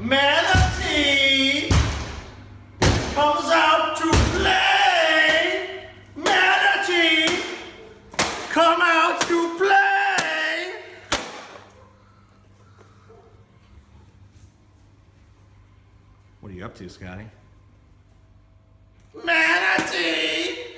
Manatee comes out to play. Manatee come out to play. What are you up to, Scotty? Manatee!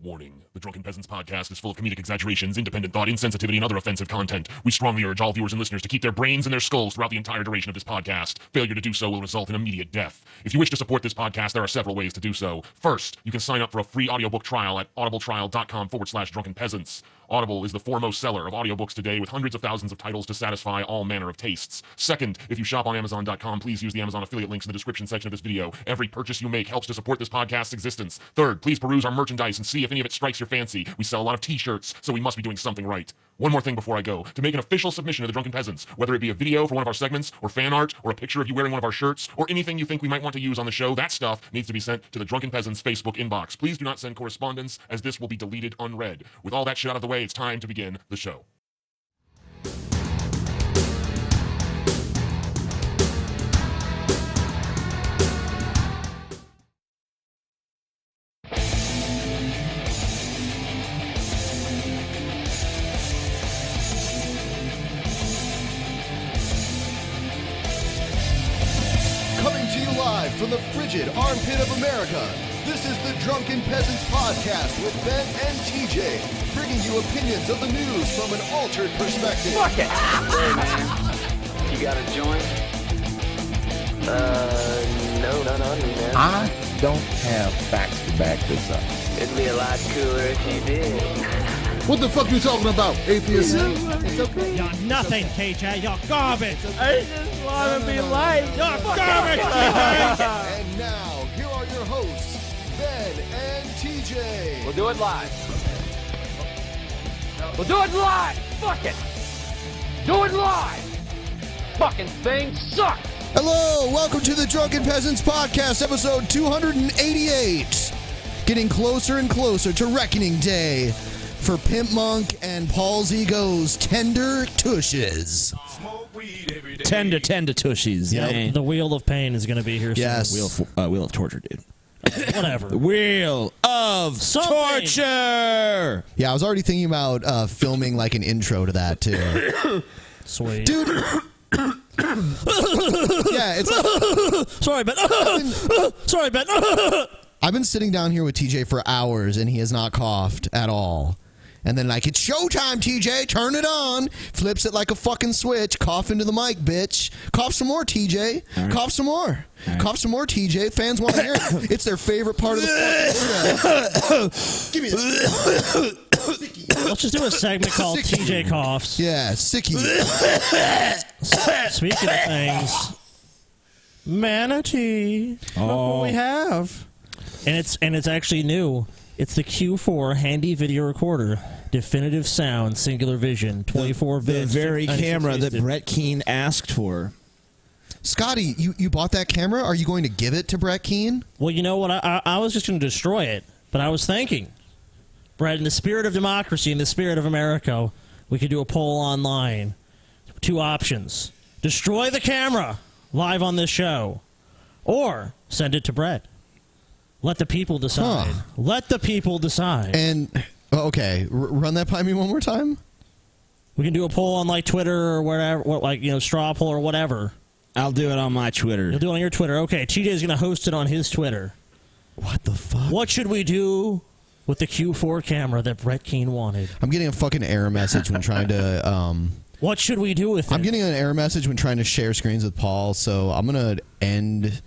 Warning. The Drunken Peasants podcast is full of comedic exaggerations, independent thought, insensitivity, and other offensive content. We strongly urge all viewers and listeners to keep their brains in their skulls throughout the entire duration of this podcast. Failure to do so will result in immediate death. If you wish to support this podcast, there are several ways to do so. First, you can sign up for a free audiobook trial at audibletrial.com/drunkenpeasants. Audible is the foremost seller of audiobooks today with hundreds of thousands of titles to satisfy all manner of tastes. Second, if you shop on Amazon.com, please use the Amazon affiliate links in the description section of this video. Every purchase you make helps to support this podcast's existence. Third, please peruse our merchandise and see if any of it strikes your fancy. We sell a lot of t-shirts, so we must be doing something right. One more thing before I go. To make an official submission to the Drunken Peasants, whether it be a video for one of our segments, or fan art, or a picture of you wearing one of our shirts, or anything you think we might want to use on the show, that stuff needs to be sent to the Drunken Peasants Facebook inbox. Please do not send correspondence, as this will be deleted unread. With all that shit out of the way, it's time to begin the show. Coming to you live from the frigid armpit of America, this is the Drunken Peasants Podcast with Ben and TJ, bringing you opinions of the news from an altered perspective. Fuck it! Hey, man. You got a joint? No, not on me, man. I don't have facts to back this up. It'd be a lot cooler if you did. What the fuck you talking about, atheist? It's okay. You're nothing, TJ. You're garbage. I just want to be light. You're garbage. And now, here are your hosts, Ben and TJ. We'll do it live. We'll do it live. Fuck it. Do it live. Fucking thing sucks. Hello, welcome to the Drunken Peasants Podcast, episode 288. Getting closer and closer to Reckoning Day for Pimp Monk and Paul's Ego's Tender Tushes. Tender tushies. The wheel of pain is going to be here soon. Yes. Wheel of torture, dude. Whatever. Wheel of torture. Yeah, I was already thinking about filming like an intro to that too. Sweet. Dude. Yeah, it's like, Sorry, Ben. Sorry, Ben. I've been sitting down here with TJ for hours and he has not coughed at all. And then like, it's showtime, TJ, turn it on. Flips it like a fucking switch. Cough into the mic, bitch. Cough some more, TJ. Right. Cough some more. Right. Cough some more, TJ. Fans want to hear it. It's their favorite part of the fucking show. Give me that. Let's just do a segment called TJ Coughs. Yeah, sicky. Speaking of things, Manatee. Look what we have. And it's actually new. It's the Q4 handy video recorder, definitive sound, singular vision, 24 bits. The very camera that Brett Keane asked for. Scotty, you bought that camera? Are you going to give it to Brett Keane? Well, you know what? I was just going to destroy it, but I was thinking, Brett, in the spirit of democracy, in the spirit of America, we could do a poll online. Two options. Destroy the camera live on this show, or send it to Brett. Let the people decide. Huh. Let the people decide. And, okay, run that by me one more time? We can do a poll on, like, Twitter or whatever, straw poll or whatever. I'll do it on my Twitter. You'll do it on your Twitter. Okay, TJ's going to host it on his Twitter. What the fuck? What should we do with the Q4 camera that Brett Keane wanted? I'm getting a fucking error message when trying to, What should we do with it? I'm getting an error message when trying to share screens with Paul, so I'm going to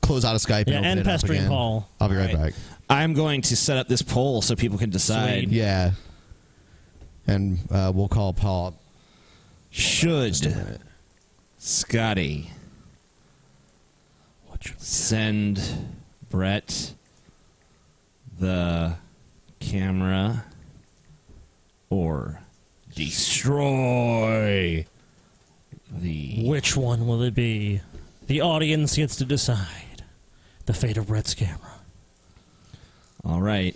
close out of Skype and open it up again. Paul. I'll be right back. I'm going to set up this poll so people can decide. Sweet. Yeah. And we'll call Paul. Should Scotty send Brett the camera or destroy the... Which one will it be? The audience gets to decide the fate of Brett's camera. All right.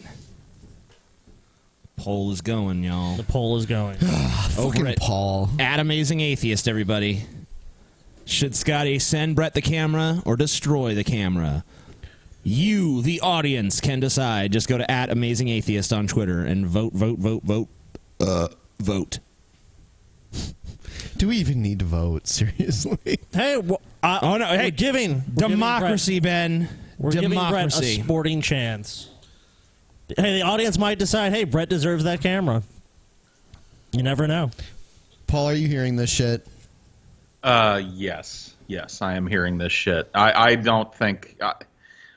Poll is going, y'all. The poll is going. Fucking Paul. At Amazing Atheist, everybody. Should Scotty send Brett the camera or destroy the camera? You, the audience, can decide. Just go to @AmazingAtheist on Twitter and vote. Vote. Do we even need to vote? Seriously? Hey, Oh no! Hey, we're giving democracy, Ben. We're giving Brett a Democracy. sporting chance. Hey, the audience might decide, hey, Brett deserves that camera. You never know. Paul, are you hearing this shit? Yes, I am hearing this shit. I don't think.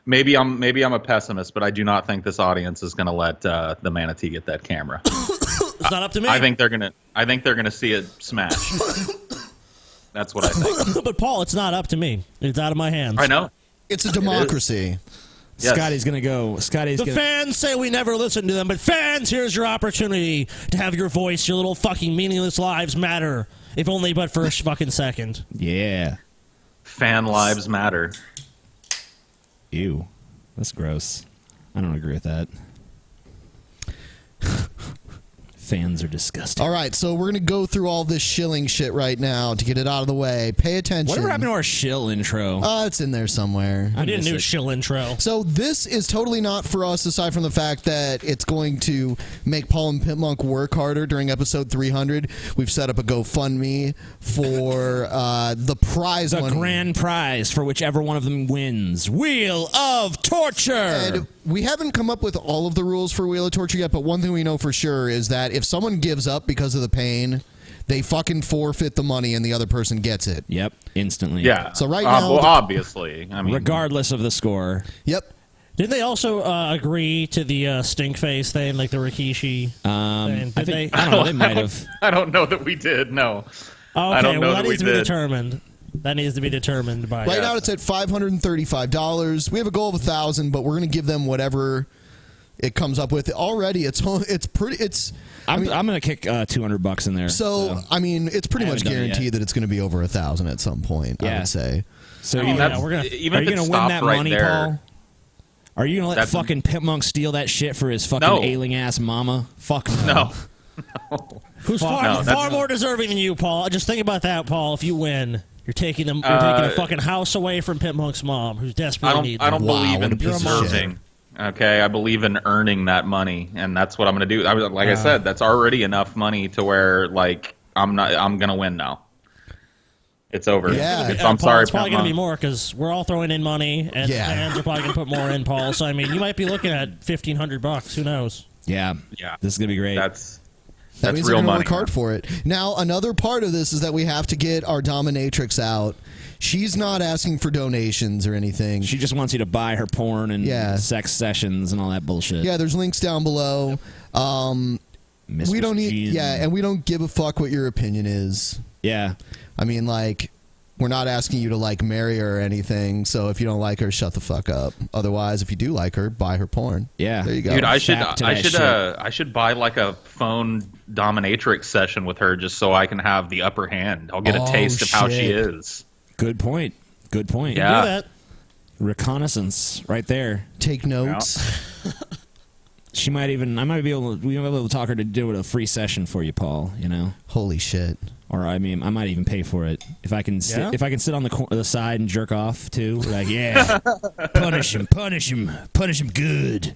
Maybe I'm a pessimist, but I do not think this audience is going to let the manatee get that camera. It's not up to me. I think they're gonna see it smash. That's what I think. But Paul, it's not up to me. It's out of my hands. I know. It's a democracy. Yes. Scotty's gonna go. The fans say we never listen to them, but fans, here's your opportunity to have your voice, your little fucking meaningless lives matter, if only but for a fucking second. Yeah. Fan lives matter. Ew. That's gross. I don't agree with that. Fans are disgusting. All right, so we're going to go through all this shilling shit right now to get it out of the way. Pay attention. Whatever happened to our shill intro? It's in there somewhere. I did a new shill intro. So this is totally not for us, aside from the fact that it's going to make Paul and Pitmonk work harder during episode 300. We've set up a GoFundMe for the prize The money. grand prize for whichever one of them wins. Wheel of Torture! And we haven't come up with all of the rules for Wheel of Torture yet, but one thing we know for sure is that if someone gives up because of the pain, they fucking forfeit the money and the other person gets it. Yep, instantly. Yeah. So right now... well, obviously. I mean, regardless of the score. Yep. Didn't they also agree to the stink face thing, like the Rikishi thing? Did I don't know, they might have. I don't know that we did, no. Oh, I okay, don't know well, that that we needs to be did. determined. That needs to be determined by... Right now it's at $535. We have a goal of $1,000, but we're going to give them whatever it comes up with. Already, I'm going to kick $200 in there. So, I mean, it's pretty I much haven't done it guaranteed yet. that it's going to be over 1,000 at some point, I Yeah. would say. So I mean, even, that's, we're gonna- even are if you it going to win stopped that right money, there, Paul? Are you going to let That's- fucking Pitmonk steal that shit for his fucking No. ailing-ass mama? Fuck No. Who's No, far that's- more deserving than you, Paul? Just think about that, Paul. If you win, you're taking a fucking house away from Pitmonk's mom, who's desperately needs I don't Wow, believe what a in piece of deserving. Okay, I believe in earning that money, and that's what I'm going to do. I said, that's already enough money to where, like, I'm going to win now. It's over. Yeah. I'm Paul, sorry, it's probably going to be Pitmonk. more because we're all throwing in money, and Yeah. fans are probably going to put more in, Paul. So, I mean, you might be looking at $1,500. Who knows? Yeah. Yeah. This is going to be great. That's That means real they're going money. to work hard for it. Now, another part of this is that we have to get our dominatrix out. She's not asking for donations or anything. She just wants you to buy her porn and Yeah. sex sessions and all that bullshit. Yeah, there's links down below. Mistress We don't need... Gin. Yeah, and we don't give a fuck what your opinion is. Yeah. I mean, like... We're not asking you to, like, marry her or anything, so if you don't like her, shut the fuck up. Otherwise, if you do like her, buy her porn. Yeah. There you go. Dude, I Fap to that should buy like a phone dominatrix session with her just so I can have the upper hand. I'll get a Oh, taste of how she shit. is. Good point. Good point. Yeah. Do that. Reconnaissance right there. Take notes. She might even. I might be able. We might be able to talk her to do a free session for you, Paul. You know. Holy shit. Or I mean, I might even pay for it if I can. Sit, Yeah? if I can sit on the side and jerk off too. Like, yeah, punish him good.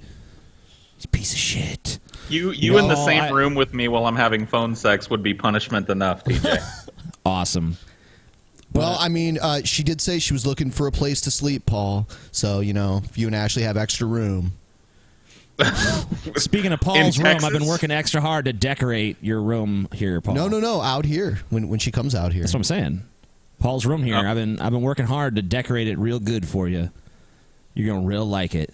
He's a piece of shit. You in the No, same room with me while I'm having phone sex would be punishment enough, TJ. Awesome. Well, I mean, she did say she was looking for a place to sleep, Paul. So, you know, if you and Ashley have extra room. Speaking of Paul's In room, I've been Texas? working extra hard to decorate your room here, Paul. No, out here when she comes out here. That's what I'm saying. Paul's room here. Oh. I've been working hard to decorate it real good for you. You're gonna real like it.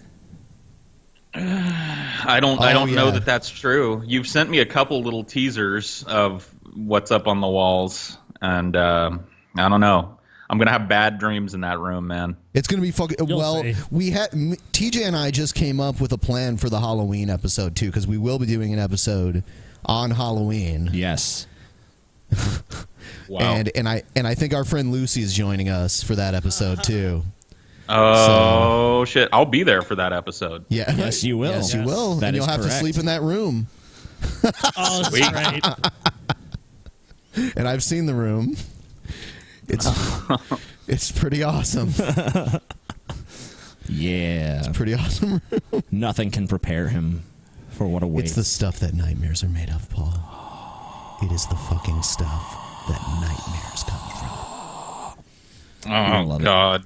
I don't Oh, know yeah. that that's true. You've sent me a couple little teasers of what's up on the walls, and I don't know. I'm gonna have bad dreams in that room, man. It's going to be fucking... You'll Well, see. we had... TJ and I just came up with a plan for the Halloween episode, too, because we will be doing an episode on Halloween. Yes. Wow. And I think our friend Lucy is joining us for that episode, too. Oh shit! I'll be there for that episode. Yeah. Yes, you will. Yes, you will. That and is you'll have correct. to sleep in that room. Oh, that's right. And I've seen the room. It's pretty awesome. Yeah. It's pretty awesome. Nothing can prepare him for what awaits. It's the stuff that nightmares are made of, Paul. It is the fucking stuff that nightmares come from. Oh, God.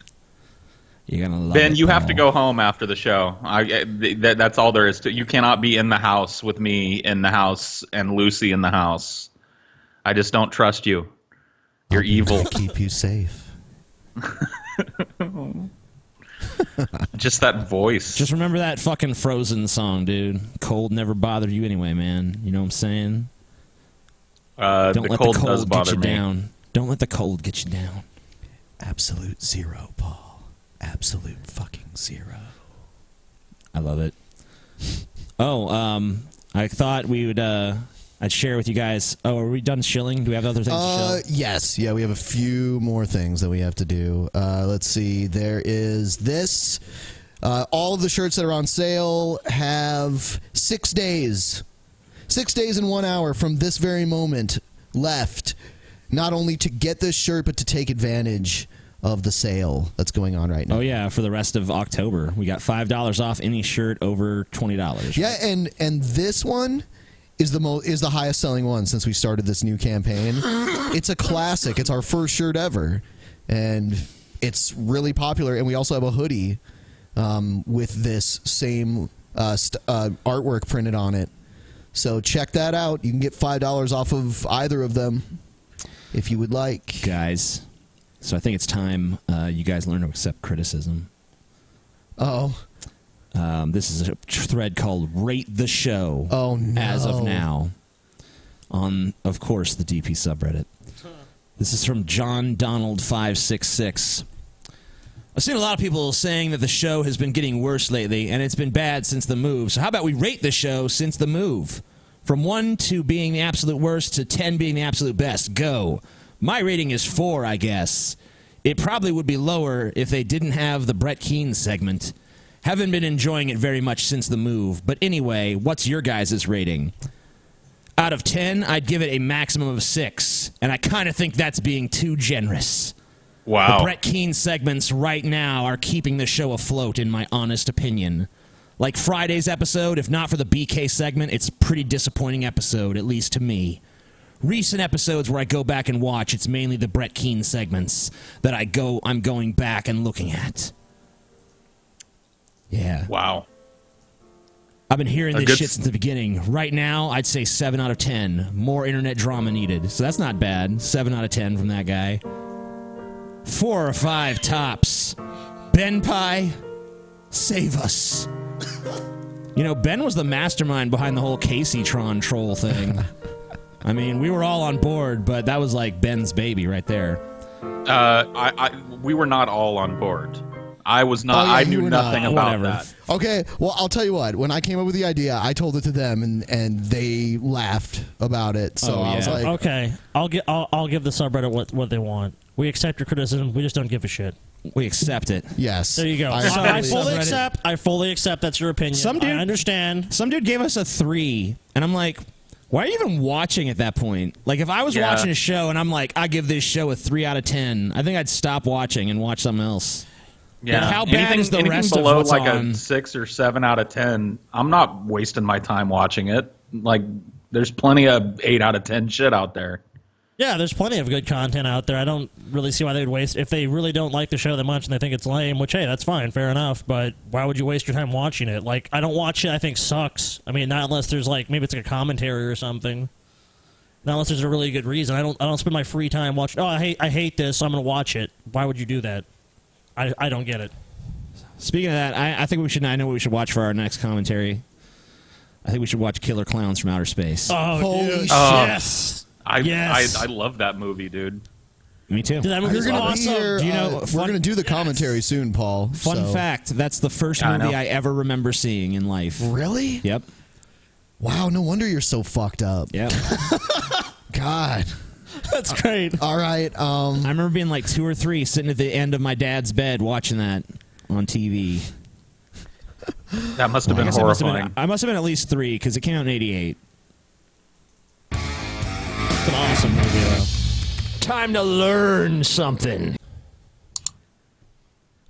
You're gonna love Ben, it, you have to Paul. go home after the show. That's all there is to. You cannot be in the house with me in the house and Lucy in the house. I just don't trust you. You're evil. Keep you safe. Just that voice. Just remember that fucking Frozen song, dude. Cold never bothered you anyway, man. You know what I'm saying? Don't the let cold the cold does get bother you me. down. Don't let the cold get you down. Absolute zero, Paul. Absolute fucking zero. I love it. Oh, I thought we would. I'd share with you guys. Oh, are we done shilling? Do we have other things to shill? Yes. Yeah, we have a few more things that we have to do. Let's see. There is this. All of the shirts that are on sale have 6 days. 6 days and 1 hour from this very moment left. Not only to get this shirt, but to take advantage of the sale that's going on right now. Oh yeah, for the rest of October, we got $5 off any shirt over $20. Yeah, and this one is the highest selling one since we started this new campaign. It's a classic. It's our first shirt ever, and it's really popular. And we also have a hoodie with this same artwork printed on it. So check that out. You can get $5 off of either of them if you would like, guys. So I think it's time you guys learn to accept criticism. Oh. This is a thread called Rate the Show. Oh, no. As of now. On, of course, the DP subreddit. This is from John Donald 566. I've seen a lot of people saying that the show has been getting worse lately, and it's been bad since the move. So how about we rate the show since the move? From 1 to being the absolute worst to 10 being the absolute best. Go. My rating is 4, I guess. It probably would be lower if they didn't have the Brett Keane segment. Haven't been enjoying it very much since the move. But anyway, what's your guys' rating? Out of 10, I'd give it a maximum of 6. And I kind of think that's being too generous. Wow. The Brett Keane segments right now are keeping the show afloat, in my honest opinion. Like Friday's episode, if not for the BK segment, it's a pretty disappointing episode, at least to me. Recent episodes where I go back and watch, it's mainly the Brett Keane segments that I'm going back and looking at. Yeah. Wow. I've been hearing this shit since the beginning. Right now, I'd say 7 out of 10. More internet drama needed. So that's not bad. 7 out of 10 from that guy. 4 or 5 tops. Ben Pie, save us. You know, Ben was the mastermind behind the whole Casey-tron troll thing. I mean, we were all on board, but that was like Ben's baby right there. We were not all on board. I was not. I knew nothing about that. Okay, well, I'll tell you what. When I came up with the idea, I told it to them, and they laughed about it. So I was like, okay, I'll give the subreddit what they want. We accept your criticism. We just don't give a shit. We accept it. Yes. There you go. I fully accept. That's your opinion. I understand. Some dude gave us a 3, and I'm like, why are you even watching at that point? Like, if I was watching a show and I'm like, I give this show a 3 out of 10, I think I'd stop watching and watch something else. Yeah. Like, how bad is the rest below of what's like on? a 6 or 7 out of 10? I'm not wasting my time watching it. Like, there's plenty of 8 out of 10 shit out there. Yeah, there's plenty of good content out there. I don't really see why they would waste. If they really don't like the show that much and they think it's lame, which, hey, that's fine, fair enough. But why would you waste your time watching it? Like, I don't watch it I think sucks. I mean, not unless there's like, maybe it's like a commentary or something. Not unless there's a really good reason. I don't spend my free time watching, I hate this, so I'm going to watch it. Why would you do that? I don't get it. Speaking of that, I think we should. I know what we should watch for our next commentary. I think we should watch Killer Clowns from Outer Space. Oh, holy dude. shit! Yes. I love that movie, dude. Me too. Dude, that movie's You're gonna awesome. be here. Do you know, we're going to do the commentary soon, Paul. Fun fact: that's the first movie I ever remember seeing in life. Really? Yep. Wow. No wonder you're so fucked up. Yep. God. That's great. All right. I remember being like 2 or 3, sitting at the end of my dad's bed watching that on TV. That must have been horrifying. I must have been at least 3 because it came out in '88. It's an awesome movie, though. Time to learn something.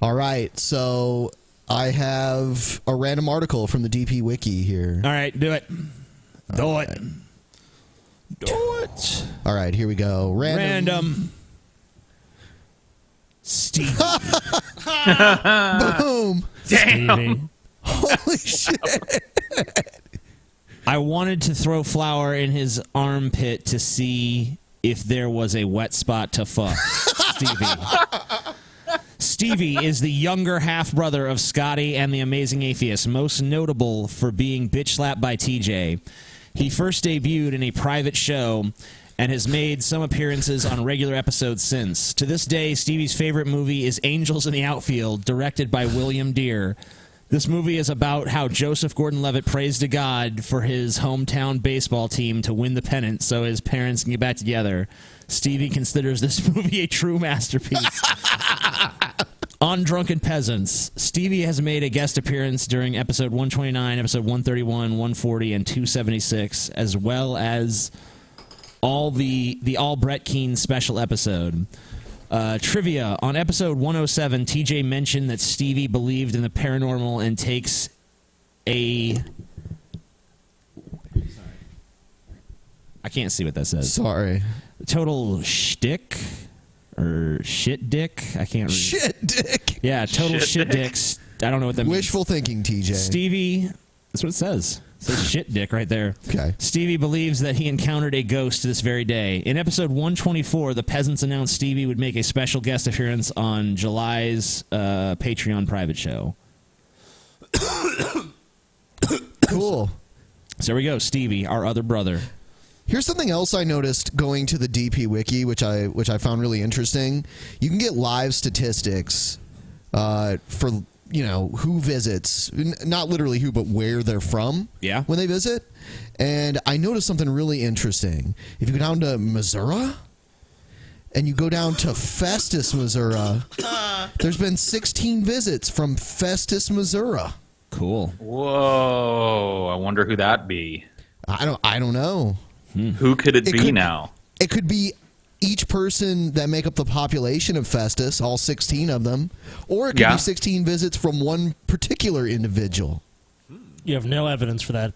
All right, so I have a random article from the DP Wiki here. All right, do it. Do it. All right, here we go. Random. Steve. Boom. Stevie. Holy shit. I wanted to throw flour in his armpit to see if there was a wet spot to fuck. Stevie. Stevie is the younger half-brother of Scotty and the Amazing Atheist, most notable for being bitch-slapped by TJ. He first debuted in a private show and has made some appearances on regular episodes since. To this day, Stevie's favorite movie is Angels in the Outfield, directed by William Deere. This movie is about how Joseph Gordon-Levitt prays to God for his hometown baseball team to win the pennant so his parents can get back together. Stevie considers this movie a true masterpiece. On Drunken Peasants, Stevie has made a guest appearance during episode 129, episode 131, 140, and 276, as well as all the All Brett Keane special episode. Trivia. On episode 107, TJ mentioned that Stevie believed in the paranormal and takes a... I can't see what that says. Sorry. Total shtick? Or shit dick? I can't read. Shit dick. Yeah, total shit dicks. I don't know what that means. Wishful thinking, TJ. Stevie, that's what it says. It says shit dick right there. Okay. Stevie believes that he encountered a ghost this very day. In episode 124, the peasants announced Stevie would make a special guest appearance on July's Patreon private show. Cool. So there we go, Stevie, our other brother. Here's something else I noticed going to the DP Wiki, which I found really interesting. You can get live statistics for, you know, who visits, not literally who, but where they're from. Yeah. When they visit. And I noticed something really interesting. If you go down to Missouri and you go down to Festus, Missouri, there's been 16 visits from Festus, Missouri. Cool. Whoa! I wonder who that be. I don't know. Who could it be now? It could be each person that make up the population of Festus, all 16 of them, or it could be 16 visits from one particular individual. You have no evidence for that.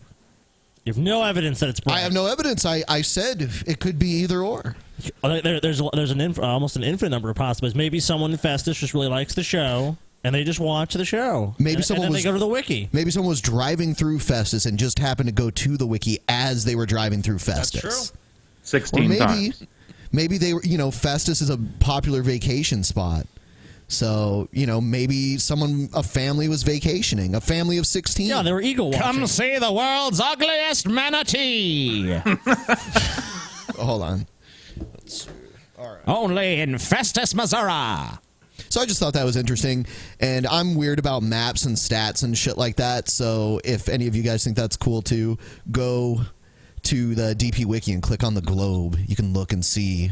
You have no evidence that it's Brett. I have no evidence. I said it could be either or. There's almost an infinite number of possibilities. Maybe someone in Festus just really likes the show, and they just watch the show. Maybe someone and then they go to the wiki. Maybe someone was driving through Festus and just happened to go to the wiki as they were driving through Festus. That's true. 16 times. Maybe they were, you know, Festus is a popular vacation spot. So, you know, maybe a family was vacationing. A family of 16. Yeah, they were eagle watching. Come see the world's ugliest manatee. Hold on. All right. Only in Festus, Missouri. So I just thought that was interesting, and I'm weird about maps and stats and shit like that, so if any of you guys think that's cool too, go to the DP Wiki and click on the globe. You can look and see.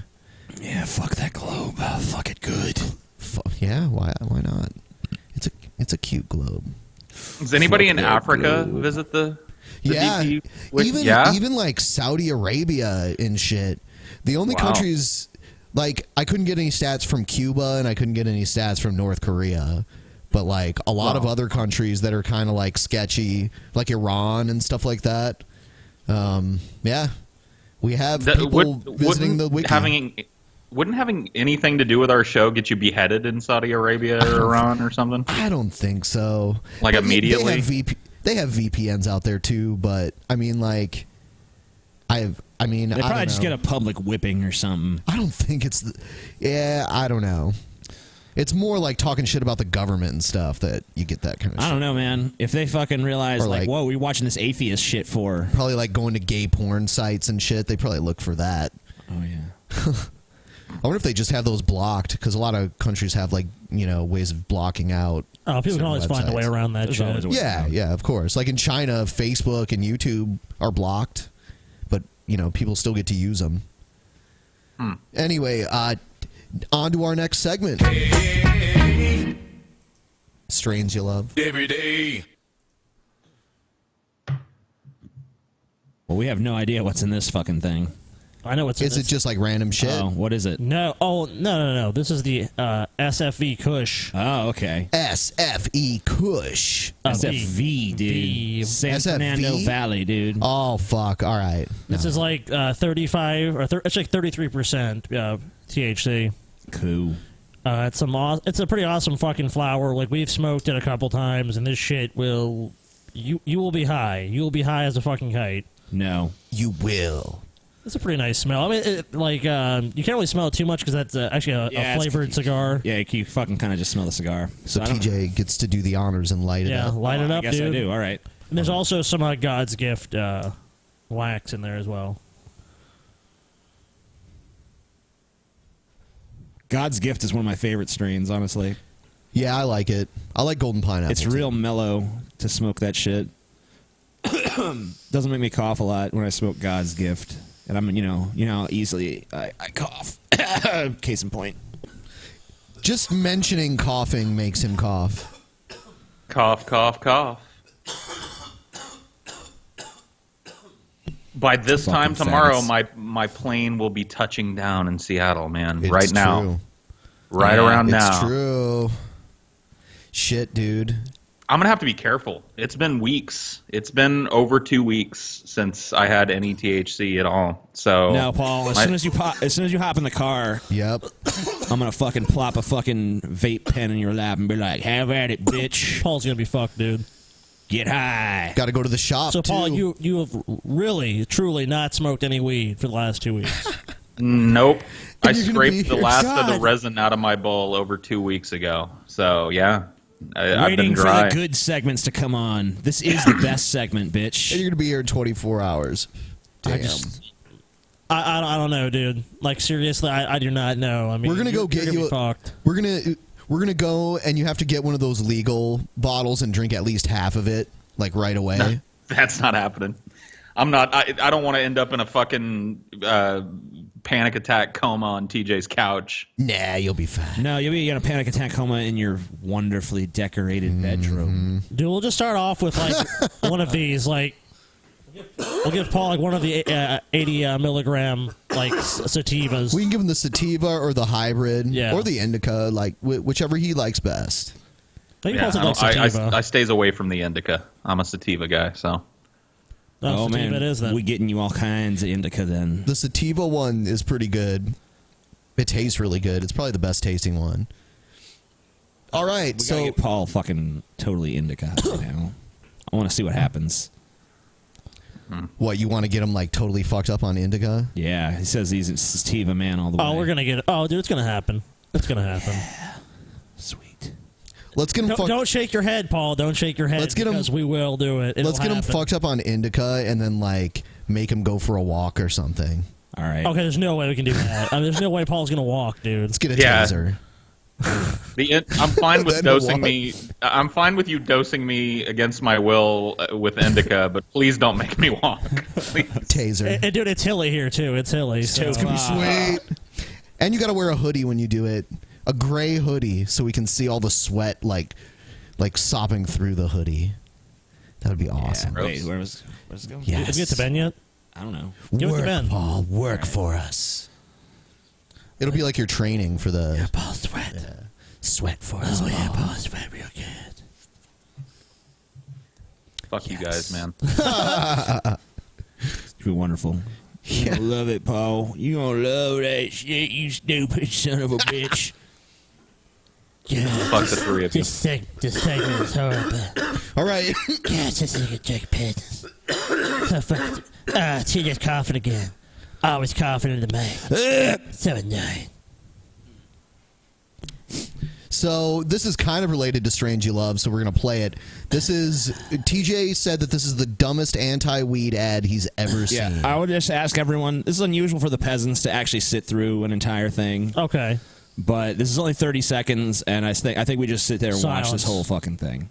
Yeah, fuck that globe. Fuck it good. Yeah, why not? It's a cute globe. Does anybody in Africa visit the DP Wiki? Even like Saudi Arabia and shit. The only countries... Like, I couldn't get any stats from Cuba, and I couldn't get any stats from North Korea. But, like, a lot of other countries that are kind of, like, sketchy, like Iran and stuff like that. Yeah. We have people visiting the wiki. Wouldn't having anything to do with our show get you beheaded in Saudi Arabia or Iran or something? I don't think so. Like, immediately? They have VPNs out there, too, but, I mean, like... They probably just get a public whipping or something. I don't think it's... I don't know. It's more like talking shit about the government and stuff that you get that kind of shit. I don't know, man. If they fucking realize, like, whoa, we're watching this atheist shit for... Probably like going to gay porn sites and shit. They probably look for that. Oh, yeah. I wonder if they just have those blocked, because a lot of countries have, like, you know, ways of blocking out. Oh, people can always find a way around that shit. Yeah, of course. Like in China, Facebook and YouTube are blocked. You know, people still get to use them. Anyway, on to our next segment. Strains you love. Every day. Well, we have no idea what's in this fucking thing. I know it's. Is it just like random shit? Oh, what is it? No. Oh, no. This is the SFV Kush. Oh, okay. SFE Kush. SFV, dude. San Fernando Valley, dude. Oh, fuck. All right. This is like 35 or it's like 33% THC. Cool. It's a pretty awesome fucking flower. Like, we've smoked it a couple times, and this shit will. You will be high. You will be high as a fucking kite. No. You will. It's a pretty nice smell. I mean, you can't really smell it too much because that's actually a flavored cigar. Yeah, you fucking kind of just smell the cigar. So TJ gets to do the honors and light it up. Yeah, light it up, I guess dude. I do. All right. And there's also some God's Gift wax in there as well. God's Gift is one of my favorite strains, honestly. Yeah, I like it. I like golden pineapple. It's real mellow to smoke that shit. Doesn't make me cough a lot when I smoke God's Gift. And I'm, you know how easily I cough. Case in point. Just mentioning coughing makes him cough. Cough, cough, cough. By this time tomorrow, my plane will be touching down in Seattle, man. It's right now. true. Right around now. It's true. Shit, dude. I'm going to have to be careful. It's been weeks. It's been over 2 weeks since I had any THC at all. So No, Paul, as soon as you hop in the car, Yep. I'm going to fucking plop a fucking vape pen in your lap and be like, have at it, bitch. Paul's gonna be fucked, dude. Get high. Got to go to the shop, So, Paul, too. you have really, truly not smoked any weed for the last 2 weeks. Nope. I And you're gonna scraped be the here. last of the God. resin out of my bowl over 2 weeks ago. So, yeah. I've been Waiting for dry. the good segments to come on. This is the best segment, bitch. And you're going to be here in 24 hours. Damn. I don't know, dude. Like, seriously, I do not know. I mean, We're gonna go get you're gonna you be fucked. We're gonna go, and you have to get one of those legal bottles and drink at least half of it, like right away. That's not happening. I'm not. I don't want to end up in a fucking panic attack coma on TJ's couch. Nah, you'll be fine. No, you'll be in a panic attack coma in your wonderfully decorated bedroom. Dude, we'll just start off with, like, one of these, like, we'll give Paul, like, one of the 80 milligram, like, sativas. We can give him the sativa or the hybrid, Yeah. or the indica, like whichever he likes best. I think Yeah, Paul's like sativa. I stays away from the indica. I'm a sativa guy, so. Oh, sativa man. it is, then. We getting you all kinds of indica then. The sativa one is pretty good. It tastes really good. It's probably the best tasting one. All right, We gotta so get Paul fucking totally indica right now. I want to see what happens. what, you want to get him like totally fucked up on indica? Yeah, he says he's a sativa man all the way. Oh, we're gonna get it. Oh, dude, it's gonna happen. It's gonna happen. Sweet. Let's get him fucked. Don't shake your head, Paul. Don't shake your head. Let's get him- because we will do it. Let's get him fucked up on indica and then like make him go for a walk or something. All right. Okay, there's no way we can do that. I mean, there's no way Paul's gonna walk, dude. Let's get a Yeah. taser. I'm fine with Then dosing what? me. I'm fine with you dosing me against my will with indica, but please don't make me walk. Please. Taser. And, dude, it's hilly here too. It's hilly. So. It's gonna be sweet. And you got to wear a hoodie when you do it, a gray hoodie, so we can see all the sweat like sopping through the hoodie. That would be awesome. Wait, where's it going? Yes. Did we get to Ben yet? I don't know. Give it to Work, Ben. Paul. Work for us. It'll be like your training for the Paul, sweat. sweat for us. Oh yeah, Paul. Paul, sweat real good. Fuck you guys, man. It's be wonderful. You gonna love it, Paul. You gonna love that shit, you stupid son of a bitch. Yeah. Fuck the three of you. This segment is horrible. All right. Yeah, it's just like a Drunken Peasants. So fuck. TJ's coughing again. Always coughing in the mic. So annoying. So this is kind of related to Strange You Love, so we're gonna play it. This is TJ said that this is the dumbest anti-weed ad he's ever Yeah, seen. I would just ask everyone. This is unusual for the peasants to actually sit through an entire thing, Okay. but this is only 30 seconds, and I think we just sit there and watch this Silence. whole fucking thing.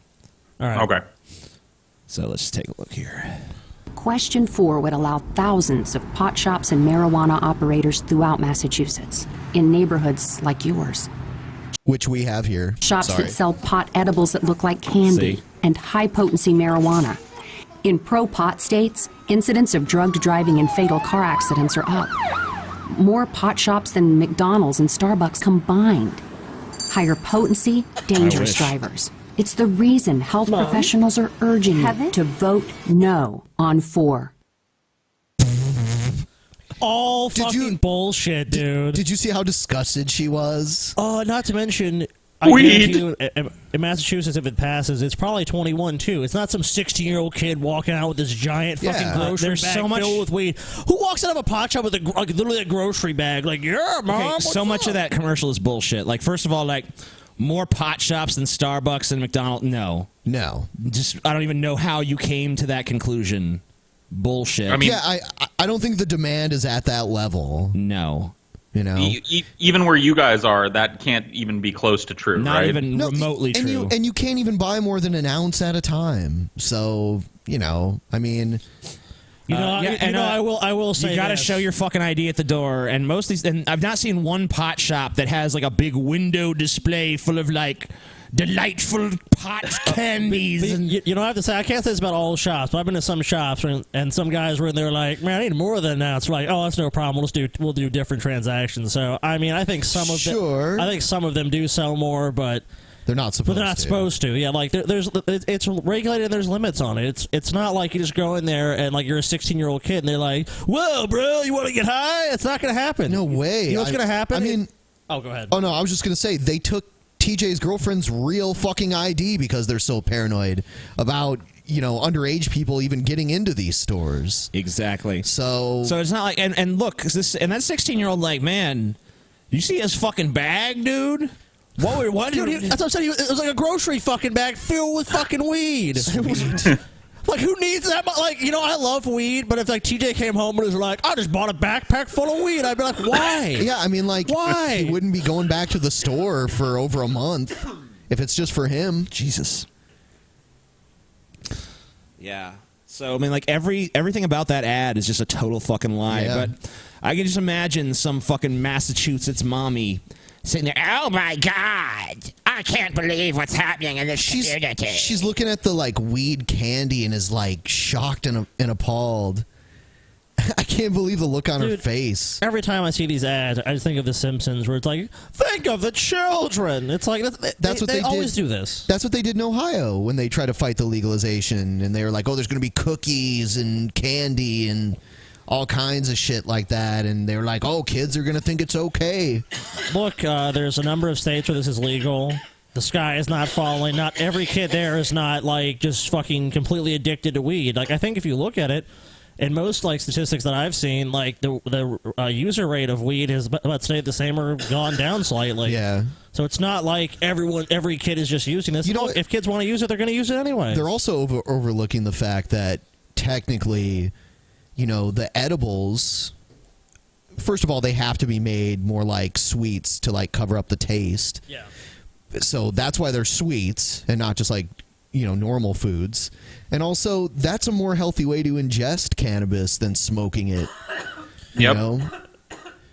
All right. Okay. So let's just take a look here. Question 4 would allow thousands of pot shops and marijuana operators throughout Massachusetts, in neighborhoods like yours. Which we have here. Shops Sorry. that sell pot edibles that look like candy See? and high-potency marijuana. In pro-pot states, incidents of drugged driving and fatal car accidents are up. more pot shops than McDonald's and Starbucks combined. Higher potency, dangerous wish. drivers. It's the reason health professionals are urging you to vote no on 4. All fucking bullshit, dude. Did you see how disgusted she was? Not to mention, Weed. I guarantee you, in Massachusetts, if it passes, it's probably 21 too. It's not some 16-year-old kid walking out with this giant fucking grocery There's bag so much- filled with weed. Who walks out of a pot shop with literally a grocery bag? Like, yeah, mom. Okay, what's so much up? of that commercial is bullshit. Like, first of all, like, more pot shops than Starbucks and McDonald's. No. Just, I don't even know how you came to that conclusion. Bullshit. I mean, Yeah, I don't think the demand is at that level. No. You know? even where you guys are, that can't even be close to true, Not right? even remotely and true. You can't even buy more than an ounce at a time. So, I mean... I will say you got to this. show your fucking ID at the door, and most of these, and I've not seen one pot shop that has like a big window display full of like delightful pot candies. And I have to say, I can't say this about all shops, but I've been to some shops and some guys were in there like, man, I need more than that. It's like, oh, that's no problem. We'll do different transactions. So I mean, I think some of them do sell more, but they're not supposed to. Yeah, like it's regulated and there's limits on it. It's not like you just go in there and like you're a 16-year-old kid and they're like, whoa, bro, you want to get high? It's not going to happen. No way. You know what's going to happen? I mean... Oh, go ahead. Oh, no, I was just going to say, they took TJ's girlfriend's real fucking ID because they're so paranoid about, underage people even getting into these stores. Exactly. So it's not like, and look, that 16-year-old, like, man, you see his fucking bag, dude? What? Dude, that's what I'm saying. It was like a grocery fucking bag filled with fucking weed. Like, who needs that much? Like, I love weed, but if, like, TJ came home and was like, I just bought a backpack full of weed, I'd be like, why? Yeah, I mean, like, why? He wouldn't be going back to the store for over a month if it's just for him. Jesus. Yeah. So, I mean, like, everything about that ad is just a total fucking lie. Yeah. But I can just imagine some fucking Massachusetts mommy sitting there, oh, my God, I can't believe what's happening in this community. She's looking at the, like, weed candy and is, like, shocked and appalled. I can't believe the look on her face. Every time I see these ads, I just think of The Simpsons, where it's like, think of the children. It's like, That's what they always did. do this. That's what they did in Ohio when they tried to fight the legalization. And they were like, oh, there's going to be cookies and candy and all kinds of shit like that. And they were like, oh, kids are going to think it's okay. Look, there's a number of states where this is legal. The sky is not falling. Not every kid there is not, like, just fucking completely addicted to weed. Like, I think if you look at it, in most, like, statistics that I've seen, like, the user rate of weed has about stayed the same or gone down slightly. Yeah. So it's not like every kid is just using this. Look, if kids want to use it, they're going to use it anyway. They're also overlooking the fact that technically, the edibles, first of all, they have to be made more like sweets to, like, cover up the taste. Yeah. So that's why they're sweets and not just, like, normal foods. And also, that's a more healthy way to ingest cannabis than smoking it. Yep.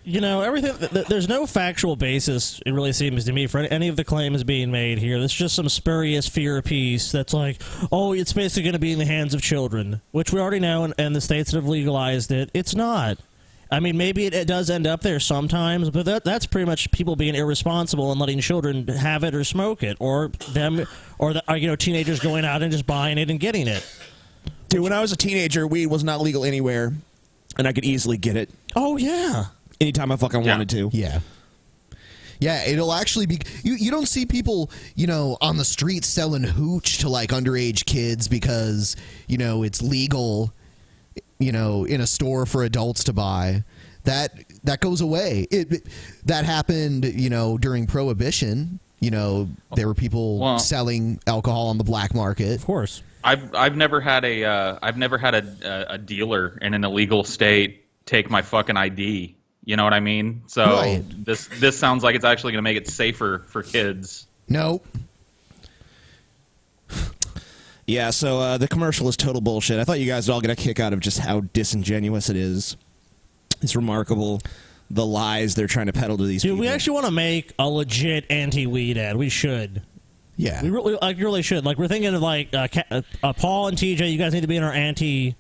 Everything. There's no factual basis, it really seems to me, for any of the claims being made here. There's just some spurious fear piece that's like, oh, it's basically going to be in the hands of children, which we already know, and the states that have legalized it. It's not. I mean, maybe it does end up there sometimes, but that's pretty much people being irresponsible and letting children have it or smoke it, or teenagers going out and just buying it and getting it. Dude, when I was a teenager, weed was not legal anywhere, and I could easily get it. Oh, yeah. Anytime I fucking wanted to. Yeah. Yeah, it'll actually be... You don't see people, on the street selling hooch to, like, underage kids because, it's legal, in a store for adults to buy. That goes away. That happened, during Prohibition. There were people selling alcohol on the black market. Of course. I've never had a dealer in an illegal state take my fucking ID. You know what I mean? So Right. this sounds like it's actually going to make it safer for kids. Nope. Yeah, so the commercial is total bullshit. I thought you guys would all get a kick out of just how disingenuous it is. It's remarkable, the lies they're trying to peddle to these people. Dude, we actually want to make a legit anti-weed ad. We should. Yeah. We really should. Like, we're thinking of, like, Paul and TJ, you guys need to be in our anti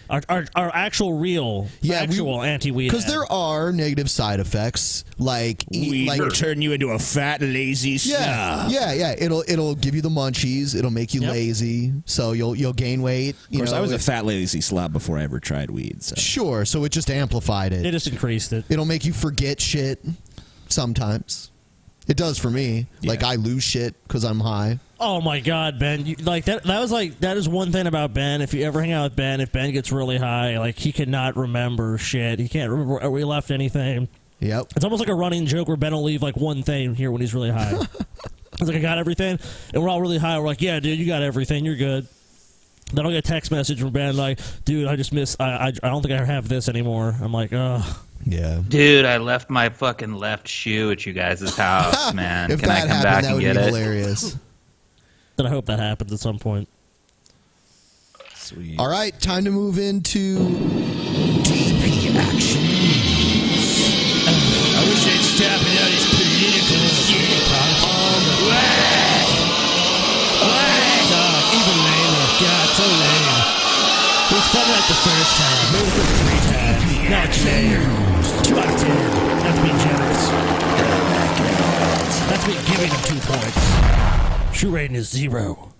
Our actual real anti-weed because ad. there are negative side effects like Weed will turn you into a fat, lazy slob. yeah. It'll give you the munchies. It'll make you lazy, so you'll gain weight. Of course, I was a fat, lazy slob before I ever tried weed. So. Sure, so it just amplified it. It just increased it. It'll make you forget shit sometimes. It does for me. Yeah. Like I lose shit because I'm high. Oh my God, Ben! That is one thing about Ben. If you ever hang out with Ben, if Ben gets really high, like he cannot remember shit. He can't remember where we left anything. Yep. It's almost like a running joke where Ben will leave like one thing here when he's really high. He's like, I got everything, and we're all really high. We're like, yeah, dude, you got everything. You're good. Then I'll get a text message from Ben like, dude, I just miss. I don't think I have this anymore. I'm like, ugh. Yeah. Dude, I left my fucking left shoe at you guys' house, man. If Can I that come happened, back that and would get be it? hilarious. Then I hope that happens at some point. Sweet. All right, time to move into DP action. I wish they'd stop with all this political shit. Even lamer. God, so lame. It was fun like the first time. Maybe the first 3 times. Now it's lame. 2 out of 10. That's being generous. That's me giving him 2 points. True rating is 0.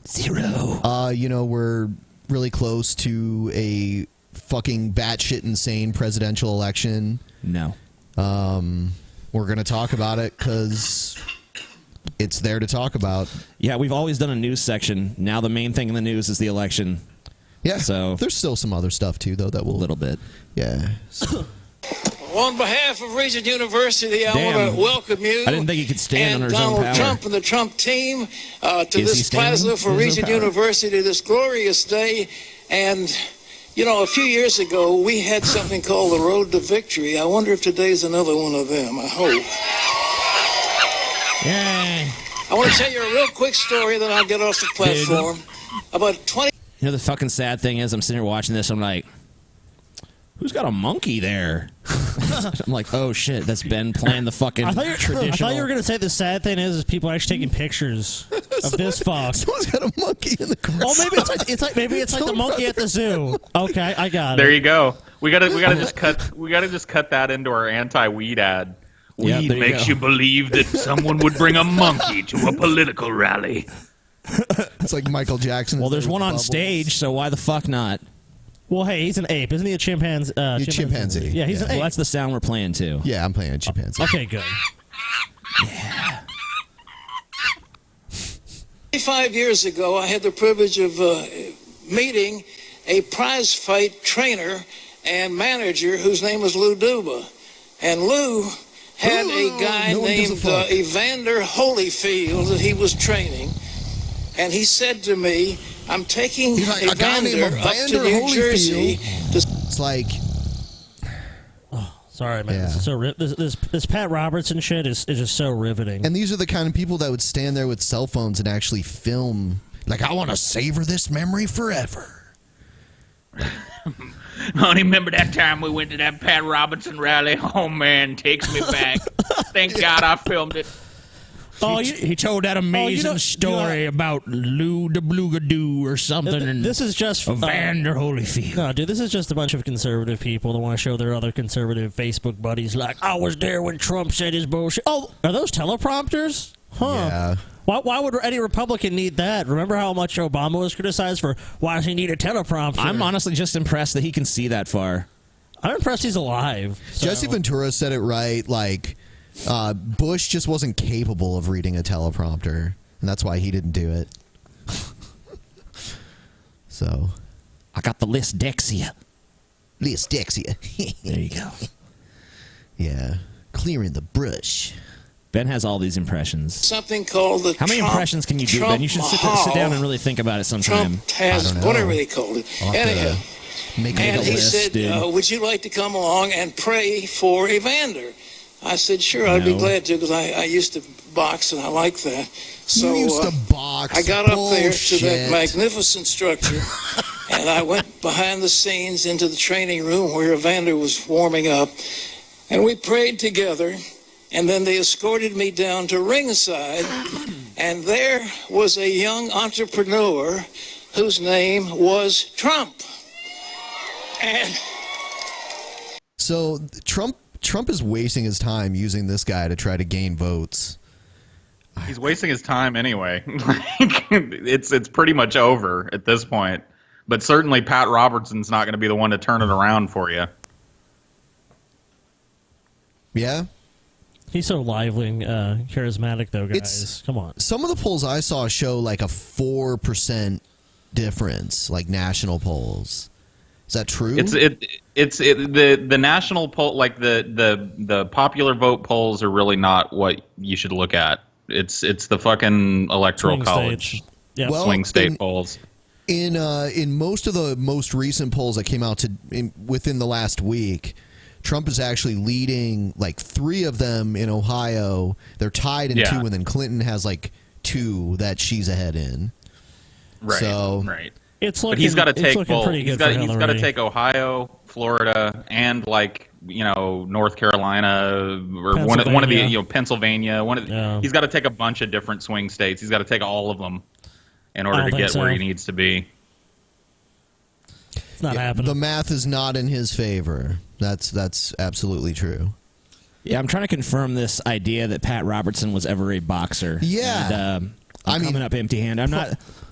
We're really close to a fucking batshit insane presidential election. No. We're going to talk about it because it's there to talk about. Yeah, we've always done a news section. Now the main thing in the news is the election. Yeah. So there's still some other stuff too, though. That will a little bit. Yeah. On behalf of Regent University, I Damn. want to welcome you. I didn't think he could stand and under his own Donald power. Trump and the Trump team to Is he this standing plaza for under his own Regent power? University this glorious day. And, you know, a few years ago, we had something called the Road to Victory. I wonder if today's another one of them. I hope. Yeah. I want to tell you a real quick story, then I'll get off the platform. About 20 You know, the fucking sad thing is I'm sitting here watching this. I'm like, who's got a monkey there? I'm like, oh, shit. That's Ben playing the fucking I traditional. thought you were going to say the sad thing is people are actually taking pictures of this fuck. Someone's got a monkey in the grass. Oh, maybe it's like the monkey at the zoo. Okay, I got it. There you go. We gotta just cut that into our anti-weed ad. Yeah, Weed there you makes go. you believe that someone would bring a monkey to a political rally. It's like Michael Jackson. Well, there's with one on bubbles. stage, so why the fuck not? Well, hey, he's an ape. Isn't he a chimpanzee? He's a chimpanzee. Yeah, he's an Well, ape. that's the sound we're playing, too. Yeah, I'm playing a chimpanzee. Okay, good. 25 years ago, I had the privilege of meeting a prize fight trainer and manager whose name was Lou Duba. And Lou had a guy no one gives a named fuck. Evander Holyfield that he was training. And he said to me, I'm taking He's like, a guy named Evander up to Evander New Jersey to It's like, Sorry, man. Yeah. This is so this Pat Robertson shit is just so riveting. and these are the kind of people that would stand there with cell phones and actually film. Like, I want to savor this memory forever. I remember that time we went to that Pat Robinson rally. Oh man, takes me back. Thank God I filmed it. Oh, He told that amazing story about Lou the Blugadoo or something. and this is just Evander Holyfield. No, dude, this is just a bunch of conservative people that want to show their other conservative Facebook buddies, like, I was there when Trump said his bullshit. Oh, are those teleprompters? Huh. Yeah. Why would any Republican need that? Remember how much Obama was criticized for why does he need a teleprompter? I'm honestly just impressed that he can see that far. I'm impressed he's alive. So. Jesse Ventura said it right. Like, Bush just wasn't capable of reading a teleprompter, and that's why he didn't do it. So, I got the list Dexia. Dexia. There you go. Yeah. Clearing the brush. Ben has all these impressions. something called the How many Trump, impressions can you do, Trump Ben? You should sit down and really think about it sometime. Trump has, I don't know. whatever they called it. I'll have to Anyhow. make And a he list. said, dude. would you like to come along and pray for Evander? I said, sure, I'd be No. glad to, because I used to box and I like that. So You used to box. I got up there to Bullshit. that magnificent structure, and I went behind the scenes into the training room where Evander was warming up, and we prayed together, and then they escorted me down to ringside, and there was a young entrepreneur whose name was Trump. And So Trump is wasting his time using this guy to try to gain votes. He's wasting his time anyway. It's pretty much over at this point. But certainly Pat Robertson's not going to be the one to turn it around for you. Yeah? He's so lively and charismatic, though, guys. Come on. Some of the polls I saw show like a 4% difference, like national polls. Is that true? The national poll, like the popular vote polls, are really not what you should look at. It's the fucking electoral Swing college, states. Yep. Well, swing state polls. In most of the most recent polls that came out within the last week, Trump is actually leading like 3 of them in Ohio. They're tied in 2, and then Clinton has like 2 that she's ahead in. Right. So, right. It's looking, but he's got to take both. pretty good He's got to take Ohio, Florida, and like North Carolina or one of the Pennsylvania. He's got to take a bunch of different swing states. He's got to take all of them in order to get where he needs to be. It's not happening. The math is not in his favor. That's absolutely true. Yeah, I'm trying to confirm this idea that Pat Robertson was ever a boxer. Yeah. And, I'm coming up empty-handed.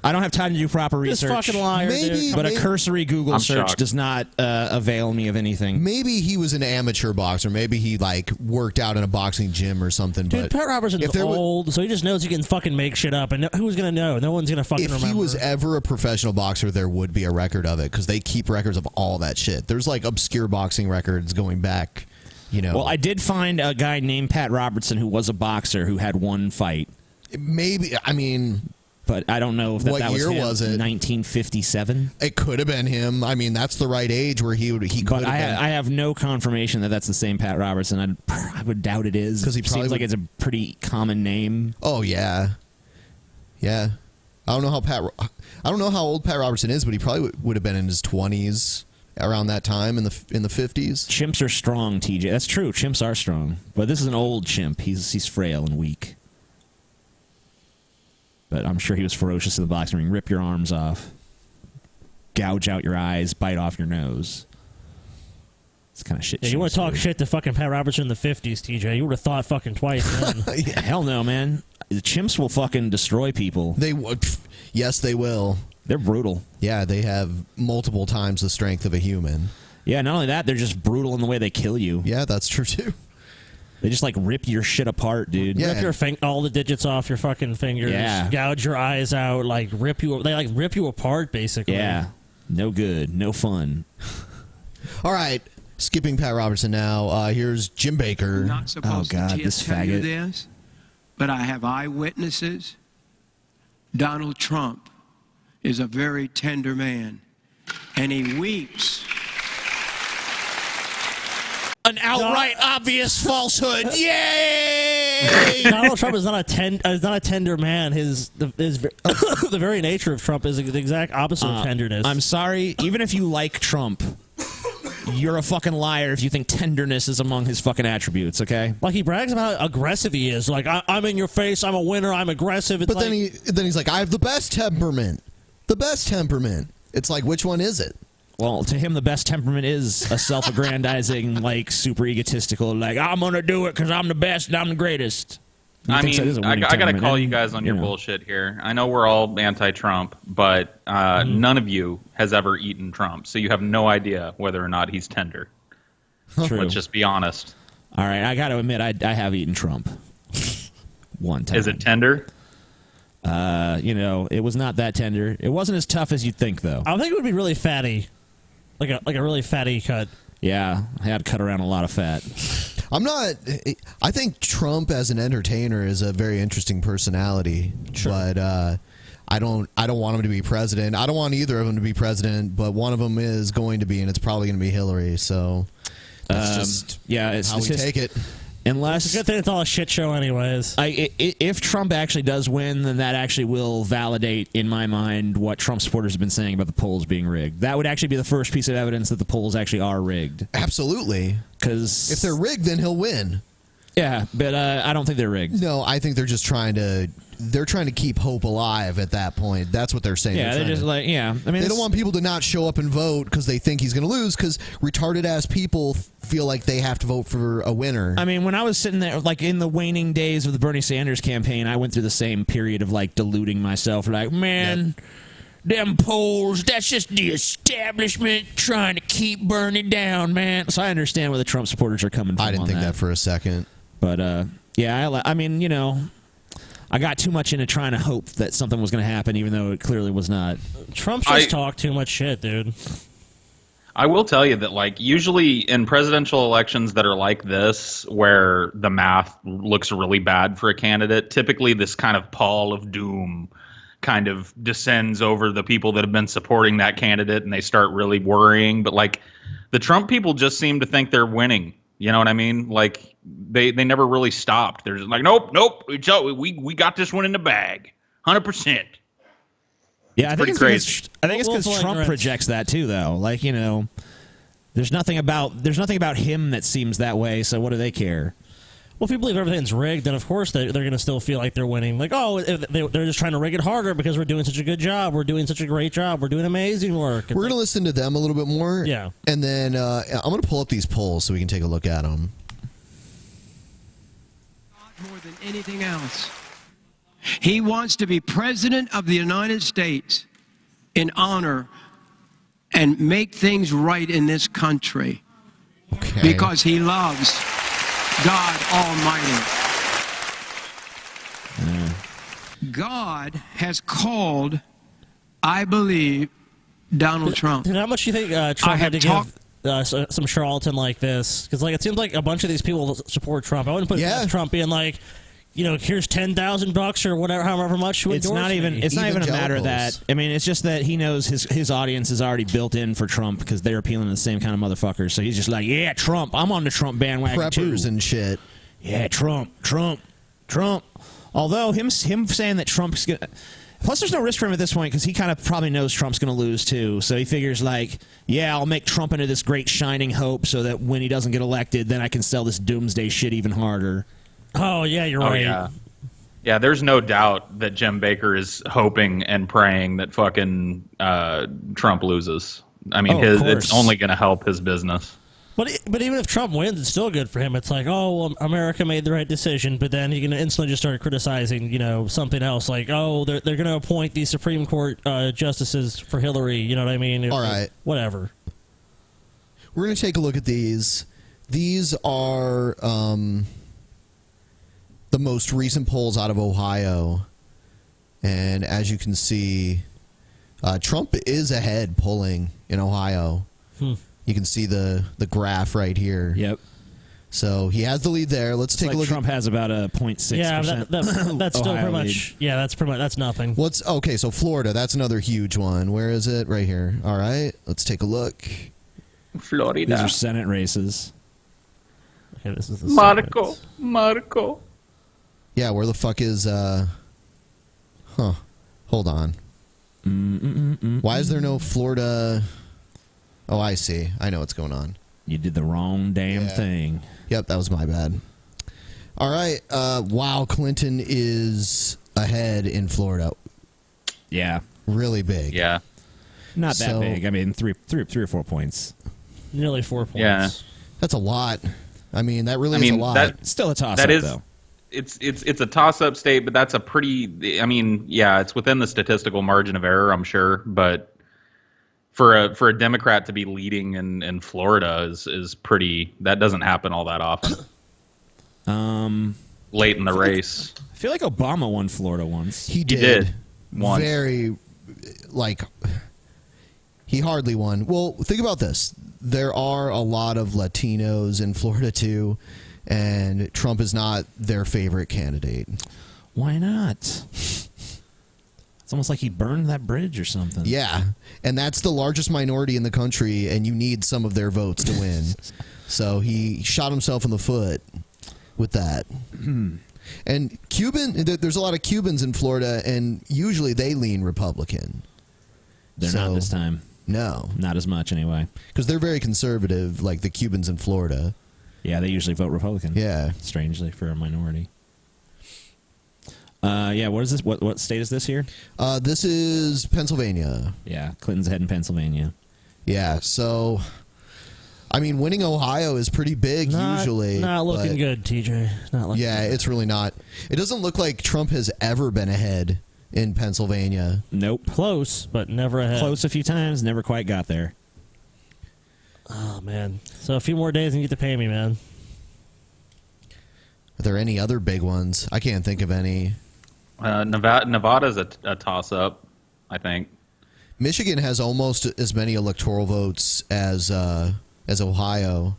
I don't have time to do proper research. This fucking liar, dude. But a cursory Google search does not avail me of anything. Maybe he was an amateur boxer. Maybe he like worked out in a boxing gym or something. Dude, but Pat Robertson's old, so he just knows he can fucking make shit up, and who's gonna know? No one's gonna fucking remember. If he was ever a professional boxer, there would be a record of it because they keep records of all that shit. There's like obscure boxing records going back, Well, I did find a guy named Pat Robertson who was a boxer who had 1 fight. Maybe, but I don't know if that what was year him. was it? 1957. It could have been him. That's the right age where he could have been. I have no confirmation that that's the same Pat Robertson. I would doubt it is. Because he seems like it's a pretty common name. Oh yeah, yeah. I don't know how old Pat Robertson is, but he probably would have been in his 20s around that time in the 50s. Chimps are strong, TJ. That's true. Chimps are strong, but this is an old chimp. He's frail and weak. But I'm sure he was ferocious in the boxing ring. Rip your arms off, gouge out your eyes, bite off your nose. It's kind of shit. Yeah, you want to talk shit to fucking Pat Robertson in the 50s, TJ? You would have thought fucking twice. Yeah, hell no, man. The chimps will fucking destroy people. They would. Yes, they will. They're brutal. Yeah, they have multiple times the strength of a human. Yeah, not only that, they're just brutal in the way they kill you. Yeah, that's true too. They just like rip your shit apart, dude. Yeah, rip all the digits off your fucking fingers. Yeah. Gouge your eyes out. Like rip you. They like rip you apart, basically. Yeah. No good. No fun. All right. Skipping Pat Robertson now. Here's Jim Baker. Not supposed to tell you this, but I have eyewitnesses. Donald Trump is a very tender man, and he weeps. An outright obvious falsehood. Yay! Donald Trump is not a tender man. The very nature of Trump is the exact opposite of tenderness. I'm sorry. Even if you like Trump, you're a fucking liar if you think tenderness is among his fucking attributes. Okay? Like he brags about how aggressive he is. Like I'm in your face. I'm a winner. I'm aggressive. It's but then he's like, I have the best temperament. The best temperament. It's like, which one is it? Well, to him, the best temperament is a self-aggrandizing, like, super egotistical, like, I'm going to do it because I'm the best and I'm the greatest. I got to call you guys on your bullshit here. I know we're all anti-Trump, but none of you has ever eaten Trump, so you have no idea whether or not he's tender. True. Let's just be honest. All right, I got to admit, I have eaten Trump. One time. Is it tender? It was not that tender. It wasn't as tough as you'd think, though. I think it would be really fatty. Like a really fatty cut. Yeah, I had to cut around a lot of fat. I think Trump as an entertainer is a very interesting personality. Sure. But I don't want him to be president. I don't want either of them to be president, but one of them is going to be, and it's probably going to be Hillary. So that's just how we take it. Unless it's a good thing it's all a shit show anyways. If Trump actually does win, then that actually will validate, in my mind, what Trump supporters have been saying about the polls being rigged. That would actually be the first piece of evidence that the polls actually are rigged. Absolutely. Because if they're rigged, then he'll win. Yeah, but I don't think they're rigged. No, I think they're just trying to they're trying to keep hope alive at that point. That's what they're saying. Yeah, they're just like, yeah. I mean, they don't want people to not show up and vote because they think he's going to lose, because retarded ass people feel like they have to vote for a winner. I mean, when I was sitting there, like in the waning days of the Bernie Sanders campaign, I went through the same period of like deluding myself. Like, man, them polls, that's just the establishment trying to keep Bernie down, man. So I understand where the Trump supporters are coming from. I didn't think that for a second. But, yeah, I mean, you know, I got too much into trying to hope that something was going to happen, even though it clearly was not. Trump just talked too much shit, dude. I will tell you that, like, usually in presidential elections that are like this, where the math looks really bad for a candidate, typically this kind of pall of doom kind of descends over the people that have been supporting that candidate, and they start really worrying. But, like, the Trump people just seem to think they're winning. You know what I mean? Like, they never really stopped. They're just like, nope, we got this one in the bag, 100%. Yeah, I think it's crazy. because Trump projects that too, though. Like, you know, there's nothing about him that seems that way. So what do they care? Well, if you believe everything's rigged, then of course they're going to still feel like they're winning. Like, oh, they're just trying to rig it harder because we're doing such a good job. We're doing such a great job. We're doing amazing work. We're going to listen to them a little bit more. Yeah. And then I'm going to pull up these polls so we can take a look at them. More than anything else, he wants to be president of the United States in honor and make things right in this country. Okay. Because he loves God Almighty. God has called, I believe, Donald Trump. How much do you think Trump had to give some charlatan like this? Because, like, it seems like a bunch of these people support Trump. I wouldn't put Trump being like, you know, here's $10,000 or whatever, however much to endorse. It's not even a matter of that. I mean, it's just that he knows his audience is already built in for Trump because they're appealing to the same kind of motherfuckers. So he's just like, yeah, Trump. I'm on the Trump bandwagon Preppers too. and shit. Yeah, Trump. Although him saying that Trump's gonna. Plus, there's no risk for him at this point because he kind of probably knows Trump's going to lose too. So he figures like, yeah, I'll make Trump into this great shining hope so that when he doesn't get elected, then I can sell this doomsday shit even harder. Oh, yeah, you're right. Yeah. Yeah, there's no doubt that Jim Baker is hoping and praying that fucking Trump loses. I mean, it's only going to help his business. But even if Trump wins, it's still good for him. It's like, oh, well, America made the right decision, but then he can instantly just start criticizing, you know, something else. Like, oh, they're going to appoint these Supreme Court justices for Hillary. You know what I mean? All right. Whatever. We're going to take a look at these. These are the most recent polls out of Ohio. And as you can see, Trump is ahead polling in Ohio. You can see the graph right here. Yep. So he has the lead there. Let's take a look. Trump has about a 0.6%. Yeah, that's still pretty much. Yeah, that's nothing. Okay? So Florida, that's another huge one. Where is it? Right here. All right, let's take a look. Florida. These are Senate races. Okay, this is the Marco. Yeah, where the fuck is? Hold on. Why is there no Florida? Oh, I see. I know what's going on. You did the wrong damn thing. Yep, that was my bad. All right. Wow, Clinton is ahead in Florida. Yeah. Really big. Yeah. Not that big. I mean, three or 4 points. Nearly 4 points. Yeah. That's a lot. I mean, that really is a lot. That's still a toss-up, though. It's a toss-up state, but that's a pretty. I mean, yeah, it's within the statistical margin of error, I'm sure, but for a Democrat to be leading in Florida is pretty. That doesn't happen all that often. Late in the race, I feel like Obama won Florida once. He did. Once. Very, like, he hardly won. Well, think about this. There are a lot of Latinos in Florida too, and Trump is not their favorite candidate. Why not? It's almost like he burned that bridge or something. Yeah, and that's the largest minority in the country, and you need some of their votes to win. So he shot himself in the foot with that. And there's a lot of Cubans in Florida, and usually they lean Republican. They're not this time. No. Not as much, anyway. Because they're very conservative, like the Cubans in Florida. Yeah, they usually vote Republican. Yeah. Strangely, for a minority. Yeah, what is this? What state is this here? This is Pennsylvania. Yeah, Clinton's ahead in Pennsylvania. Yeah, so, I mean, winning Ohio is pretty big usually. Not looking good, TJ. Not looking good. It's really not. It doesn't look like Trump has ever been ahead in Pennsylvania. Nope. Close, but never ahead. Close a few times, never quite got there. Oh, man. So a few more days and you get to pay me, man. Are there any other big ones? I can't think of any. Nevada's a toss-up, I think. Michigan has almost as many electoral votes as Ohio.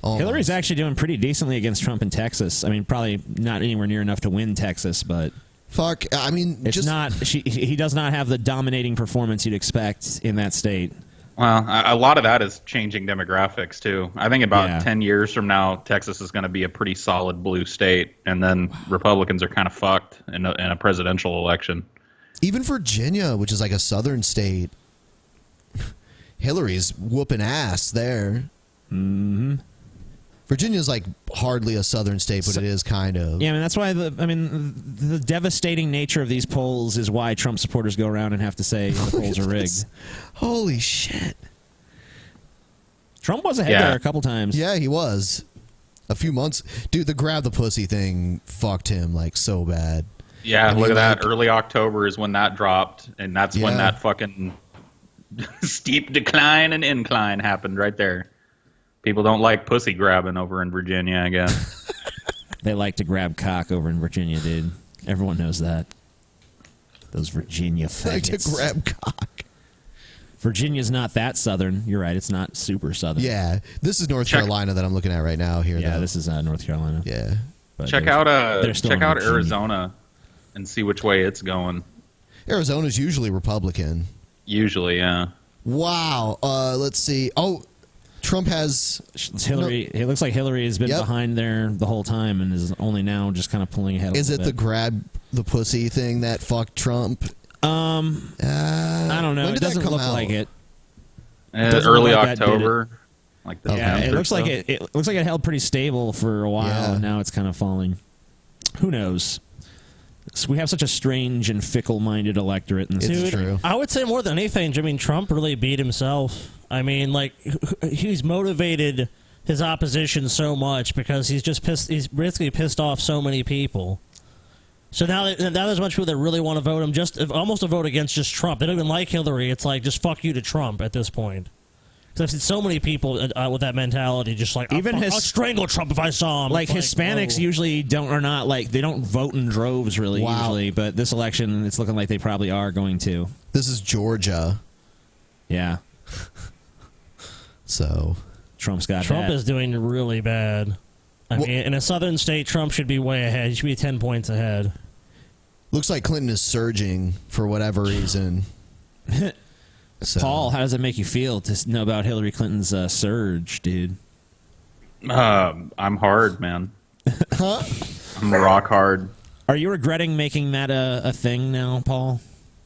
Almost. Hillary's actually doing pretty decently against Trump in Texas. I mean, probably not anywhere near enough to win Texas, but fuck. I mean, it's not. He does not have the dominating performance you'd expect in that state. Well, a lot of that is changing demographics too. I think about 10 years from now, Texas is going to be a pretty solid blue state, and then Republicans are kind of fucked in a presidential election. Even Virginia, which is like a southern state, Hillary's whooping ass there. Mm-hmm. Virginia's like hardly a southern state, but it is kind of. Yeah, I mean that's why the devastating nature of these polls is why Trump supporters go around and have to say the polls are rigged. Holy shit! Trump was ahead there a couple times. Yeah, he was. A few months, dude. The grab the pussy thing fucked him like so bad. Yeah, look at that. Early October is when that dropped, and that's when that fucking steep decline and incline happened right there. People don't like pussy grabbing over in Virginia, I guess. They like to grab cock over in Virginia, dude. Everyone knows that. Those Virginia faggots. Like to grab cock. Virginia's not that southern. You're right. It's not super southern. Yeah. This is North Carolina that I'm looking at right now here. Yeah, this is North Carolina. Yeah. But check out Arizona and see which way it's going. Arizona's usually Republican. Usually, yeah. Wow. Let's see. Oh, Trump has Hillary. It looks like Hillary has been behind there the whole time and is only now just kind of pulling ahead. Is it the grab the pussy thing that fucked Trump? I don't know. It doesn't look like it. Early October. Like it looks like it looks like it held pretty stable for a while, and now it's kind of falling. Who knows? So we have such a strange and fickle-minded electorate in this country. True. I would say more than anything, I mean, Trump really beat himself. I mean, like, he's motivated his opposition so much because he's just pissed. He's basically pissed off so many people. So now there's a bunch of people that really want to vote him, almost a vote against just Trump. They don't even like Hillary. It's like, just fuck you to Trump at this point. Because I've seen so many people with that mentality, just like, I'll strangle Trump if I saw him. Like Hispanics usually they don't vote in droves really usually, but this election it's looking like they probably are going to. This is Georgia. Yeah. So Trump is doing really bad. I mean, in a southern state, Trump should be way ahead. He should be 10 points ahead. Looks like Clinton is surging for whatever reason. So. Paul, how does it make you feel to know about Hillary Clinton's surge, dude? I'm hard, man. Huh? I'm rock hard. Are you regretting making that a thing now, Paul?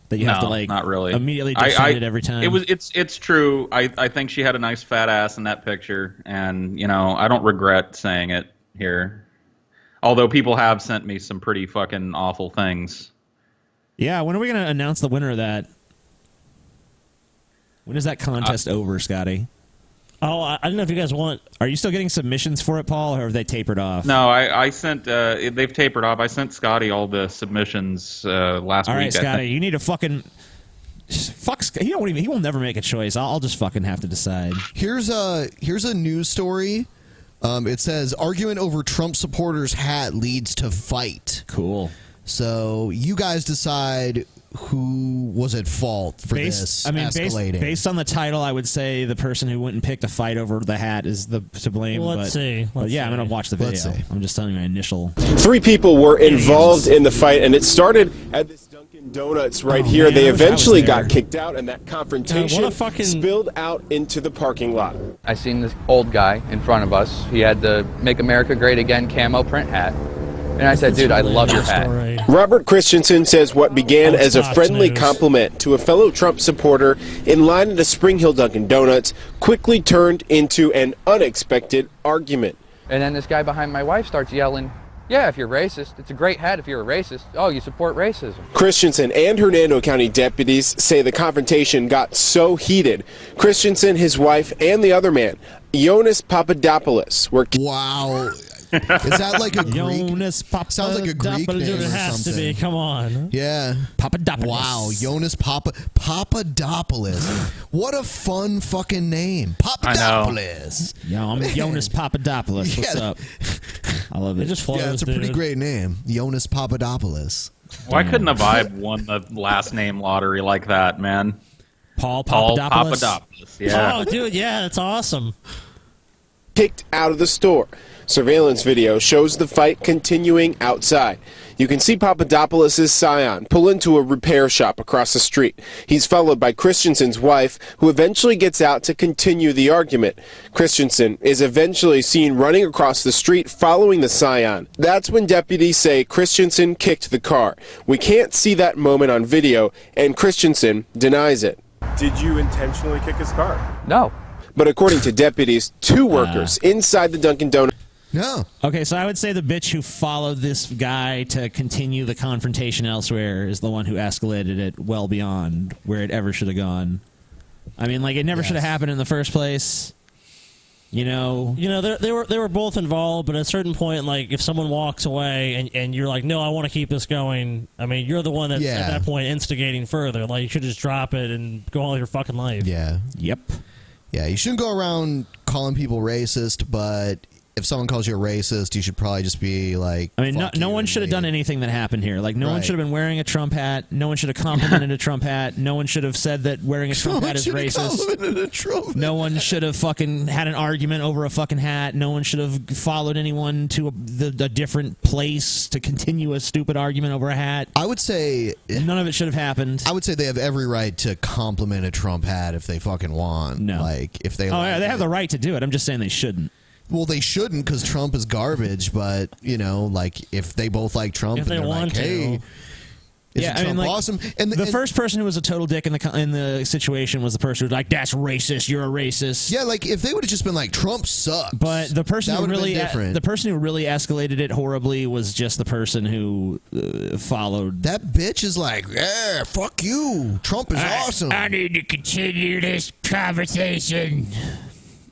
That you have to not really. Immediately defend it every time. It's true. I think she had a nice fat ass in that picture, and I don't regret saying it here. Although people have sent me some pretty fucking awful things. Yeah, when are we gonna announce the winner of that? When is that contest over, Scotty? Oh, I don't know if you guys want... Are you still getting submissions for it, Paul, or have they tapered off? No, I sent... they've tapered off. I sent Scotty all the submissions last week. All right, Scotty, you need to fucking... Fuck, he will never make a choice. I'll just fucking have to decide. Here's a news story. It says, argument over Trump supporters' hat leads to fight. Cool. So you guys decide... who was at fault for this escalating? Based on the title, I would say the person who went and picked a fight over the hat is to blame. Well, let's see. I'm going to watch the video. I'm just telling you my initial... 3 people were involved in the fight, and it started at this Dunkin' Donuts right here. Man, they eventually got kicked out, and that confrontation fucking... spilled out into the parking lot. I seen this old guy in front of us. He had the Make America Great Again camo print hat. And I said, dude, I love your hat. Robert Christensen says what began as a friendly compliment to a fellow Trump supporter in line at a Spring Hill Dunkin' Donuts quickly turned into an unexpected argument. And then this guy behind my wife starts yelling, Yeah, if you're racist. It's a great hat if you're a racist. Oh, you support racism. Christensen and Hernando County deputies say the confrontation got so heated. Christensen, his wife, and the other man, Jonas Papadopoulos, were... Wow. Is that like a Greek? Jonas Papadopoulos. Sounds like a Greek name or It has something. to be. Come on. Yeah. Papadopoulos. Wow. Jonas Papadopoulos. What a fun fucking name. Papadopoulos. Yo, I'm Jonas Papadopoulos. What's up? I love it. Yeah, it's a pretty great name. Jonas Papadopoulos. Why couldn't have I won the last name lottery like that, man? Paul Papadopoulos. Yeah. Oh, dude, yeah, that's awesome. Kicked out of the store. Surveillance video shows the fight continuing outside. You can see Papadopoulos' scion pull into a repair shop across the street. He's followed by Christensen's wife, who eventually gets out to continue the argument. Christensen is eventually seen running across the street following the scion. That's when deputies say Christensen kicked the car. We can't see that moment on video, and Christensen denies it. Did you intentionally kick his car? No. But according to deputies, two workers inside the Dunkin' Donuts... No. Okay, so I would say the bitch who followed this guy to continue the confrontation elsewhere is the one who escalated it well beyond where it ever should have gone. I mean, like, it never should have happened in the first place. You know, they were both involved, but at a certain point, like, if someone walks away and you're like, no, I want to keep this going, I mean, you're the one that's at that point instigating further. Like, you should just drop it and go on with your fucking life. Yeah. Yep. Yeah, you shouldn't go around calling people racist, but if someone calls you a racist, you should probably just be like... I mean, no one should have done anything that happened here. Like, no one should have been wearing a Trump hat. No one should have complimented a Trump hat. No one should have said that wearing a Trump hat is racist. No one should have fucking had an argument over a fucking hat. No one should have followed anyone to a different place to continue a stupid argument over a hat. I would say... None of it should have happened. I would say they have every right to compliment a Trump hat if they fucking want. No. Like, if they... Oh, yeah, they have the right to do it. I'm just saying they shouldn't. Well, they shouldn't because Trump is garbage, but, you know, like, if they both like Trump If and they they're want like, to. hey, isn't Trump awesome? And the first person who was a total dick in the situation was the person who was like, that's racist, you're a racist. Yeah, like, if they would have just been like, Trump sucks. But the person that who would have really been different. the person who really escalated it horribly was just the person who followed. That bitch is like, yeah, fuck you. Trump is awesome. I need to continue this conversation.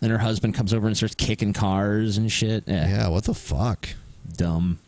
And her husband comes over and starts kicking cars and shit. Yeah, what the fuck? Dumb.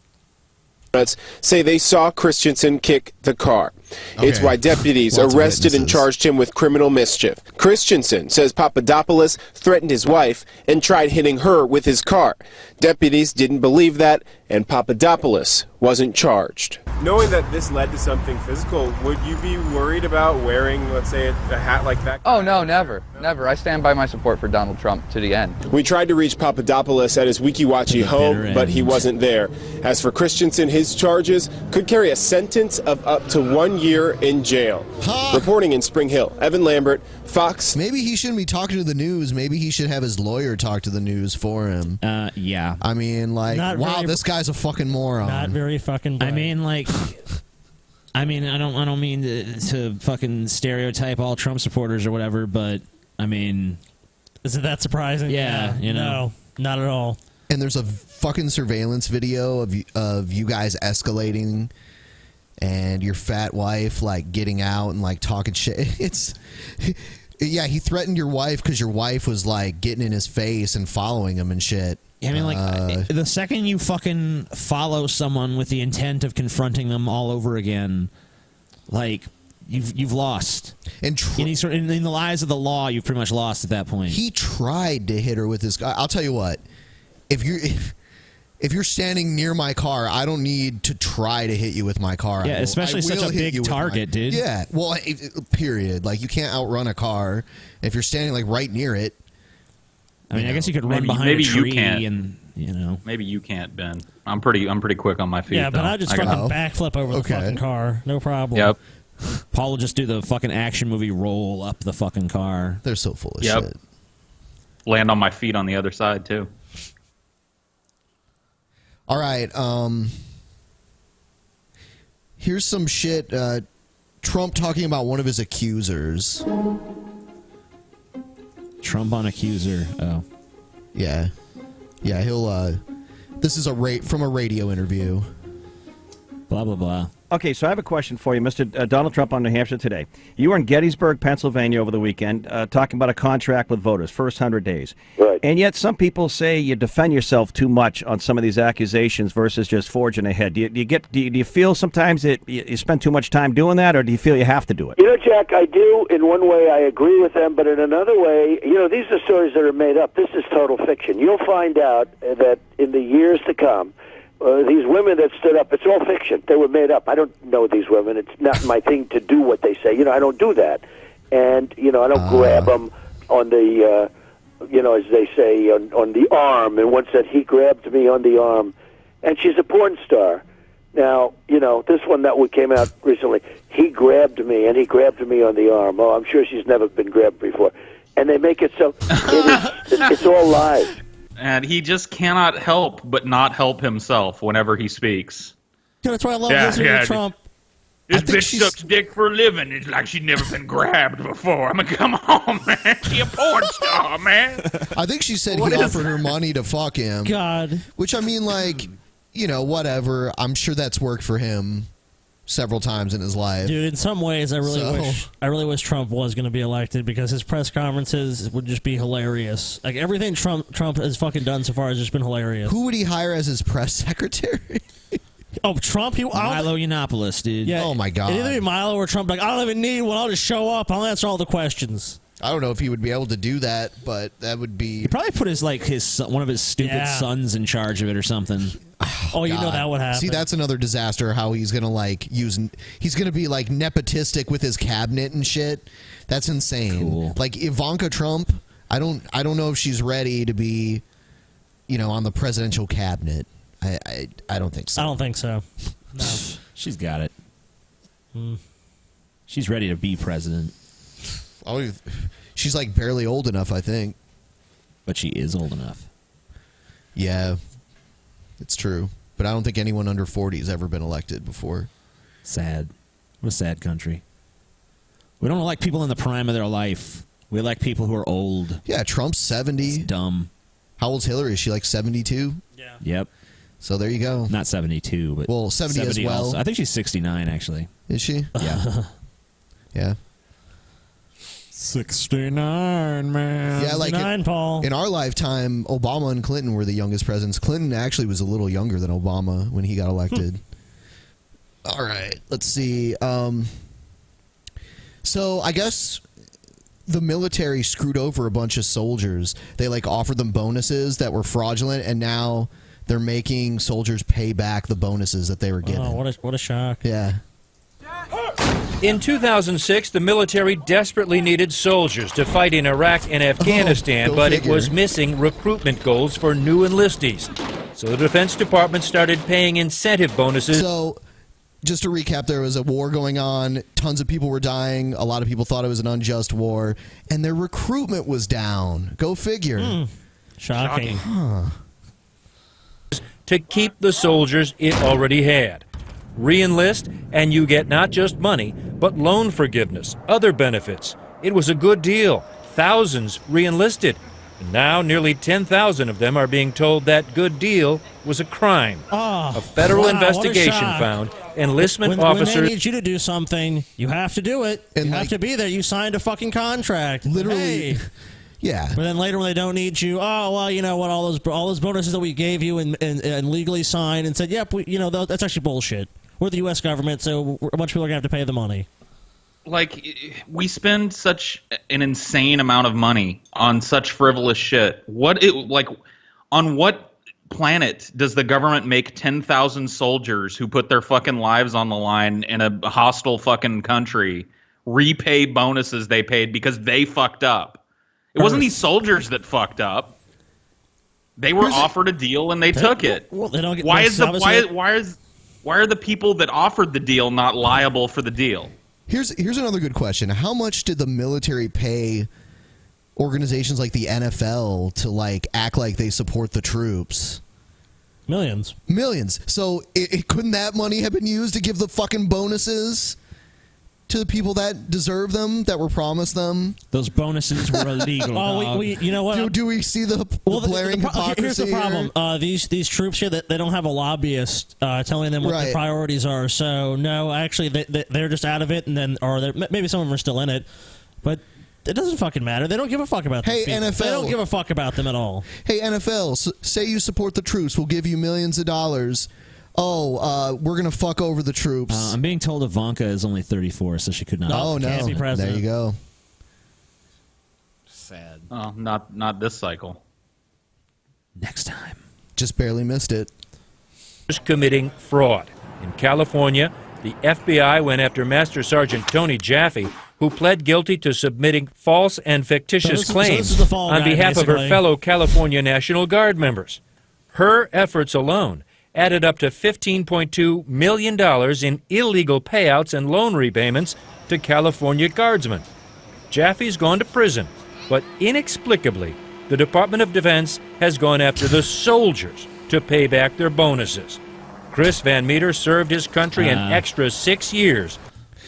Say they saw Christensen kick the car. It's Okay. why deputies Lots of arrested and witnesses. charged him with criminal mischief. Christensen says Papadopoulos threatened his wife and tried hitting her with his car. Deputies didn't believe that, and Papadopoulos wasn't charged. Knowing that this led to something physical, would you be worried about wearing, let's say, a hat like that? Oh, no, never. Never. I stand by my support for Donald Trump to the end. We tried to reach Papadopoulos at his Wikiwachi home, but he wasn't there. As for Christensen, his charges could carry a sentence of up to 1 year in jail. Reporting in Spring Hill, Evan Lambert, Fox. Maybe he shouldn't be talking to the news. Maybe he should have his lawyer talk to the news for him. Yeah. I mean, like, Not wow, very- this guy's a fucking moron. Not very fucking bright. I mean, like, I don't mean to fucking stereotype all Trump supporters or whatever, but I mean, is it that surprising? Yeah, you know. No, not at all. And there's a fucking surveillance video of you guys escalating and your fat wife, like, getting out and, like, talking shit. It's... Yeah, he threatened your wife because your wife was, like, getting in his face and following him and shit. I mean, like, the second you fucking follow someone with the intent of confronting them all over again, like, you've lost. And in the eyes of the law, you've pretty much lost at that point. He tried to hit her with his... I'll tell you what. If you're standing near my car, I don't need to try to hit you with my car. Yeah, especially such a big target, dude. Yeah, well, period. Like, you can't outrun a car if you're standing, like, right near it. I mean, I guess you could run behind a tree and, you know. Maybe you can't, Ben. I'm pretty quick on my feet. Yeah, but though. I just fucking backflip over the fucking car. No problem. Yep. Paul will just do the fucking action movie roll up the fucking car. They're so full of Yep. shit. Land on my feet on the other side too. All right. Here's some shit. Trump talking about one of his accusers. Trump on accuser. Oh. Yeah. Yeah, he'll This is from a radio interview. Blah, blah, blah. Okay, so I have a question for you, Mr. Donald Trump on New Hampshire Today. You were in Gettysburg, Pennsylvania over the weekend talking about a contract with voters, first 100 days. Right. And yet some people say you defend yourself too much on some of these accusations versus just forging ahead. Do you feel sometimes that you spend too much time doing that, or do you feel you have to do it? You know, Jack, I do. In one way, I agree with them, but in another way, these are stories that are made up. This is total fiction. You'll find out that in the years to come, these women that stood up, it's all fiction. They were made up. I don't know these women. It's not my thing to do what they say. I don't do that. And, I don't grab them on the, as they say, on the arm. And once said, he grabbed me on the arm. And she's a porn star. Now, this one that came out recently, he grabbed me, and he grabbed me on the arm. Oh, I'm sure she's never been grabbed before. And they make it so, it's all lies. And he just cannot help but not help himself whenever he speaks. Yeah, that's why I love listening to Trump. This bitch sucks dick for a living. It's like she's never been grabbed before. I mean, come on, man. She a porn star, man. I think she said he offered her money to fuck him. God. Which, I mean, whatever. I'm sure that's worked for him several times in his life. Dude, in some ways, I really wish Trump was going to be elected, because his press conferences would just be hilarious. Like, everything Trump has fucking done so far has just been hilarious. Who would he hire as his press secretary? Oh, Trump? Milo Yiannopoulos, dude. Yeah, oh, my God. It'd either be Milo or Trump. Like, I don't even need one. I'll just show up. I'll answer all the questions. I don't know if he would be able to do that, but that would be... He'd probably put one of his stupid sons in charge of it or something. Oh, you know that would happen. See, that's another disaster, how he's going to, he's going to be, nepotistic with his cabinet and shit. That's insane. Cool. Like, Ivanka Trump, I don't know if she's ready to be, on the presidential cabinet. I don't think so. I don't think so. No. She's got it. She's ready to be president. Oh, she's, barely old enough, I think. But she is old enough. Yeah. It's true. But I don't think anyone under 40 has ever been elected before. Sad. What a sad country. We don't elect people in the prime of their life. We elect people who are old. Yeah, Trump's 70. It's dumb. How old's Hillary? Is she 72? Yeah. Yep. So there you go. Not 72, but... Well, 70 as well. Also. I think she's 69, actually. Is she? Yeah. Yeah. 69, man. Yeah, 69, Paul. In our lifetime, Obama and Clinton were the youngest presidents. Clinton actually was a little younger than Obama when he got elected. All right, let's see. So I guess the military screwed over a bunch of soldiers. They offered them bonuses that were fraudulent, and now they're making soldiers pay back the bonuses that they were getting. Oh, what a shock. Yeah. In 2006, the military desperately needed soldiers to fight in Iraq and Afghanistan, but it was missing recruitment goals for new enlistees. So the Defense Department started paying incentive bonuses. So, just to recap, there was a war going on. Tons of people were dying. A lot of people thought it was an unjust war. And their recruitment was down. Go figure. Shocking. Huh. To keep the soldiers it already had. Re-enlist, and you get not just money, but loan forgiveness, other benefits. It was a good deal. Thousands re-enlisted. And now nearly 10,000 of them are being told that good deal was a crime. A federal investigation found enlistment officers... When they need you to do something, you have to do it. And you have to be there. You signed a fucking contract. Literally. Hey. Yeah. But then later when they don't need you, oh, well, you know what, all those bonuses that we gave you and legally signed and said, yep, that's actually bullshit. We're the U.S. government, so a bunch of people are going to have to pay the money. We spend such an insane amount of money on such frivolous shit. On what planet does the government make 10,000 soldiers who put their fucking lives on the line in a hostile fucking country repay bonuses they paid because they fucked up? It wasn't these soldiers that fucked up. They were offered a deal and they took it. Well, they don't get. Why are the people that offered the deal not liable for the deal? Here's another good question. How much did the military pay organizations like the NFL to act like they support the troops? Millions. So couldn't that money have been used to give the fucking bonuses to the people that deserve them, that were promised them? Those bonuses were illegal. Oh, you know what? Do we see the blaring hypocrisy? Here's the problem. These troops here, they don't have a lobbyist telling them what their priorities are. So no, actually, they're just out of it, and then maybe some of them are still in it, but it doesn't fucking matter. They don't give a fuck about these people. NFL. They don't give a fuck about them at all. Hey, NFL, say you support the troops. We'll give you millions of dollars. Oh, we're going to fuck over the troops. I'm being told Ivanka is only 34, so she could not. Oh, no. Can't be president. There you go. Sad. Oh, not this cycle. Next time. Just barely missed it. Committing fraud. In California, the FBI went after Master Sergeant Tony Jaffe, who pled guilty to submitting false and fictitious claims on behalf of her fellow California National Guard members. Her efforts alone added up to $15.2 million in illegal payouts and loan repayments to California Guardsmen. Jaffe's gone to prison, but inexplicably, the Department of Defense has gone after the soldiers to pay back their bonuses. Chris Van Meter served his country an extra 6 years.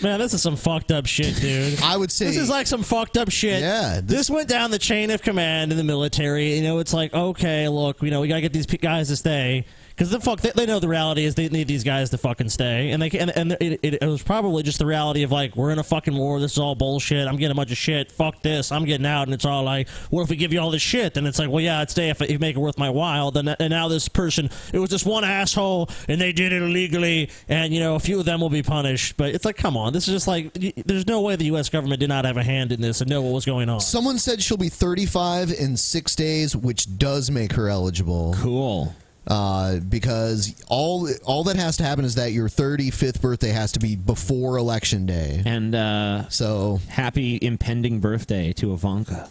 Man, this is some fucked up shit, dude. I would say this is like some fucked up shit. Yeah, this went down the chain of command in the military. You know, it's like, okay, look, we gotta get these guys to stay. Because they know the reality is they need these guys to fucking stay, and it was probably just the reality of like, we're in a fucking war, this is all bullshit, I'm getting a bunch of shit, fuck this, I'm getting out, and it's all like, what if we give you all this shit? Then it's like, well, yeah, I'd stay if you make it worth my while. And now this person, it was just one asshole, and they did it illegally, and a few of them will be punished. But it's like, come on, this is just like, there's no way the U.S. government did not have a hand in this and know what was going on. Someone said she'll be 35 in 6 days, which does make her eligible. Cool. Because all that has to happen is that your 35th birthday has to be before Election Day. And so happy impending birthday to Ivanka.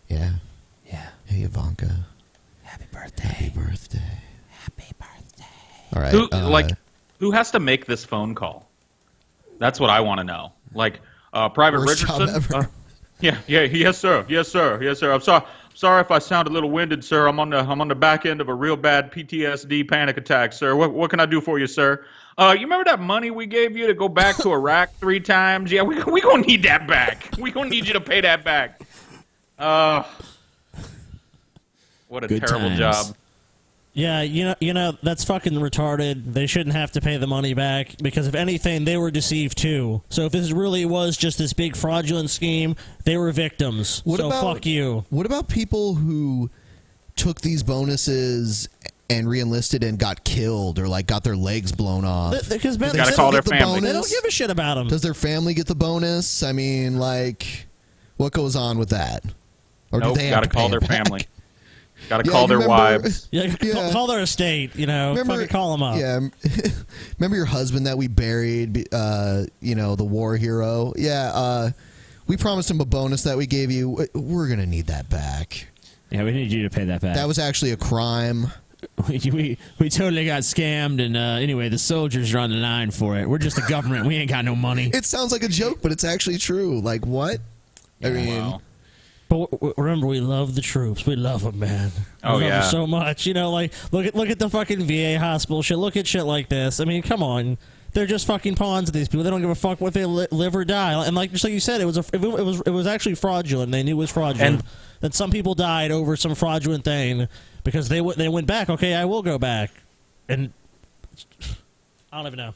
Yeah. Yeah. Hey, Ivanka. Happy birthday. Happy birthday. Happy birthday. All right. Who has to make this phone call? That's what I want to know. Like, Private Richardson? Yes, sir. I'm sorry if I sound a little winded, sir. I'm on the back end of a real bad PTSD panic attack, sir. What can I do for you, sir? You remember that money we gave you to go back to Iraq 3 times? Yeah, we gonna need that back. We gonna need you to pay that back. What a terrible job. Yeah, that's fucking retarded. They shouldn't have to pay the money back because if anything, they were deceived too. So if this really was just this big fraudulent scheme, they were victims. Fuck you. What about people who took these bonuses and re-enlisted and got killed or like got their legs blown off? Because they gotta call their family. They don't give a shit about them. Does their family get the bonus? I mean, like, what goes on with that? Or do they have to call pay their it back? family. Got to call their wives. Yeah, call their estate. Fucking call them up. Yeah, remember your husband that we buried? The war hero. Yeah, we promised him a bonus that we gave you. We're gonna need that back. Yeah, we need you to pay that back. That was actually a crime. We totally got scammed, and anyway, the soldiers are on the line for it. We're just the government. We ain't got no money. It sounds like a joke, but it's actually true. Like what? I mean. Wow. But remember, we love the troops. We love them, man. We love them so much. Like look at the fucking VA hospital shit. Look at shit like this. I mean, come on. They're just fucking pawns of these people. They don't give a fuck what they live or die. And just like you said, it was actually fraudulent. They knew it was fraudulent. And some people died over some fraudulent thing because they went back. Okay, I will go back. And I don't even know.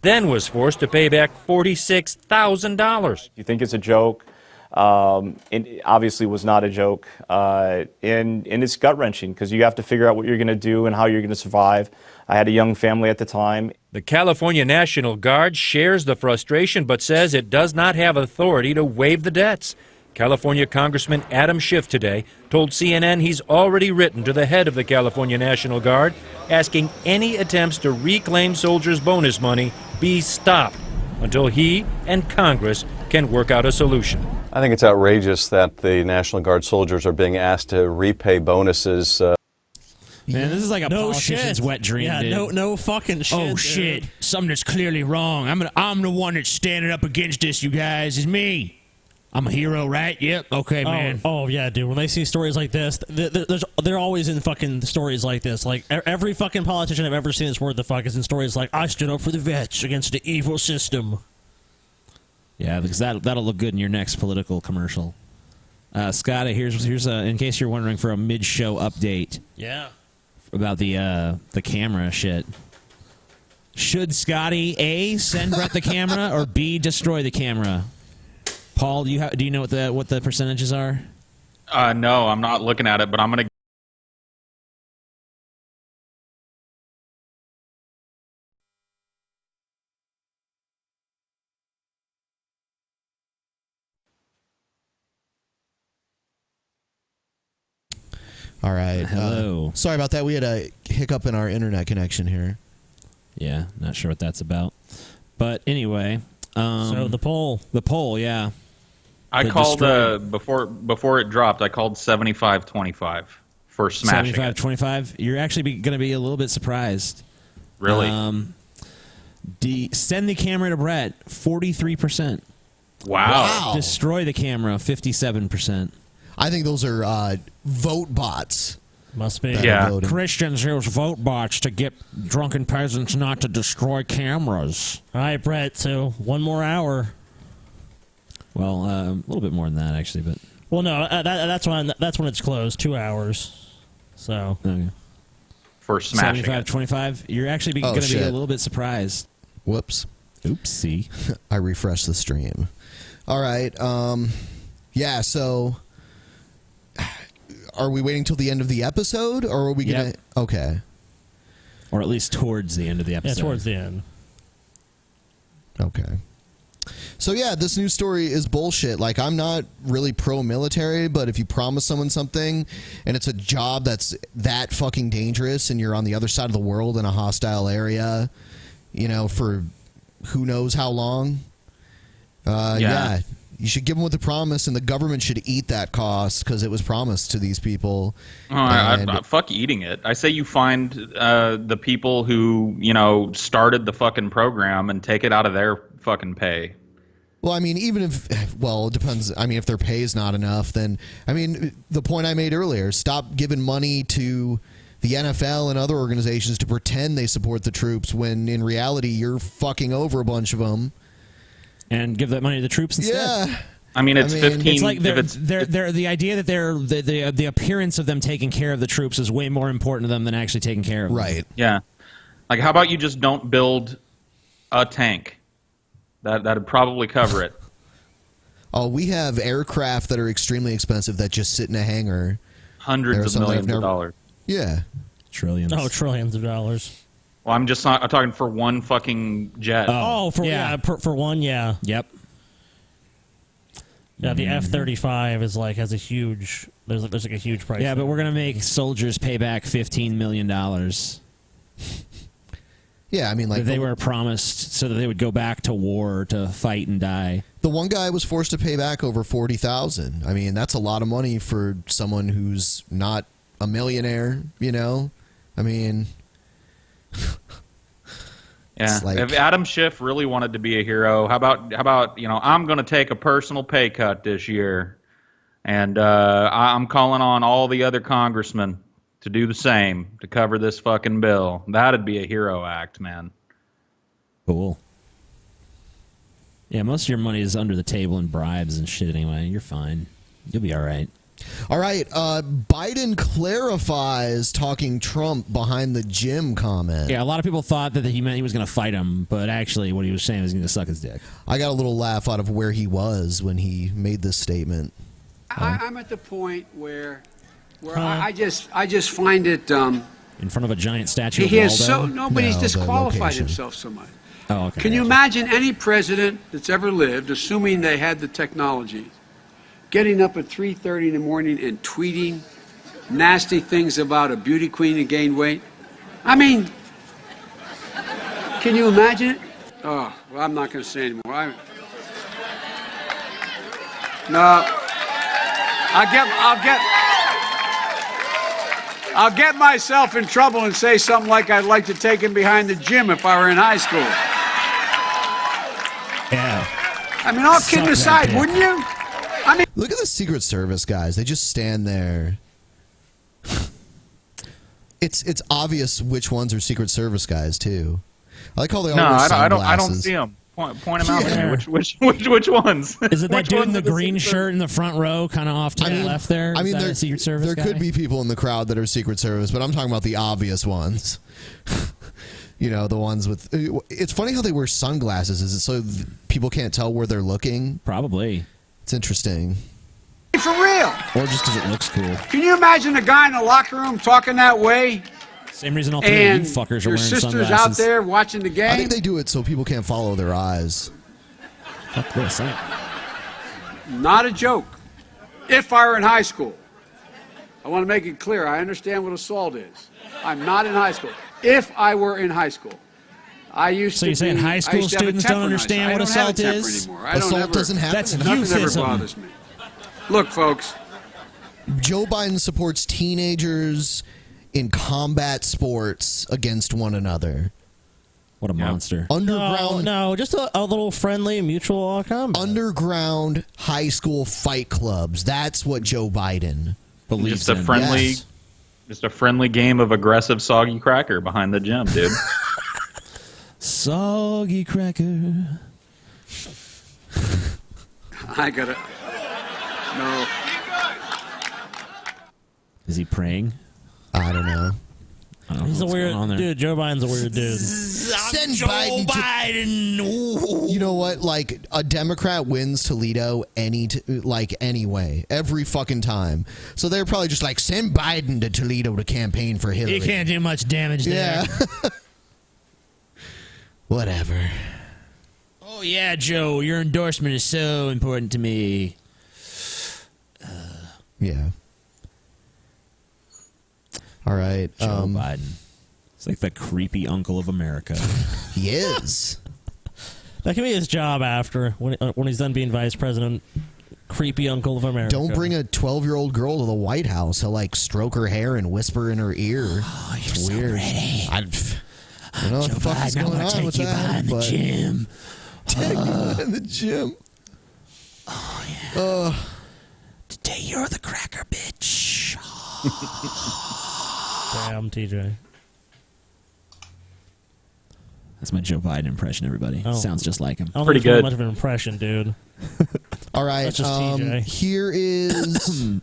Then was forced to pay back $46,000. You think it's a joke? It obviously was not a joke, and it's gut-wrenching because you have to figure out what you're going to do and how you're going to survive. I had a young family at the time. The California National Guard shares the frustration but says it does not have authority to waive the debts. California Congressman Adam Schiff today told CNN he's already written to the head of the California National Guard asking any attempts to reclaim soldiers' bonus money be stopped until he and Congress can work out a solution. I think it's outrageous that the National Guard soldiers are being asked to repay bonuses. Man, this is like a politician's wet dream. Yeah, dude. no fucking shit. Oh shit! Something that's clearly wrong. I'm the one that's standing up against this. You guys, it's me. I'm a hero, right? Yep. Okay, man. Oh yeah, dude. When they see stories like this, they're always in fucking stories like this. Like every fucking politician I've ever seen that's worth the fuck is in stories like I stood up for the vets against the evil system. Yeah, because that'll look good in your next political commercial. Scotty, here's in case you're wondering for a mid-show update. Yeah. About the camera shit. Should Scotty A, send Brett the camera, or B, destroy the camera? Paul, do you know what the percentages are? No, I'm not looking at it, but I'm gonna. All right. Hello. Sorry about that. We had a hiccup in our internet connection here. Yeah, not sure what that's about. But anyway. So the poll. The poll, yeah. I called before it dropped. I called 75-25 for smashing. 75-25. You're actually going to be a little bit surprised. Really? Send the camera to Brett. 43%. Wow. Destroy the camera. 57%. I think those are vote bots. Must be. Yeah. Christians use vote bots to get drunken peasants not to destroy cameras. All right, Brett. So 1 more hour. Well, a little bit more than that, actually, but. Well, no, that's when it's closed. 2 hours. So. Okay. For smashing. 75-25. You're actually going to be a little bit surprised. Whoops. Oopsie. I refreshed the stream. All right. Yeah. So. Are we waiting till the end of the episode, or are we gonna? Yep. Okay. Or at least towards the end of the episode. Yeah, towards the end. Okay. So yeah, this news story is bullshit. Like, I'm not really pro-military, but if you promise someone something and it's a job that's that fucking dangerous and you're on the other side of the world in a hostile area, for who knows how long, yeah, you should give them what they promised, and the government should eat that cost because it was promised to these people. Fuck eating it. I say you find the people who started the fucking program and take it out of their fucking pay. Well, I mean, even if, it depends. I mean, if their pay is not enough, then, I mean, the point I made earlier, stop giving money to the NFL and other organizations to pretend they support the troops when in reality you're fucking over a bunch of them. And give that money to the troops instead. Yeah. I mean, it's 15. It's like they're the idea that the appearance of them taking care of the troops is way more important to them than actually taking care of them. Right. Yeah. Like, how about you just don't build a tank? That'd probably cover it. Oh, we have aircraft that are extremely expensive that just sit in a hangar. Hundreds of millions of dollars. Yeah. Trillions. Oh, trillions of dollars. Well, I'm talking for one fucking jet. Oh, for one, yeah. Yep. Yeah, the F-35 is has a huge. There's like a huge price. Yeah, but we're gonna make soldiers pay back $15 million. Yeah, I mean, like they were promised so that they would go back to war to fight and die. The one guy was forced to pay back over $40,000. I mean, that's a lot of money for someone who's not a millionaire. I mean. Yeah, if Adam Schiff really wanted to be a hero, how about I'm going to take a personal pay cut this year, and I'm calling on all the other congressmen to do the same to cover this fucking bill. That'd be a hero act, man. Cool. Yeah, most of your money is under the table in bribes and shit anyway. You're fine. You'll be all right. All right. Biden clarifies talking Trump behind the gym comment. Yeah, a lot of people thought that he meant he was going to fight him, but actually what he was saying was going to suck his dick. I got a little laugh out of where he was when he made this statement. I'm at the point where I just find it. In front of a giant statue of He has Waldo? nobody's No, the disqualified location. himself so much. Oh, okay. Can you imagine any president that's ever lived, assuming they had the technology, getting up at 3:30 in the morning and tweeting nasty things about a beauty queen who gained weight? I mean, can you imagine it? Oh, well, I'm not going to say anymore. I'll get myself in trouble and say something like I'd like to take him behind the gym if I were in high school. Yeah. I mean, all kidding aside, wouldn't you? I mean, look at the Secret Service guys. They just stand there. It's obvious which ones are Secret Service guys too. I like how they all wear sunglasses. I don't see them. Point them out to me. Which ones? Is it that Which dude in ones the are the green Secret shirt in the front row, kind of off to the left there? I mean, Is that a Secret Service there guy? could be people in the crowd that are Secret Service, but I'm talking about the obvious ones. You know, the ones with... It's funny how they wear sunglasses. Is it so people can't tell where they're looking? Probably. It's interesting. For real. Or just because it looks cool. Can you imagine a guy in the locker room talking that way? Same reason all three of you And fuckers are your wearing sister's sunglasses. out there watching the game. I think they do it so people can't follow their eyes. Fuck this. Not a joke. If I were in high school, I want to make it clear. I understand what assault is. I'm not in high school. If I were in high school, I used So to you're saying be- high I school used to have a students don't temper in high understand school. what I don't have a assault temper is? anymore. I don't Assault ever- doesn't happen. That's Nothing ever youthfism. bothers me. Look, folks. Joe Biden supports teenagers in combat sports against one another. What a monster. Underground. No, just a little friendly mutual combat. Underground high school fight clubs. That's what Joe Biden believes Just a friendly, Yes. just a friendly game of aggressive soggy cracker behind the gym, dude. Soggy cracker. I gotta. No. Is he praying? I don't know. He's a weird dude. Joe Biden's a weird dude. Send Biden. You know what? Like a Democrat wins Toledo anyway, every fucking time. So they're probably just like send Biden to Toledo to campaign for Hillary. He can't do much damage there. Yeah. Whatever. Oh, yeah, Joe, your endorsement is so important to me. Yeah. All right. Joe Biden. It's like the creepy uncle of America. He is. That can be his job after when he's done being vice president. Creepy uncle of America. Don't bring a 12-year-old girl to the White House. He'll like stroke her hair and whisper in her ear. Oh, you're it's so weird. pretty. I don't know what the fuck is Biden, I going wanna on take with you that. behind the but- gym. Take me in the gym. Oh, yeah. Today you're the cracker bitch. Damn, TJ. That's my Joe Biden impression, everybody. Oh. Sounds just like him. I don't think it's really much of an impression, dude. All right. That's just TJ. Here is.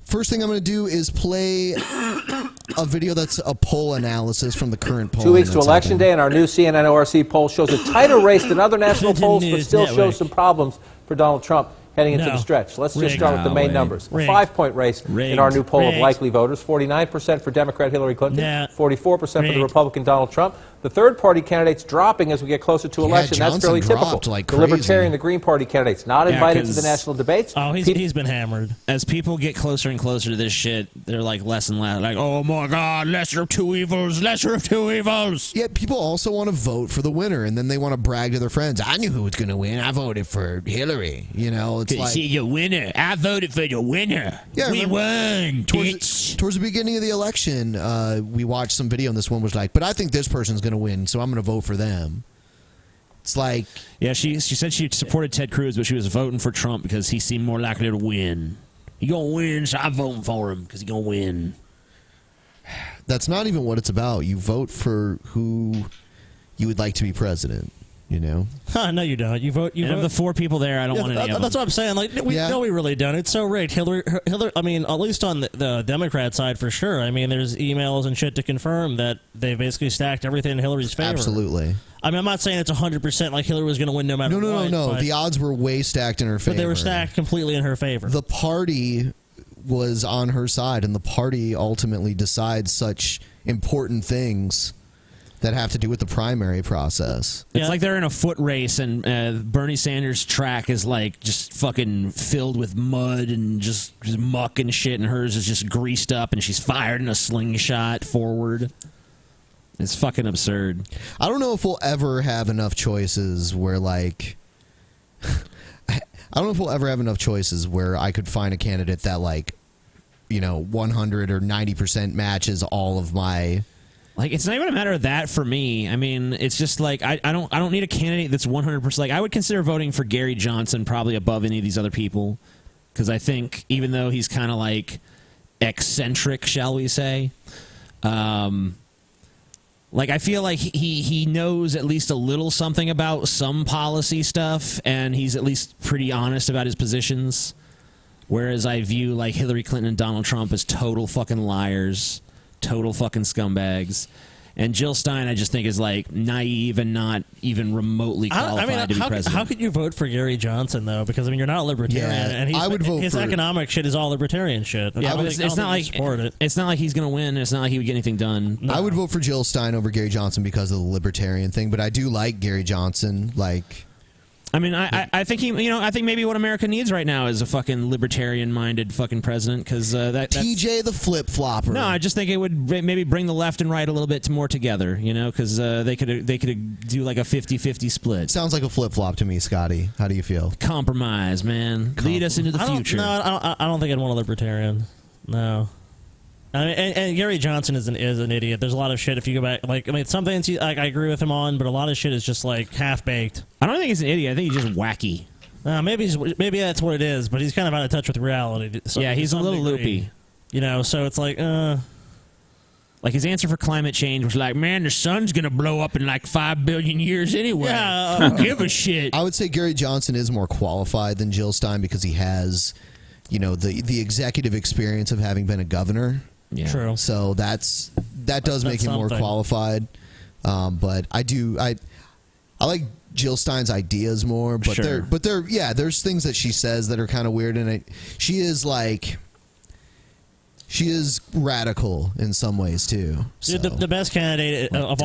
First thing I'm going to do is play a video that's a poll analysis from the current poll. 2 weeks to Election Day, and our new CNN ORC poll shows a tighter race than other national polls, but still shows some problems for Donald Trump heading into the stretch. Let's just start with the main numbers. A 5-point race in our new poll of likely voters. 49% for Democrat Hillary Clinton, 44% for the Republican Donald Trump. The third-party candidates dropping as we get closer to election. That's fairly typical. Like the Libertarian, the Green Party candidates not invited to the national debates. Oh, he's been hammered. As people get closer and closer to this shit, they're like less and less like, oh my God, lesser of two evils, lesser of two evils. Yeah, people also want to vote for the winner, and then they want to brag to their friends. I knew who was going to win. I voted for Hillary. You know, it's like see your winner. I voted for your winner. Yeah, we won. Towards the beginning of the election, we watched some video, and this one was like, but I think this person's going to win, so I'm going to vote for them. It's like... Yeah, she said she supported Ted Cruz, but she was voting for Trump because he seemed more likely to win. He going to win, so I'm voting for him because he going to win. That's not even what it's about. You vote for who you would like to be president. You know? Huh, no, you don't. You vote. Of the four people there, I don't want any of them. That's what I'm saying. Like, we really don't. It's so rigged. Hillary. I mean, at least on the Democrat side, for sure. I mean, there's emails and shit to confirm that they basically stacked everything in Hillary's favor. Absolutely. I mean, I'm not saying it's 100% like Hillary was going to win no matter what. No. But The odds were way stacked in her favor. they were stacked completely in her favor. The party was on her side, and the party ultimately decides such important things that have to do with the primary process. It's like they're in a foot race, and Bernie Sanders' track is like just fucking filled with mud and just muck and shit, and hers is just greased up, and she's fired in a slingshot forward. It's fucking absurd. I don't know if we'll ever have enough choices where, like... I don't know if we'll ever have enough choices where I could find a candidate that, like, 100 or 90% matches all of my... Like, it's not even a matter of that for me. I mean, it's just like I don't need a candidate that's 100%. Like, I would consider voting for Gary Johnson probably above any of these other people, because I think even though he's kind of like eccentric, shall we say, Like, I feel like he knows at least a little something about some policy stuff, and he's at least pretty honest about his positions. Whereas I view, like, Hillary Clinton and Donald Trump as total fucking liars, total fucking scumbags. And Jill Stein, I just think, is, like, naive and not even remotely qualified to be president. How could you vote for Gary Johnson, though? Because, I mean, you're not a libertarian. And I would vote his for... economic shit is all libertarian shit. Yeah, but it's not like it's not like he's going to win. It's not like he would get anything done. No. I would vote for Jill Stein over Gary Johnson because of the libertarian thing, but I do like Gary Johnson. Like, I mean, I think I think maybe what America needs right now is a fucking libertarian-minded fucking president, because that's TJ the flip-flopper. No, I just think it would maybe bring the left and right a little bit more together, because they could do like a 50-50 split. Sounds like a flip-flop to me, Scotty. How do you feel? Compromise, man. Lead us into the future. I don't think I'd want a libertarian. No. I mean, and Gary Johnson is an idiot. There's a lot of shit. If you go back, some things I agree with him on, but a lot of shit is just like half baked. I don't think he's an idiot. I think he's just wacky. Maybe that's what it is. But he's kind of out of touch with reality. So yeah, he's a little loopy. So it's like, like his answer for climate change was like, man, the sun's gonna blow up in like 5 billion years anyway. Yeah, who give a shit? I would say Gary Johnson is more qualified than Jill Stein because he has, the executive experience of having been a governor. Yeah. True. So that does make him more qualified. But I like Jill Stein's ideas more. But Sure. there's things that she says that are kind of weird, and she is radical in some ways too. So. The best candidate of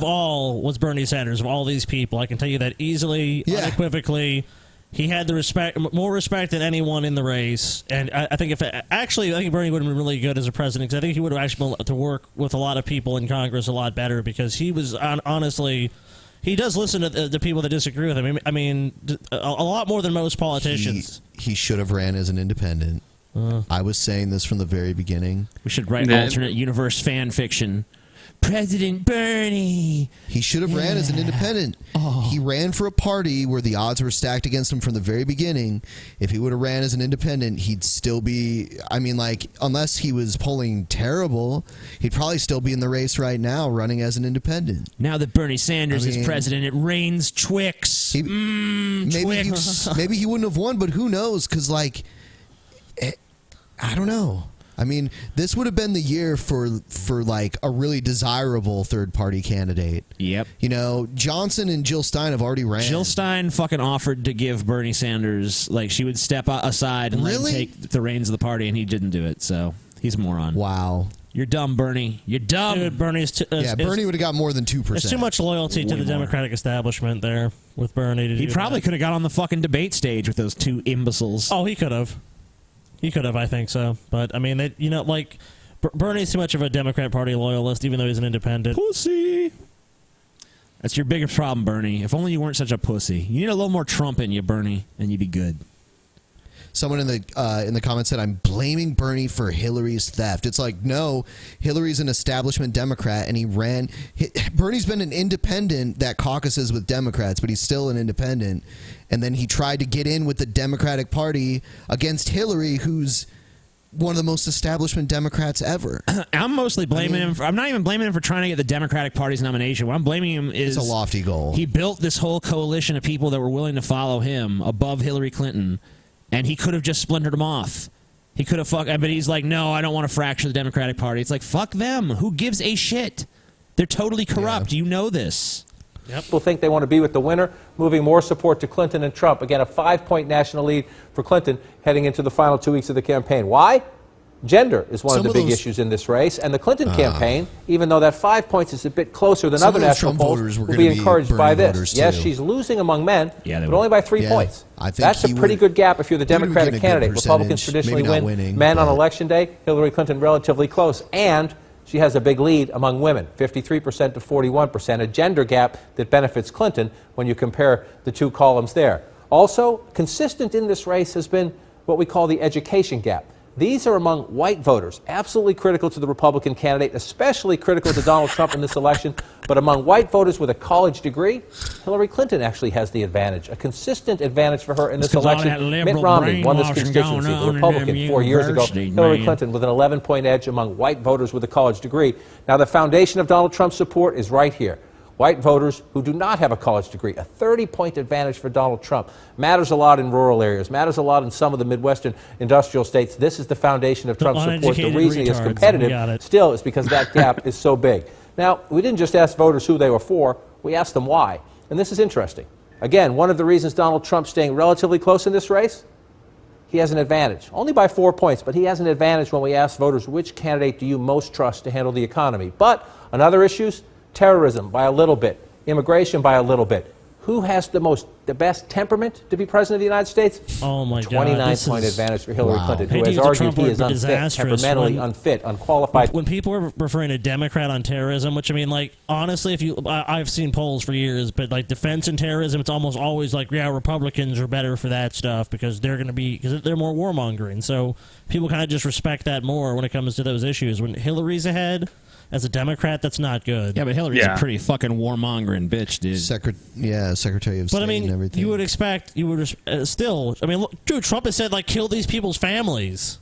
all was Bernie Sanders. Of all these people, I can tell you that easily, unequivocally. He had more respect than anyone in the race, and I think I think Bernie would have been really good as a president, because I think he would have actually been able to work with a lot of people in Congress a lot better, because he was honestly, he does listen to the people that disagree with him. I mean, a lot more than most politicians. He should have ran as an independent. I was saying this from the very beginning. We should write alternate universe fan fiction. President Bernie. He should have ran as an independent. He ran for a party where the odds were stacked against him from the very beginning. If he would have ran as an independent, he'd still be, unless he was polling terrible, he'd probably still be in the race right now running as an independent. Now that Bernie Sanders is president, it rains Twix. Maybe he wouldn't have won, but who knows? Because, I don't know. I mean, this would have been the year for a really desirable third-party candidate. Yep. Johnson and Jill Stein have already ran. Jill Stein fucking offered to give Bernie Sanders, she would step aside and let him take the reins of the party, and he didn't do it, so he's a moron. Wow. You're dumb, Bernie. You're dumb. Dude, Bernie's Bernie would have got more than 2%. There's too much loyalty to the Democratic establishment there with Bernie. He probably could have got on the fucking debate stage with those two imbeciles. Oh, he could have. I think so. But, I mean, Bernie's too much of a Democrat Party loyalist, even though he's an independent. Pussy! That's your biggest problem, Bernie. If only you weren't such a pussy. You need a little more Trump in you, Bernie, and you'd be good. Someone in the comments said, I'm blaming Bernie for Hillary's theft. It's like, no, Hillary's an establishment Democrat, and he ran. Bernie's been an independent that caucuses with Democrats, but he's still an independent. And then he tried to get in with the Democratic Party against Hillary, who's one of the most establishment Democrats ever. I'm mostly blaming him. I'm not even blaming him for trying to get the Democratic Party's nomination. What I'm blaming him is it's a lofty goal. He built this whole coalition of people that were willing to follow him above Hillary Clinton, and he could have just splintered them off. He could have but he's like, no, I don't want to fracture the Democratic Party. It's like, fuck them. Who gives a shit? They're totally corrupt. Yeah. You know this. Yep. People think they want to be with the winner, moving more support to Clinton and Trump. Again, a 5-point national lead for Clinton heading into the final 2 weeks of the campaign. Why? Gender is one of the big issues in this race. And the Clinton campaign, even though that 5 points is a bit closer than other national polls, will be encouraged by this. Yes, she's losing among men, but only by 3 points. That's a pretty good gap if you're the Democratic candidate. Republicans traditionally win men on Election Day. Hillary Clinton relatively close. And she has a big lead among women, 53% to 41%, a gender gap that benefits Clinton when you compare the two columns there. Also, consistent in this race has been what we call the education gap. These are among white voters, absolutely critical to the Republican candidate, especially critical to Donald Trump in this election. But among white voters with a college degree, Hillary Clinton actually has the advantage, a consistent advantage for her in this election. Mitt Romney won this constituency, the Republican, 4 years ago. Hillary Clinton with an 11-point edge among white voters with a college degree. Now, the foundation of Donald Trump's support is right here. White voters who do not have a college degree, a 30-point advantage for Donald Trump. Matters a lot in rural areas, matters a lot in some of the Midwestern industrial states. This is the foundation of Trump's support. The reason he is competitive still is because that gap is so big. Now, we didn't just ask voters who they were for, we asked them why. And this is interesting. Again, one of the reasons Donald Trump's staying relatively close in this race, he has an advantage. Only by 4 points, but he has an advantage when we ask voters, which candidate do you most trust to handle the economy? But on other issues, terrorism by a little bit, immigration by a little bit. Who has the best temperament to be president of the United States? Oh my God! 29-point advantage for Hillary Clinton, who has argued he is unfit, temperamentally unfit, unqualified. When people are referring to Democrat on terrorism, which I mean, like honestly, I've seen polls for years, but like defense and terrorism, it's almost always like, yeah, Republicans are better for that stuff because they're more warmongering. So people kind of just respect that more when it comes to those issues. When Hillary's ahead, as a Democrat, that's not good. Yeah, but Hillary's a pretty fucking warmongering bitch, dude. Secretary of State. But I mean, and everything. you would expect, still. I mean, look, dude, Trump has said like kill these people's families.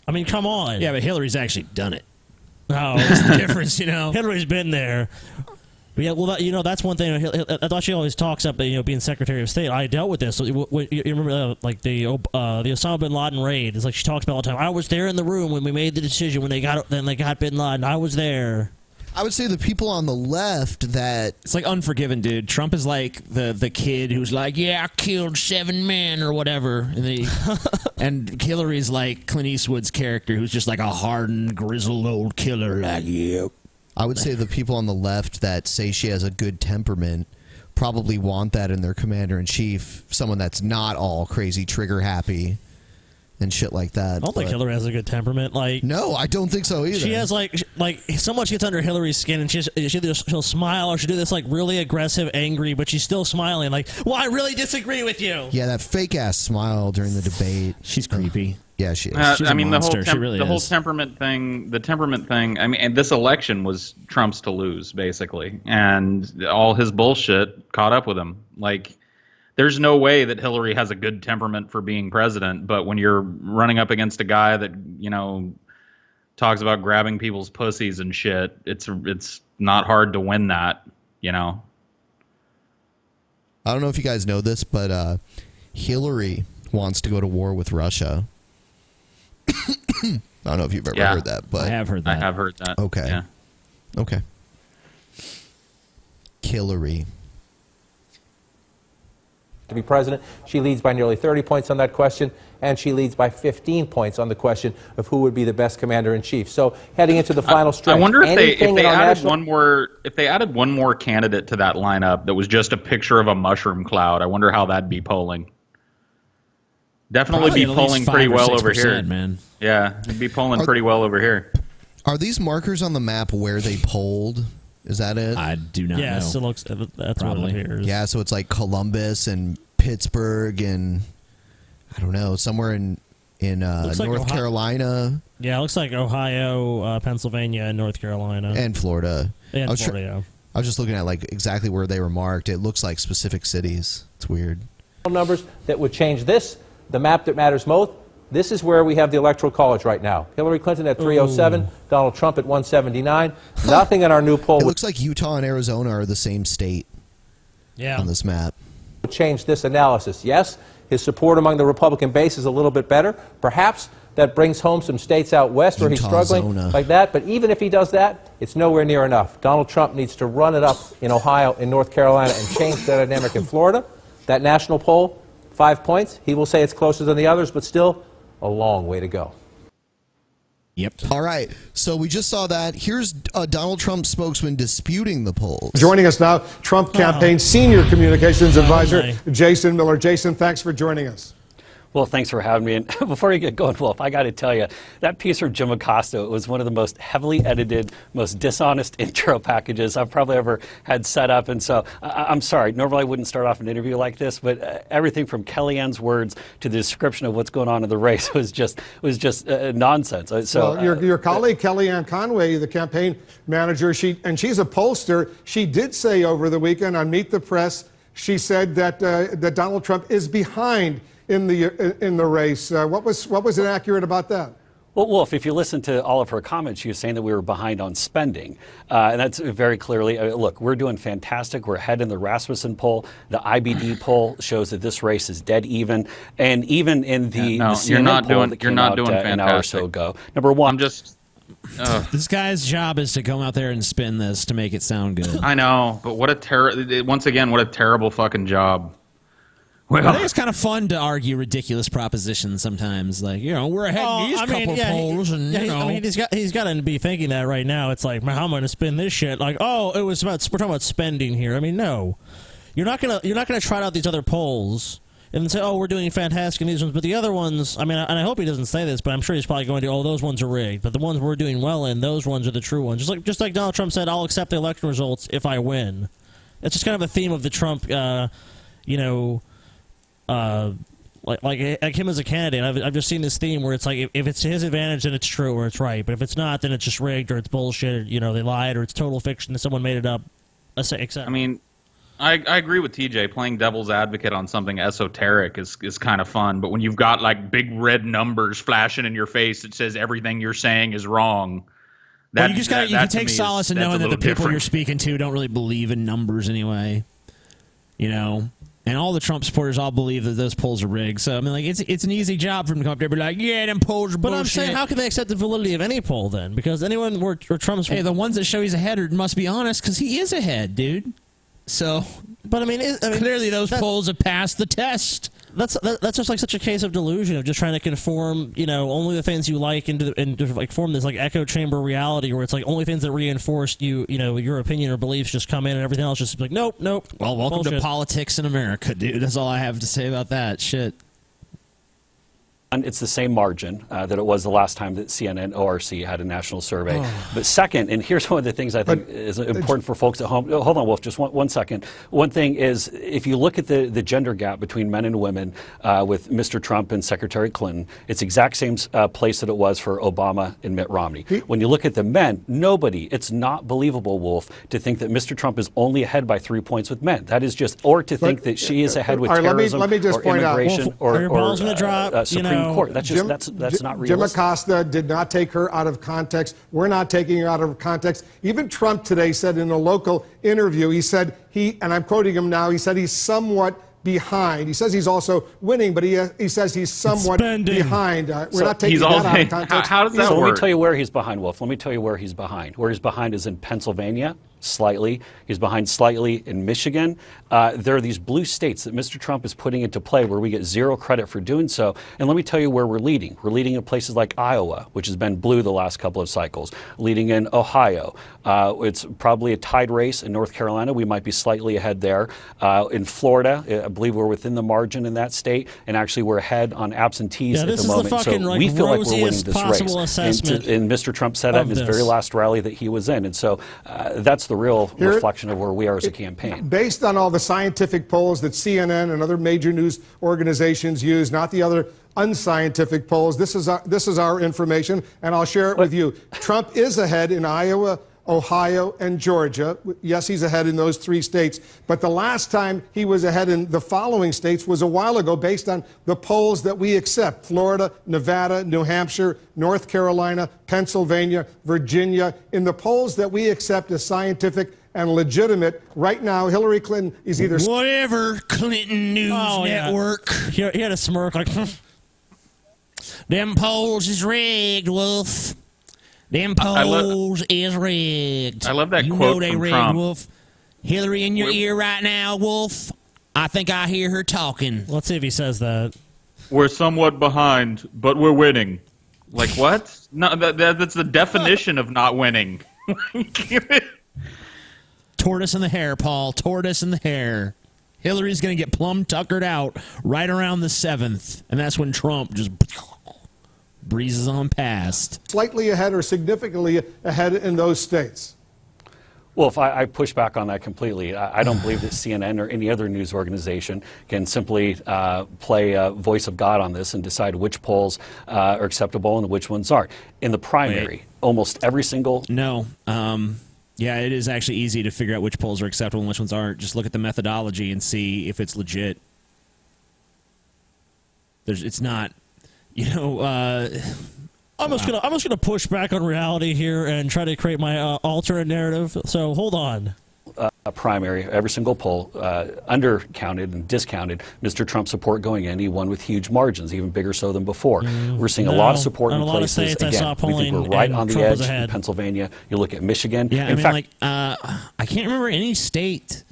I mean, come on. Yeah, but Hillary's actually done it. No, that's the difference, you know. Hillary's been there. But yeah, well, that's one thing. I thought she always talks up, being Secretary of State. I dealt with this. You remember, like the Osama bin Laden raid? It's like she talks about all the time. I was there in the room when we made the decision when they got bin Laden. I was there. I would say the people on the left that it's like Unforgiven, dude. Trump is like the kid who's like, yeah, I killed 7 men or whatever, and Hillary's like Clint Eastwood's character who's just like a hardened, grizzled old killer. Like, yep. I would say the people on the left that say she has a good temperament probably want that in their commander-in-chief, someone that's not all crazy trigger-happy and shit like that. I don't think Hillary has a good temperament. Like, no, I don't think so either. She has like so much gets under Hillary's skin, and she'll smile or she'll do this like really aggressive, angry, but she's still smiling. Like, well, I really disagree with you. Yeah, that fake-ass smile during the debate. She's creepy. Yeah, she is. I mean, the whole temperament thing. I mean, and this election was Trump's to lose, basically, and all his bullshit caught up with him. Like, there's no way that Hillary has a good temperament for being president, but when you're running up against a guy that talks about grabbing people's pussies and shit, it's not hard to win that. I don't know if you guys know this, but Hillary wants to go to war with Russia. I don't know if you've ever heard that, but I have heard that. I have heard that. Okay. Yeah. Okay. Hillary. To be president, she leads by nearly 30 points on that question, and she leads by 15 points on the question of who would be the best commander-in-chief. So heading into the final stretch, I wonder if they added national... one more candidate to that lineup that was just a picture of a mushroom cloud. I wonder how that'd be polling. Definitely Probably be polling pretty well over here, man. Yeah, it'd be polling pretty well over here. Are these markers on the map where they polled? Is that it? I do not know. Yes, it looks. That's Probably. what it appears. Yeah, so it's like Columbus and Pittsburgh and I don't know, somewhere in North Carolina. Yeah, it looks like Ohio, Pennsylvania, and North Carolina, and Florida. And Florida. I was just looking at like exactly where they were marked. It looks like specific cities. It's weird. Numbers that would change this. The map that matters most, this is where we have the Electoral College right now. Hillary Clinton at 307, Donald Trump at 179. Nothing in our new poll. It looks like Utah and Arizona are the same state on this map. Would change this analysis. Yes, his support among the Republican base is a little bit better. Perhaps that brings home some states out west where he's struggling like that. But even if he does that, it's nowhere near enough. Donald Trump needs to run it up in Ohio, in North Carolina, and change the dynamic in Florida. That national poll, 5 points. He will say it's closer than the others, but still a long way to go. Yep. All right. So we just saw that. Here's a Donald Trump spokesman disputing the polls. Joining us now, Trump campaign senior communications advisor Jason Miller. Jason, thanks for joining us. Well, thanks for having me. And before you get going, Wolf, I got to tell you, that piece from Jim Acosta was one of the most heavily edited, most dishonest intro packages I've probably ever had set up. And so I'm sorry. Normally I wouldn't start off an interview like this, but everything from Kellyanne's words to the description of what's going on in the race was just nonsense. So your colleague Kellyanne Conway, the campaign manager, she's a pollster. She did say over the weekend on Meet the Press, she said that that Donald Trump is behind in the race. What was inaccurate about that? Well, Wolf, if you listen to all of her comments, she was saying that we were behind on spending. And that's very clearly, look, we're doing fantastic. We're ahead in the Rasmussen poll. The IBD poll shows that this race is dead even. And even in the CNN poll that came out an hour or so ago. Number one, this guy's job is to come out there and spin this to make it sound good. I know, but what a terrible fucking job. Well, I think it's kind of fun to argue ridiculous propositions sometimes. Like, we're ahead in these couple polls, and I mean, he's got to be thinking that right now. It's like, how am I going to spin this shit? Like, we're talking about spending here. I mean, no, you're not gonna trot out these other polls and say, we're doing fantastic in these ones, but the other ones, I mean, and I hope he doesn't say this, but I'm sure he's probably going to, those ones are rigged, but the ones we're doing well in, those ones are the true ones. Just like Donald Trump said, I'll accept the election results if I win. It's just kind of a theme of the Trump, like him as a candidate. I've just seen this theme where it's like if it's to his advantage, then it's true or it's right, but if it's not, then it's just rigged or it's bullshit. They lied or it's total fiction that someone made it up. I mean, I agree with TJ. Playing devil's advocate on something esoteric is kind of fun, but when you've got like big red numbers flashing in your face that says everything you're saying is wrong. You can take solace in knowing that the people you're speaking to don't really believe in numbers anyway. And all the Trump supporters all believe that those polls are rigged. So, I mean, like, it's an easy job for them to come up there and be like, yeah, them polls are bullshit. But I'm saying, how can they accept the validity of any poll then? Because anyone where Trump's... Hey, the ones that show he's ahead must be honest, because he is ahead, dude. So... But, I mean clearly those polls have passed the test. That's just like such a case of delusion of just trying to conform, only the things you like into like form this like echo chamber reality where it's like only things that reinforce your opinion or beliefs just come in and everything else just like nope. Well, welcome bullshit. to politics in America, dude. That's all I have to say about that shit. It's the same margin that it was the last time that CNN ORC had a national survey. But second, and here's one of the things I think is important for folks at home. Hold on, Wolf, just one second. One thing is, if you look at the gender gap between men and women with Mr. Trump and Secretary Clinton, it's the exact same place that it was for Obama and Mitt Romney. When you look at the men, it's not believable, Wolf, to think that Mr. Trump is only ahead by 3 points with men. That is just, or to think that she is ahead with terrorism let me just or point immigration out, or Supreme Court. That's not realistic. Jim Acosta did not take her out of context. We're not taking her out of context. Even Trump today said in a local interview, he said and I'm quoting him now, he said he's somewhat behind. He says he's also winning, but he says he's somewhat behind. We're not taking that out of context. How does that work? Let me tell you where he's behind, Wolf. Let me tell you where he's behind. Where he's behind is in Pennsylvania, slightly. He's behind slightly in Michigan. There are these blue states that Mr. Trump is putting into play where we get zero credit for doing so. And let me tell you where we're leading. We're leading in places like Iowa, which has been blue the last couple of cycles. Leading in Ohio. It's probably a tied race in North Carolina. We might be slightly ahead there. In Florida, I believe we're within the margin in that state. And actually, we're ahead on absentees at the moment. So we feel like we're winning this race. And Mr. Trump said that in his very last rally that he was in. And so that's the real reflection of where we are as a campaign. Based on all the scientific polls that CNN and other major news organizations use, not the other unscientific polls, this is our information, and I'll share it with you. Trump is ahead in Iowa, Ohio, and Georgia. Yes, he's ahead in those 3 states. But the last time he was ahead in the following states was a while ago based on the polls that we accept. Florida, Nevada, New Hampshire, North Carolina, Pennsylvania, Virginia. In the polls that we accept as scientific and legitimate, right now, Hillary Clinton is either... Whatever, Clinton News Network. Yeah. He had a smirk like... Them polls is rigged, Wolf. Them polls is rigged. I love that quote know they from rigged, Trump. Wolf. Hillary in your ear right now, Wolf. I think I hear her talking. Let's see if he says that. We're somewhat behind, but we're winning. Like what? No, that's the definition of not winning. Tortoise in the hair, Paul. Tortoise in the hair. Hillary's going to get plumb tuckered out right around the 7th, and that's when Trump just breezes on past. Slightly ahead or significantly ahead in those states. Well, if I push back on that completely, I don't believe that CNN or any other news organization can simply play voice of God on this and decide which polls are acceptable and which ones aren't. In the primary, almost every single... No. Yeah, it is actually easy to figure out which polls are acceptable and which ones aren't. Just look at the methodology and see if it's legit. It's not, I'm just gonna push back on reality here and try to create my alternate narrative. So hold on. A primary, every single poll, undercounted and discounted Mr. Trump's support going in. He won with huge margins, even bigger so than before. We're seeing a lot of support in places. Again, we think we're right on the edge in Pennsylvania. You look at Michigan. Yeah, in fact, I can't remember any state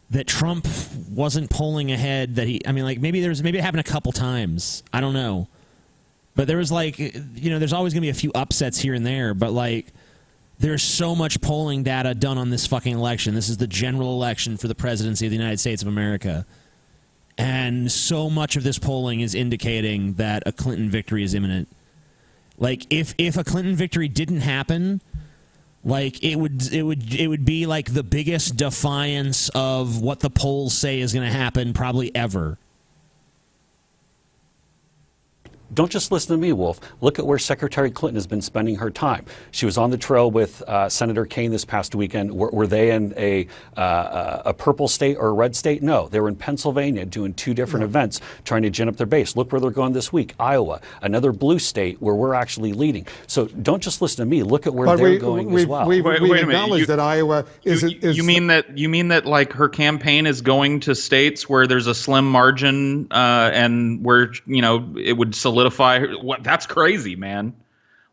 that Trump wasn't polling ahead. Maybe it happened a couple times. I don't know. But there was there's always going to be a few upsets here and there. But there's so much polling data done on this fucking election. This is the general election for the presidency of the United States of America. And so much of this polling is indicating that a Clinton victory is imminent. If a Clinton victory didn't happen, it would be like the biggest defiance of what the polls say is going to happen probably ever. Don't just listen to me, Wolf. Look at where Secretary Clinton has been spending her time. She was on the trail with Senator Kaine this past weekend. Were they in a purple state or a red state? No. They were in Pennsylvania doing two different events, trying to gin up their base. Look where they're going this week. Iowa, another blue state where we're actually leading. So don't just listen to me. Look at where they're going as well. We've acknowledged that Iowa is... You mean that her campaign is going to states where there's a slim margin and where, it would solidify what? That's crazy, man.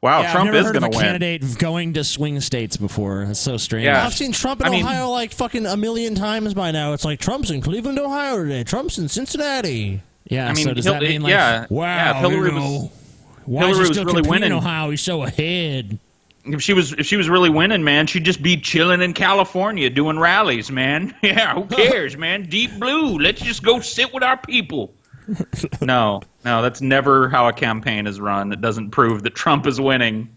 Wow, yeah, Trump I've never is heard going of to a win. candidate going to swing states before. That's so strange. Yeah. I've seen Trump in Ohio fucking a million times by now. It's like Trump's in Cleveland, Ohio today. Trump's in Cincinnati. Yeah, so does that mean wow, Hillary was really winning. In Ohio, he's so ahead. If she was really winning, man, she'd just be chilling in California doing rallies, man. Yeah, who cares, man? Deep blue. Let's just go sit with our people. No, that's never how a campaign is run. It doesn't prove that Trump is winning.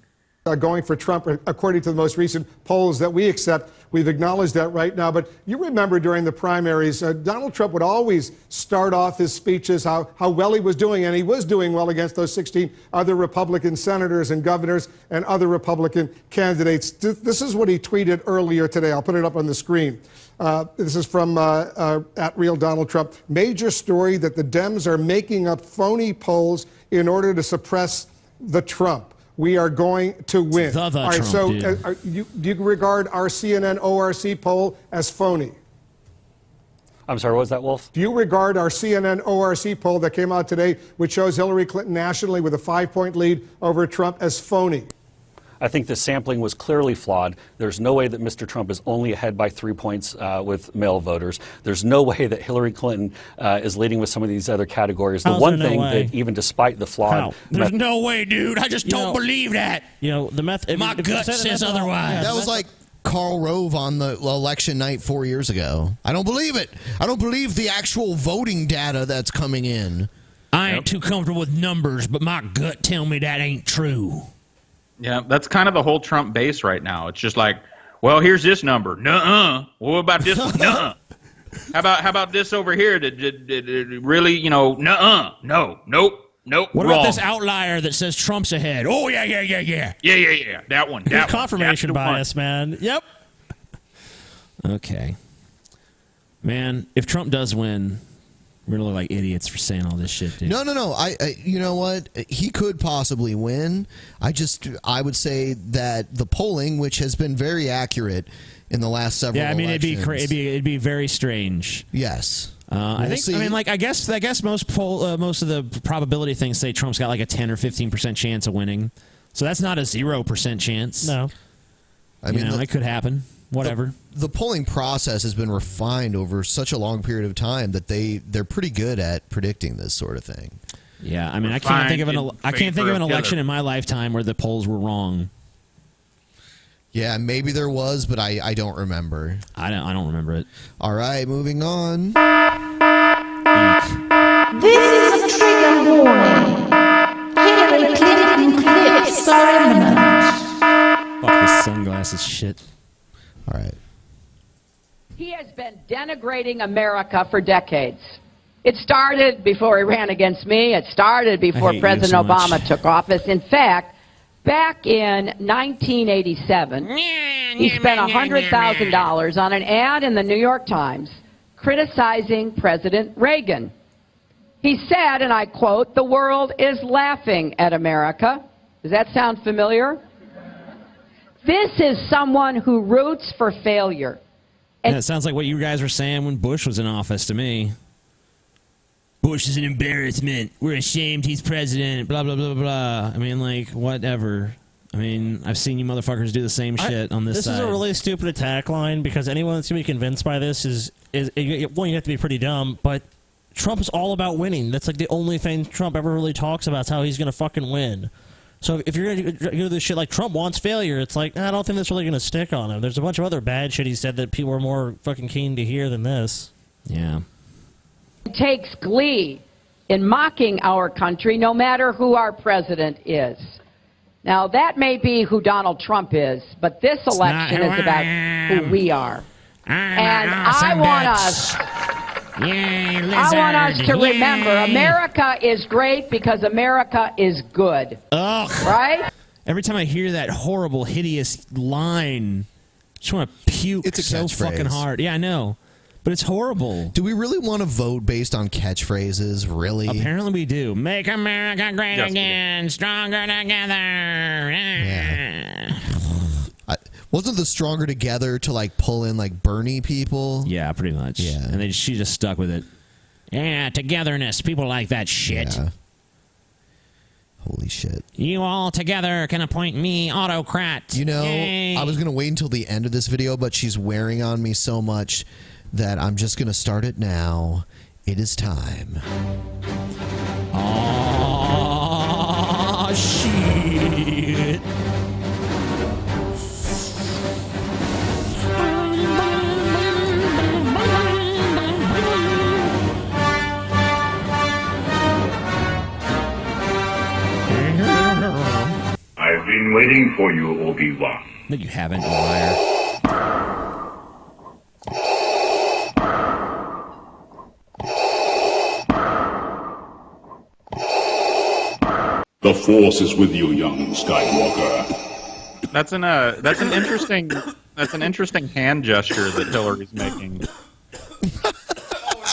Going for Trump, according to the most recent polls that we accept. We've acknowledged that right now. But you remember during the primaries, Donald Trump would always start off his speeches how well he was doing, and he was doing well against those 16 other Republican senators and governors and other Republican candidates. This is what he tweeted earlier today. I'll put it up on the screen. This is from at Real Donald Trump. Major story that the Dems are making up phony polls in order to suppress the Trump. We are going to win. All right, Trump, so do you regard our CNN ORC poll as phony? I'm sorry, what was that, Wolf? Do you regard our CNN ORC poll that came out today, which shows Hillary Clinton nationally with a 5-point lead over Trump, as phony? I think the sampling was clearly flawed. There's no way that Mr. Trump is only ahead by 3 points with male voters. There's no way that Hillary Clinton is leading with some of these other categories. The one thing that, even despite the flawed... There's no way, dude. I just don't believe that. My gut says otherwise. That was like Karl Rove on the election night 4 years ago. I don't believe it. I don't believe the actual voting data that's coming in. I ain't too comfortable with numbers, but my gut tell me that ain't true. Yeah, that's kind of the whole Trump base right now. It's just like, well, here's this number. Nuh-uh. What about this one? Nuh-uh. How about this over here? Really, nuh-uh. No, nope. What wrong. about this outlier that says Trump's ahead? Oh, yeah. Yeah. That one. Confirmation bias, man. Yep. Okay. Man, if Trump does win, we're going to look like idiots for saying all this shit, dude. No. I you know what? He could possibly win. I would say that the polling, which has been very accurate in the last several elections. it'd be very strange. Yes. I guess most of the probability things say Trump's got like a 10 or 15% chance of winning. So that's not a 0% chance. No. I mean, it could happen. Whatever. The polling process has been refined over such a long period of time that they're pretty good at predicting this sort of thing. Yeah, I mean, I can't think of an election in my lifetime where the polls were wrong. Yeah, maybe there was, but I don't remember. I don't remember it. All right, moving on. This is a trigger warning. Hillary Clinton clips are imminent. Fuck this sunglasses shit. All right. He has been denigrating America for decades. It started before he ran against me. It started before President Obama took office. In fact, back in 1987, he spent $100,000 on an ad in the New York Times criticizing President Reagan. He said, and I quote, "The world is laughing at America." Does that sound familiar? This is someone who roots for failure. Yeah, it sounds like what you guys were saying when Bush was in office to me. Bush is an embarrassment. We're ashamed he's president. Blah, blah, blah, blah. I mean, like, whatever. I mean, I've seen you motherfuckers do the same shit on this side. This is a really stupid attack line because anyone that's going to be convinced by this is one, you have to be pretty dumb, but Trump is all about winning. That's like the only thing Trump ever really talks about is how he's going to fucking win. So if you're going to do this shit like Trump wants failure, it's like, I don't think that's really going to stick on him. There's a bunch of other bad shit he said that people are more fucking keen to hear than this. Yeah. Takes glee in mocking our country, no matter who our president is. Now, that may be who Donald Trump is, but this election is about who we are. And I want us to remember, America is great because America is good. Ugh. Right? Every time I hear that horrible, hideous line, I just want to puke. It's a so catchphrase. fucking hard. Yeah, I know. But it's horrible. Do we really want to vote based on catchphrases? Really? Apparently we do. Make America great again, stronger together. Yeah. Wasn't the stronger together to like pull in like Bernie people? Yeah, pretty much. Yeah. And she just stuck with it. Yeah, togetherness. People like that shit. Yeah. Holy shit. You all together can appoint me autocrat. You know, Yay. I was going to wait until the end of this video, but she's wearing on me so much that I'm just going to start it now. It is time. Oh, shit. I've been waiting for you, Obi-Wan. No, you haven't, you liar. The Force is with you, young Skywalker. That's an interesting hand gesture that Hillary's making.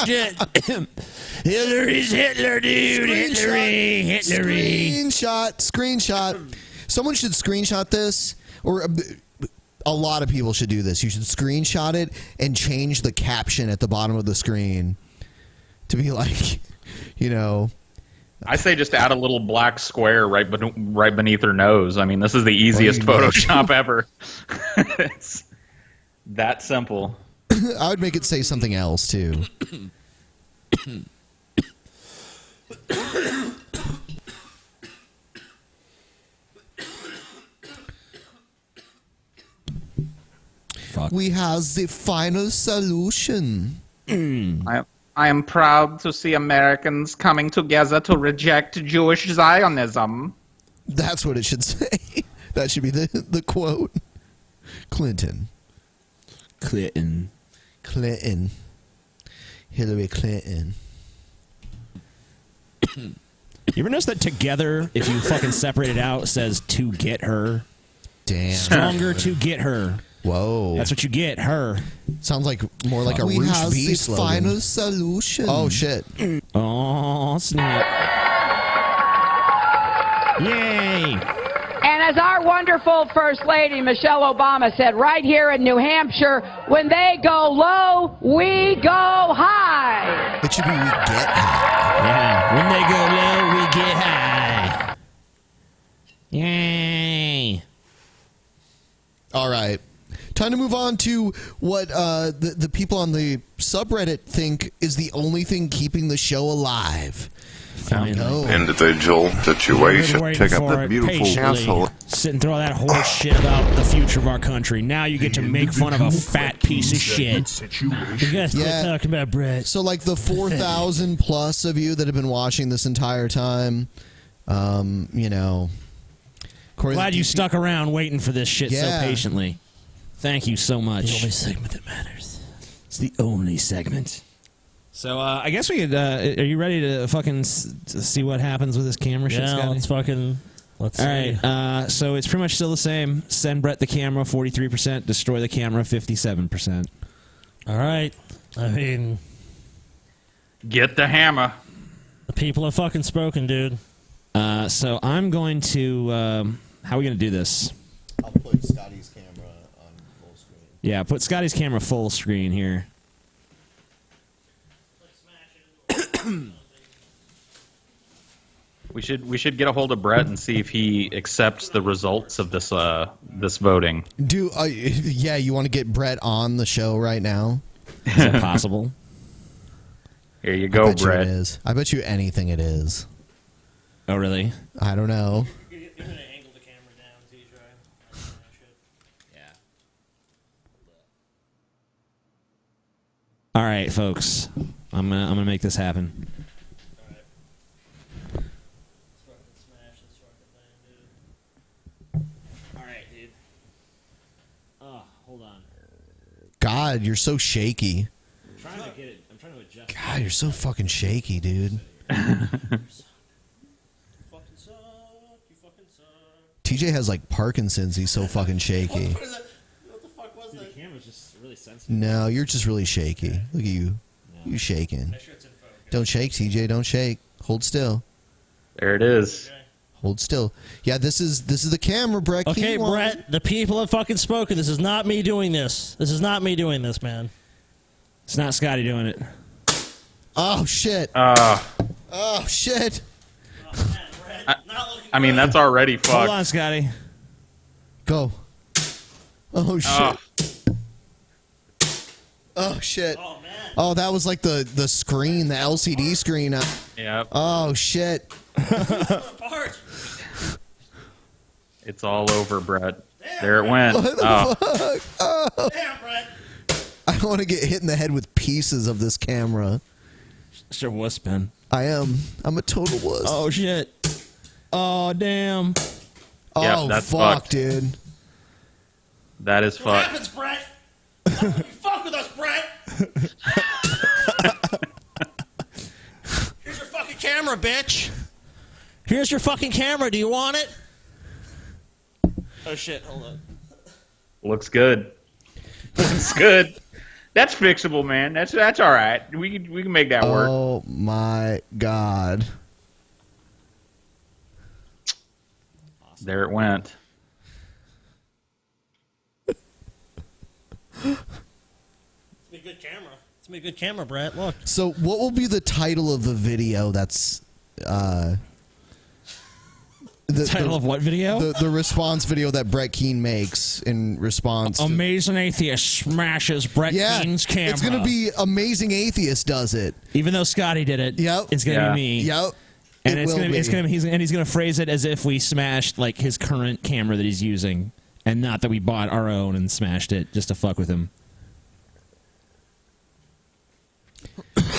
Shit. Hillary's Hitler, dude. Hillary. Screenshot. Someone should screenshot this, or a lot of people should do this. You should screenshot it and change the caption at the bottom of the screen to be like, you know. I say just add a little black square right beneath her nose. I mean, this is the easiest Photoshop ever. It's that simple. I would make it say something else, too. Fuck. We have the final solution. I am proud to see Americans coming together to reject Jewish Zionism. That's what it should say. That should be the quote. Clinton. Hillary Clinton. You ever notice that together, if you fucking separate it out, says to get her? Damn. Stronger to get her. Whoa. That's what you get, her. Sounds like more like a We Roosh have V the slogan. final solution. Oh, shit. Oh, snap. Yay. And as our wonderful First Lady, Michelle Obama, said right here in New Hampshire, when they go low, we go high. It should be we get high. Yeah, when they go low, we get high. Yay. All right. Time to move on to what the people on the subreddit think is the only thing keeping the show alive. Individual situation. Check out that beautiful asshole. Sit and throw all that horse shit about the future of our country. Now you get to make fun of a fat piece of shit. You guys quit talking about Brett. So, like, the 4,000 plus of you that have been watching this entire time, you know. Glad you stuck around waiting for this shit Yeah. so patiently. Thank you so much. The only segment that matters. It's the only segment. So, I guess we could, are you ready to fucking to see what happens with this camera shit, Yeah, Scotty? let's All see. right, so it's pretty much still the same. Send Brett the camera, 43%. Destroy the camera, 57%. All right. I mean, Get the hammer. the people have fucking spoken, dude. So I'm going to, how are we going to do this? I'll put Scotty's camera on full screen. Yeah, put Scotty's camera full screen here. We should get a hold of Brett and see if he accepts the results of this this voting. Yeah, you want to get Brett on the show right now? Is that possible? Here you go, I bet Brett. You it is. I bet you anything it is. Oh, really? I don't know. All right, folks. I'm gonna make this happen. All right, dude. Oh, hold on. God, you're so shaky. I'm trying to get it. I'm trying to adjust. God, you're so fucking shaky, dude. TJ has like Parkinson's. He's so fucking shaky. The camera's just really sensitive. No, you're just really shaky. Look at you. You shaking. Don't shake, TJ. Don't shake. Hold still. There it is. Hold still. Yeah, this is the camera, Brett. Okay, Keep on. Brett, the people have fucking spoken. This is not me doing this. This is not me doing this, man. It's not Scotty doing it. Oh shit. Uh, Oh shit. I mean, that's already fucked. Hold on, Scotty. Go. Oh shit. Oh shit. Oh, that was like the screen, the LCD screen. Yep. Oh shit. It's all over, Brett. There it went. What the Oh. fuck? Oh. Damn, Brett. I don't want to get hit in the head with pieces of this camera. Sure, wuss, Ben. I am. I'm a total wuss. Oh shit. Oh damn. Oh Yep, that's fuck, fucked. dude. That is fucked. happens, Brett? You fuck with us, Brett. Here's your fucking camera, bitch. Here's your fucking camera. Do you want it? Oh shit! Hold on. Looks good. Looks good. That's fixable, man. That's all right. We can make that work. Oh my god. There it went. It's a good camera. It's a good camera, Brett. Look. So, what will be the title of the video? That's the Title of what video? The response video that Brett Keane makes in response. Amazing Atheist smashes Brett Keane's camera. It's gonna be Amazing Atheist does it. Even though Scotty did it. Yep. It's gonna be me. Yep. And It will be. he's gonna phrase it as if we smashed like his current camera that he's using, and not that we bought our own and smashed it just to fuck with him.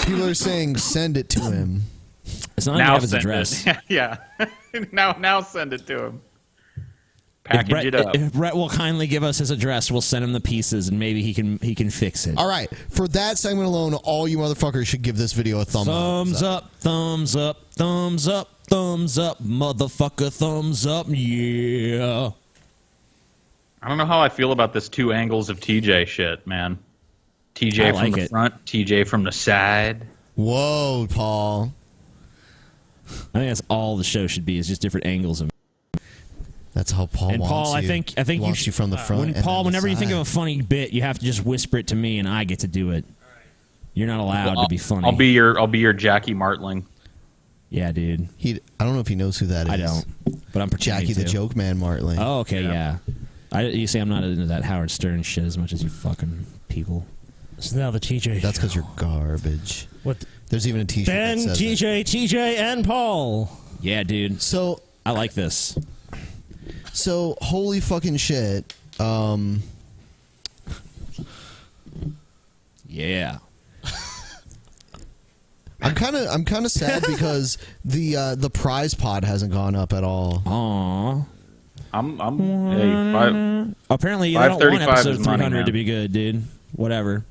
People are saying send it to him. It's not Now have his send address. it. Yeah. now send it to him. Package it up. If Brett will kindly give us his address, we'll send him the pieces, and maybe he can fix it. All right, for that segment alone, all you motherfuckers should give this video a thumbs up. Thumbs up, thumbs up, thumbs up, motherfucker, thumbs up, yeah. I don't know how I feel about this two angles of TJ shit, man. TJ I from like the it. front, TJ from the side. Whoa, Paul. I think that's all the show should be, is just different angles of. That's how Paul And wants Paul, you. I think wants you from the front. When, and Paul, then the whenever you think of side. a funny bit, you have to just whisper it to me, and I get to do it. You're not allowed Well, to be funny. I'll be your Jackie Martling. Yeah, dude. I don't know if he knows who that is. I don't, but I'm pretending Jackie the to. Joke Man Martling. Oh, okay, yeah. You see, I'm not into that Howard Stern shit as much as you fucking people. This is now the TJ. That's because you're garbage. What? There's even a T-shirt Ben, that says TJ, and Paul. Yeah, dude. So I like this. So holy fucking shit. Yeah. I'm kind of sad because the prize pot hasn't gone up at all. Aww. Apparently you don't want episode 300 to be good, dude. Whatever.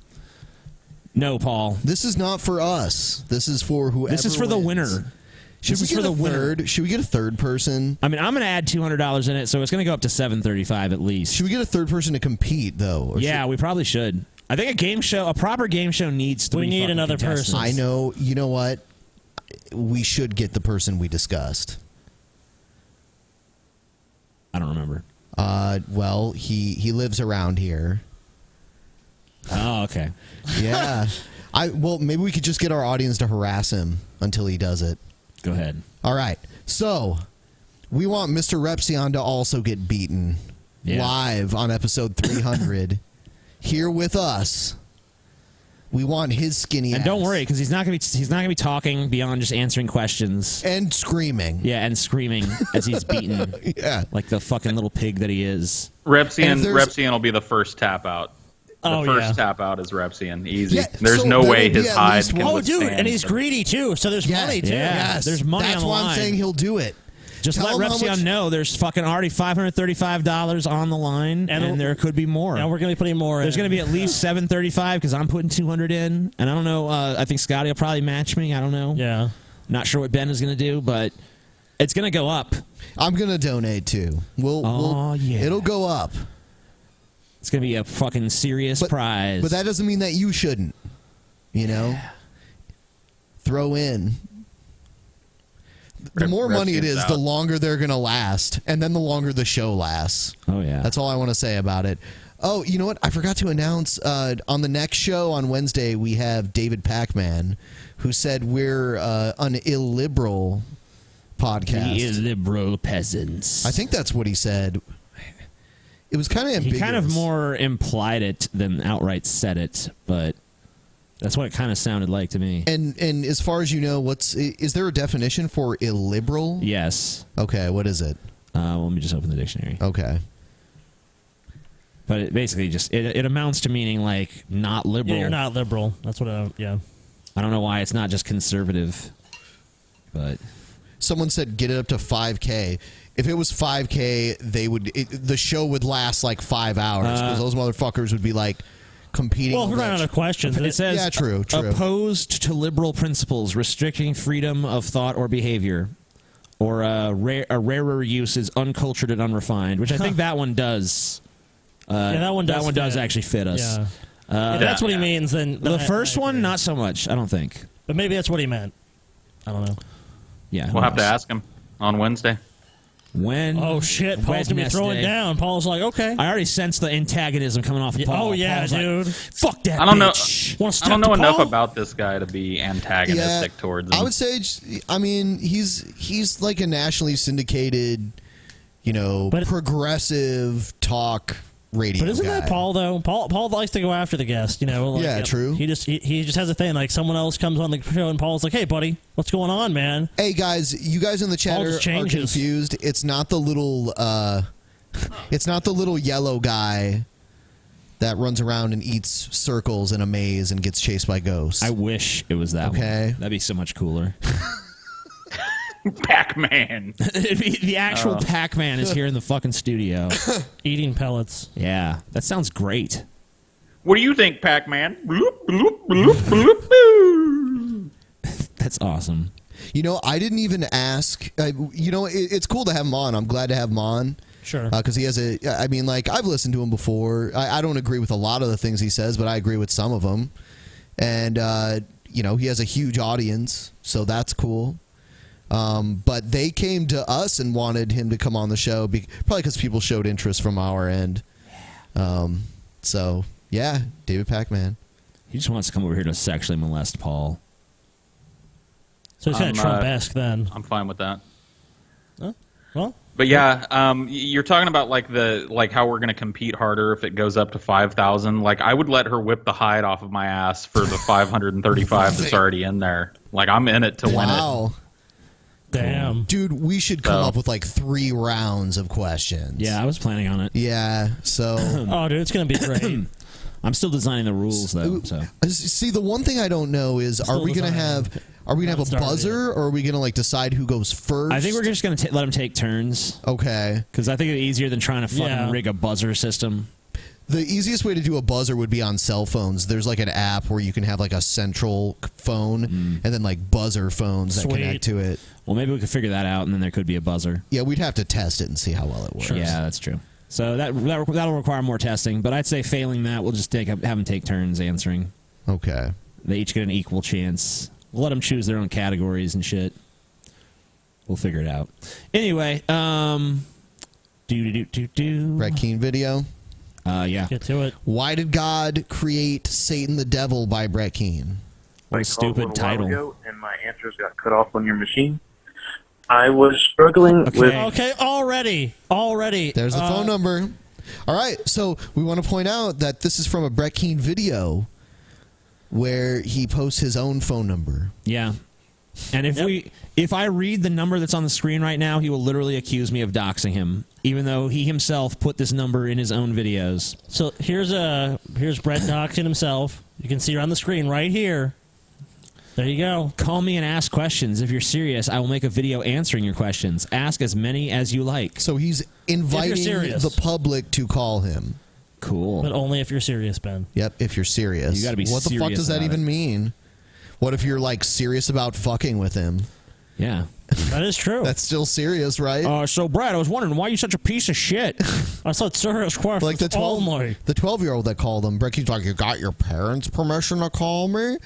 No, Paul. This is not for us. This is for whoever. This is for the winner. Should we get a third? Should we get a third person? I mean, I'm going to add $200 in it, so it's going to go up to $735 at least. Should we get a third person to compete though? Yeah, we probably should. I think a proper game show needs 3 We need fucking another contestants. person. I know. You know what? We should get the person we discussed. I don't remember. Well, he lives around here. Oh, okay. Yeah. Well, maybe we could just get our audience to harass him until he does it. Go ahead. All right. So, we want Mr. Repsion to also get beaten live on episode 300 here with us. We want his skinny And ass. don't worry, because he's not gonna be talking beyond just answering questions and screaming. Yeah, and screaming as he's beaten. Yeah, like the fucking little pig that he is. Repsion will be the first tap out. The first tap out is Repsion. Easy. Yeah, There's so no there way will be his at hide least can one- withstand. Dude, and he's greedy too, so there's money too. Yeah, there's money That's on the why I'm line. saying he'll do it. Just Tell let him how Repsion much- know there's fucking already $535 on the line, and there could be more. And we're going to be putting more There's in. going to be at least $735 because I'm putting 200 in, and I don't know. I think Scotty will probably match me. I don't know. Yeah. Not sure what Ben is going to do, but it's going to go up. I'm going to donate too. Yeah. It'll go up. It's going to be a fucking serious prize. But that doesn't mean that you shouldn't. You know? Throw in. The more money it is, the longer they're going to last. And then the longer the show lasts. Oh, yeah. That's all I want to say about it. Oh, you know what? I forgot to announce on the next show on Wednesday, we have David Pacman, who said we're an illiberal podcast. The illiberal peasants. I think that's what he said. It was kind of ambiguous. He kind of more implied it than outright said it, but that's what it kind of sounded like to me. And as far as you know, is there a definition for illiberal? Yes. Okay, what is it? Let me just open the dictionary. Okay. But it basically just it amounts to meaning like not liberal. Yeah, you're not liberal. That's what I don't know why it's not just conservative, but someone said get it up to 5K. If it was 5K, the show would last like 5 hours because those motherfuckers would be like competing. Well, if we're running out of questions, it says yeah, true. Opposed to liberal principles restricting freedom of thought or behavior, or a rarer use is uncultured and unrefined, which I think that one does. Yeah, that one does fit. Actually fit us. Yeah. If that's what he means, then The first one, not so much, I don't think. But maybe that's what he meant. I don't know. Yeah, We'll have to ask him on Wednesday. When? Oh shit! Paul's gonna be throwing down. Paul's like, okay. I already sense the antagonism coming off of Paul. Oh yeah, Paul's dude. Like, fuck that. I don't bitch. know. I don't know enough about this guy to be antagonistic towards him. I would say, I mean, he's like a nationally syndicated, progressive talk radio. But isn't guy. that Paul though? Paul likes to go after the guest. Yeah, true. He just has a thing like someone else comes on the show and Paul's like, hey buddy, what's going on, man? Hey guys, you guys in the chat are confused. It's not the little yellow guy that runs around and eats circles in a maze and gets chased by ghosts. I wish it was that one. That'd be so much cooler. Pac-Man. The actual Pac-Man is here in the fucking studio. Eating pellets. Yeah, that sounds great. What do you think, Pac-Man? Bloop, bloop, bloop, bloop, bloop. That's awesome. I didn't even ask. It's cool to have him on. I'm glad to have him on. Sure. Because he has I've listened to him before. I don't agree with a lot of the things he says, but I agree with some of them. And, he has a huge audience, so that's cool. But they came to us and wanted him to come on the show, probably because people showed interest from our end. So, yeah, David Pacman. He just wants to come over here to sexually molest Paul. So he's kind of Trump-esque then. I'm fine with that. Well, but yeah, you're talking about like how we're going to compete harder if it goes up to 5,000. Like I would let her whip the hide off of my ass for the 535 that's already in there. Like I'm in it to win it. Damn. am. Dude, we should come up with like 3 rounds of questions. Yeah, I was planning on it. Yeah, so. Oh, dude, it's going to be great. I'm still designing the rules, though. So See, the one thing I don't know is, are we gonna have a buzzer, or are we gonna like decide who goes first? I think we're just gonna let them take turns. Okay. Because I think it's easier than trying to fucking rig a buzzer system. The easiest way to do a buzzer would be on cell phones. There's like an app where you can have like a central phone and then like buzzer phones that connect to it. Well, maybe we could figure that out, and then there could be a buzzer. Yeah, we'd have to test it and see how well it works. Yeah, that's true. So that'll require more testing, but I'd say failing that, we'll just have them take turns answering. Okay. They each get an equal chance. We'll let them choose their own categories and shit. We'll figure it out. Anyway, Brett Keane video. Yeah. Get to it. Why did God create Satan the Devil by Brett Keane? What a stupid title. Ago, and my answers got cut off on your machine. I was struggling with... Okay, already. There's the phone number. All right, so we want to point out that this is from a Brett Keane video where he posts his own phone number. Yeah. And if I read the number that's on the screen right now, he will literally accuse me of doxing him, even though he himself put this number in his own videos. So here's Brett doxing himself. You can see her on the screen right here. There you go. Call me and ask questions. If you're serious, I will make a video answering your questions. Ask as many as you like. So he's inviting the public to call him. Cool. But only if you're serious, Ben. Yep, if you're serious. You gotta be What the fuck serious does that about even mean? What if you're like serious about fucking with him? Yeah. That is true. That's still serious, right? So Brad, I was wondering why you such a piece of shit. I thought serious questions. Like the 12-year-old that called him. He's like, you got your parents' permission to call me?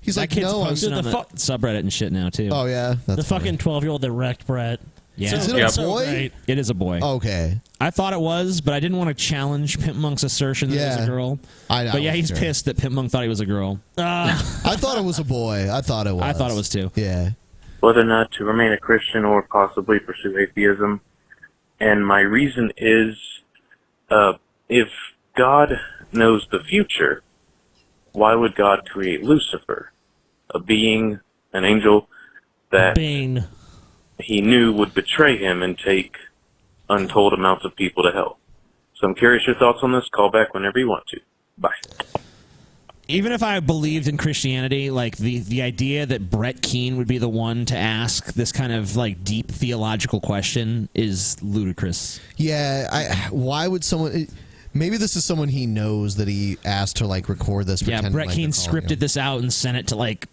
He's that like, kid's no. posting on the subreddit and shit now too. Oh yeah, the fucking 12-year-old that wrecked Brett. Yeah. Is it a boy? It is a boy. Okay. I thought it was, but I didn't want to challenge Pimp Monk's assertion that it was a girl. But yeah, he's pissed that Pimp Monk thought he was a girl. I thought it was a boy. I thought it was too. Yeah. whether or not to remain a Christian or possibly pursue atheism. And my reason is, if God knows the future, why would God create Lucifer, a being, an angel, that he knew would betray him and take untold amounts of people to hell? So I'm curious your thoughts on this. Call back whenever you want to. Bye. Even if I believed in Christianity, like the idea that Brett Keane would be the one to ask this kind of like deep theological question is ludicrous. Yeah, why would someone? Maybe this is someone he knows that he asked to like record this. Yeah, Brett Keane scripted this out and sent it to like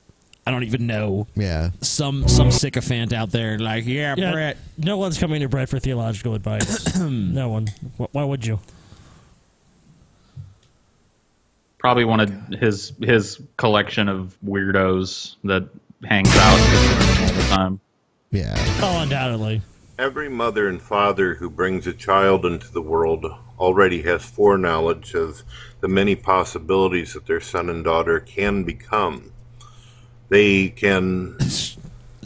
I don't even know. Yeah, some sycophant out there like Brett. No one's coming to Brett for theological advice. No one. Why would you? Probably one of his collection of weirdos that hangs out all the time. Yeah. Oh, undoubtedly. Every mother and father who brings a child into the world already has foreknowledge of the many possibilities that their son and daughter can become. They can...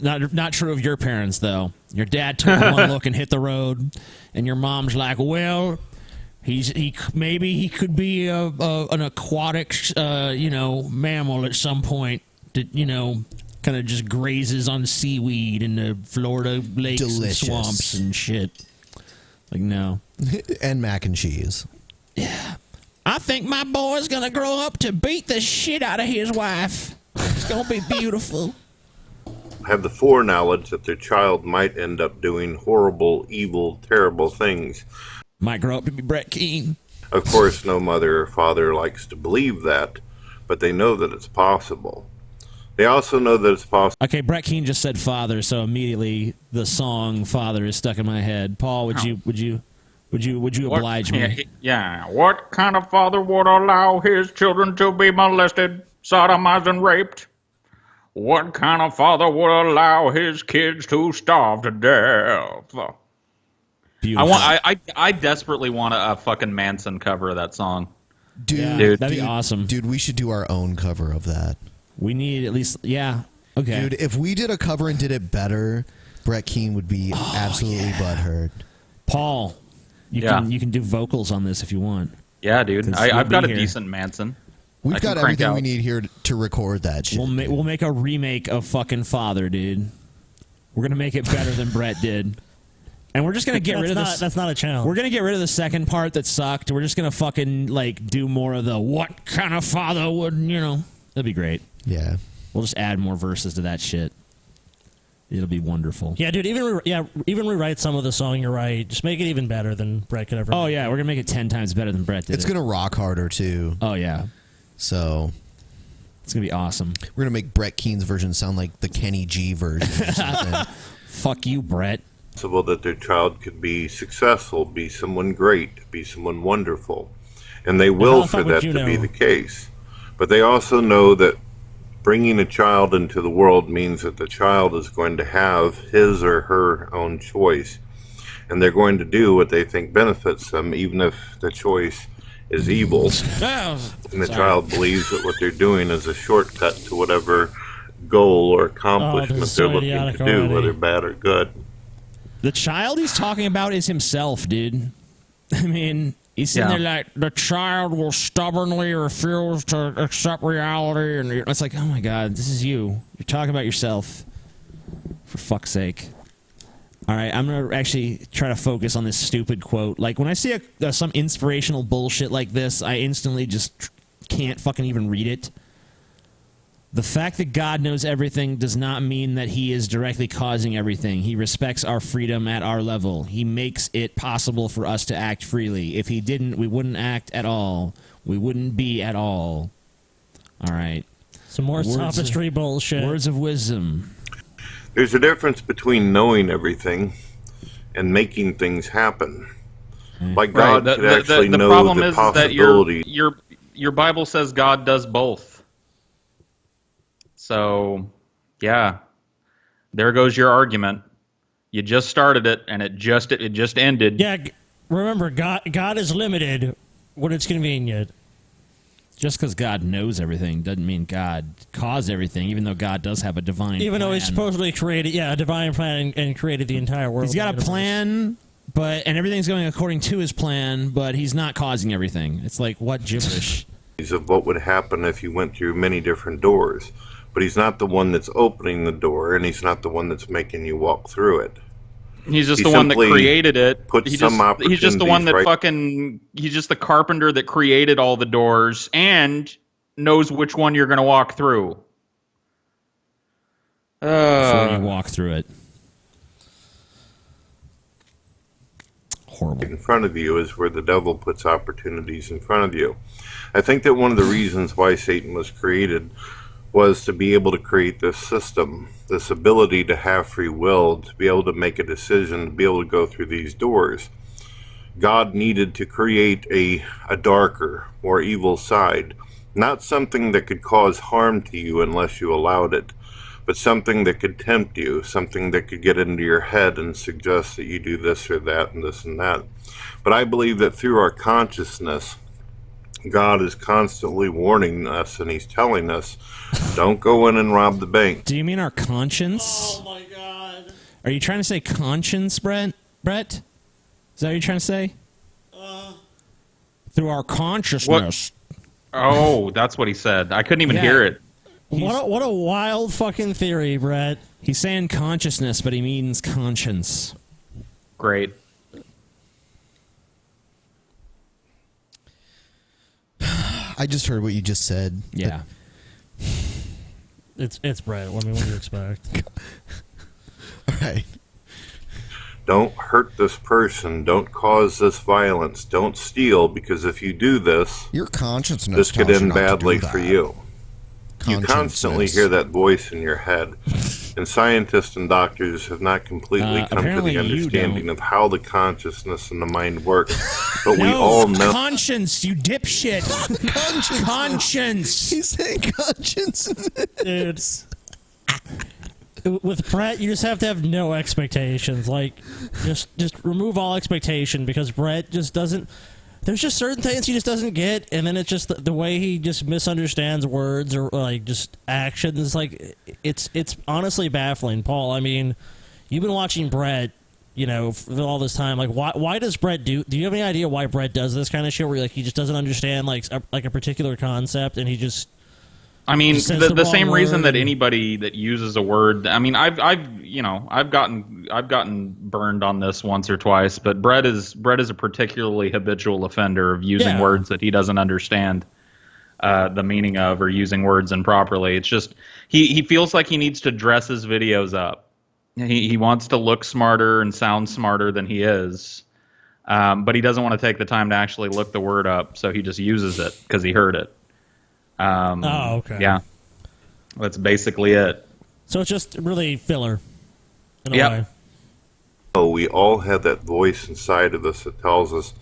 Not true of your parents, though. Your dad took one look and hit the road, and your mom's like, well... Maybe he could be an aquatic, mammal at some point that, kind of just grazes on seaweed in the Florida lakes and swamps and shit. Like, no. And mac and cheese. Yeah. I think my boy's going to grow up to beat the shit out of his wife. It's going to be beautiful. Have the foreknowledge that their child might end up doing horrible, evil, terrible things. Might grow up to be Brett Keane. Of course, no mother or father likes to believe that, but they know that it's possible. They also know that it's possible. Okay, Brett Keane just said father, so immediately the song "Father" is stuck in my head. Paul, would you oblige me? Yeah. What kind of father would allow his children to be molested, sodomized, and raped? What kind of father would allow his kids to starve to death? Beautiful. I desperately want a fucking Manson cover of that song. Dude, that'd be awesome. Dude, we should do our own cover of that. We need at least, okay. Dude, if we did a cover and did it better, Brett Keane would be absolutely butthurt. Paul, you can do vocals on this if you want. Yeah, dude. I've got a decent Manson. We've got everything we need here to record that shit. We'll make a remake of fucking Father, dude. We're gonna make it better than Brett did. And we're just gonna get rid of this. That's not a challenge. We're gonna get rid of the second part that sucked. We're just gonna fucking like do more of the what kind of father would That'd be great. Yeah. We'll just add more verses to that shit. It'll be wonderful. Yeah, dude. Even rewrite some of the song. You're right. Just make it even better than Brett could ever. Oh yeah, we're gonna make it 10 times better than Brett did. It's gonna rock harder too. Oh yeah. So it's gonna be awesome. We're gonna make Brett Keen's version sound like the Kenny G version. Or something. Fuck you, Brett. Possible that their child could be successful, be someone great, be someone wonderful, and they will for that to be the case. But they also know that bringing a child into the world means that the child is going to have his or her own choice, and they're going to do what they think benefits them, even if the choice is evil. And the child believes that what they're doing is a shortcut to whatever goal or accomplishment they're looking to do, whether bad or good. The child he's talking about is himself, dude. I mean, he's sitting there like, the child will stubbornly refuse to accept reality. And it's like, oh my God, this is you. You're talking about yourself. For fuck's sake. All right, I'm going to actually try to focus on this stupid quote. Like, when I see some inspirational bullshit like this, I instantly just can't fucking even read it. The fact that God knows everything does not mean that he is directly causing everything. He respects our freedom at our level. He makes it possible for us to act freely. If he didn't, we wouldn't act at all. We wouldn't be at all. All right. Some more sophistry bullshit. Words of wisdom. There's a difference between knowing everything and making things happen. Like God could actually know the possibility. Your Bible says God does both. So, yeah, there goes your argument. You just started it, and it just ended. Yeah, remember, God is limited when it's convenient. Just because God knows everything doesn't mean God caused everything, even though God does have a divine plan. Even though he supposedly created, a divine plan and created the entire world. He's got a plan, and everything's going according to his plan, but he's not causing everything. It's like, what gibberish? Of what would happen if you went through many different doors. But he's not the one that's opening the door, and he's not the one that's making you walk through it. He's just the one that created it. He's just the one that he's just the carpenter that created all the doors and knows which one you're going to walk through. Before you walk through it. Horrible. In front of you is where the devil puts opportunities in front of you. I think that one of the reasons why Satan was created was to be able to create this system, this ability to have free will, to be able to make a decision, to be able to go through these doors. God needed to create a darker, more evil side, not something that could cause harm to you unless you allowed it, but something that could tempt you, something that could get into your head and suggest that you do this or that and this and that. But I believe that through our consciousness, God is constantly warning us, and he's telling us, don't go in and rob the bank. Do you mean our conscience? Oh, my God. Are you trying to say conscience, Brett? Is that what you're trying to say? Through our consciousness. Oh, that's what he said. I couldn't even hear it. What a wild fucking theory, Brett. He's saying consciousness, but he means conscience. Great. I just heard what you just said. Yeah. It's Brett. I mean, what do you expect? All right. Don't hurt this person. Don't cause this violence. Don't steal, because if you do this, your consciousness this could tells you end not to badly do for that. you. You constantly hear that voice in your head, and scientists and doctors have not completely come to the understanding of how the consciousness and the mind works. But we all know. Conscience, you dipshit. Conscience. He's saying conscience. Dude. With Brett, you just have to have no expectations. Like, just remove all expectation, because Brett just doesn't. There's just certain things he just doesn't get, and then it's just the way he just misunderstands words or like just actions. Like, it's honestly baffling, Paul. I mean, you've been watching Brett, for all this time. Like, why does Brett do you have any idea why Brett does this kind of shit? Where like he just doesn't understand like a particular concept, and he just I mean, Just says the wrong same reason word. that anybody that uses a word. I mean, I've gotten burned on this once or twice, but Brett is a particularly habitual offender of using Yeah. words that he doesn't understand the meaning of, or using words improperly. It's just he feels like he needs to dress his videos up. He wants to look smarter and sound smarter than he is, but he doesn't want to take the time to actually look the word up, so he just uses it because he heard it. Oh, okay. Yeah, that's basically it. So it's just really filler in a Yep. way. Oh, we all have that voice inside of us that tells us,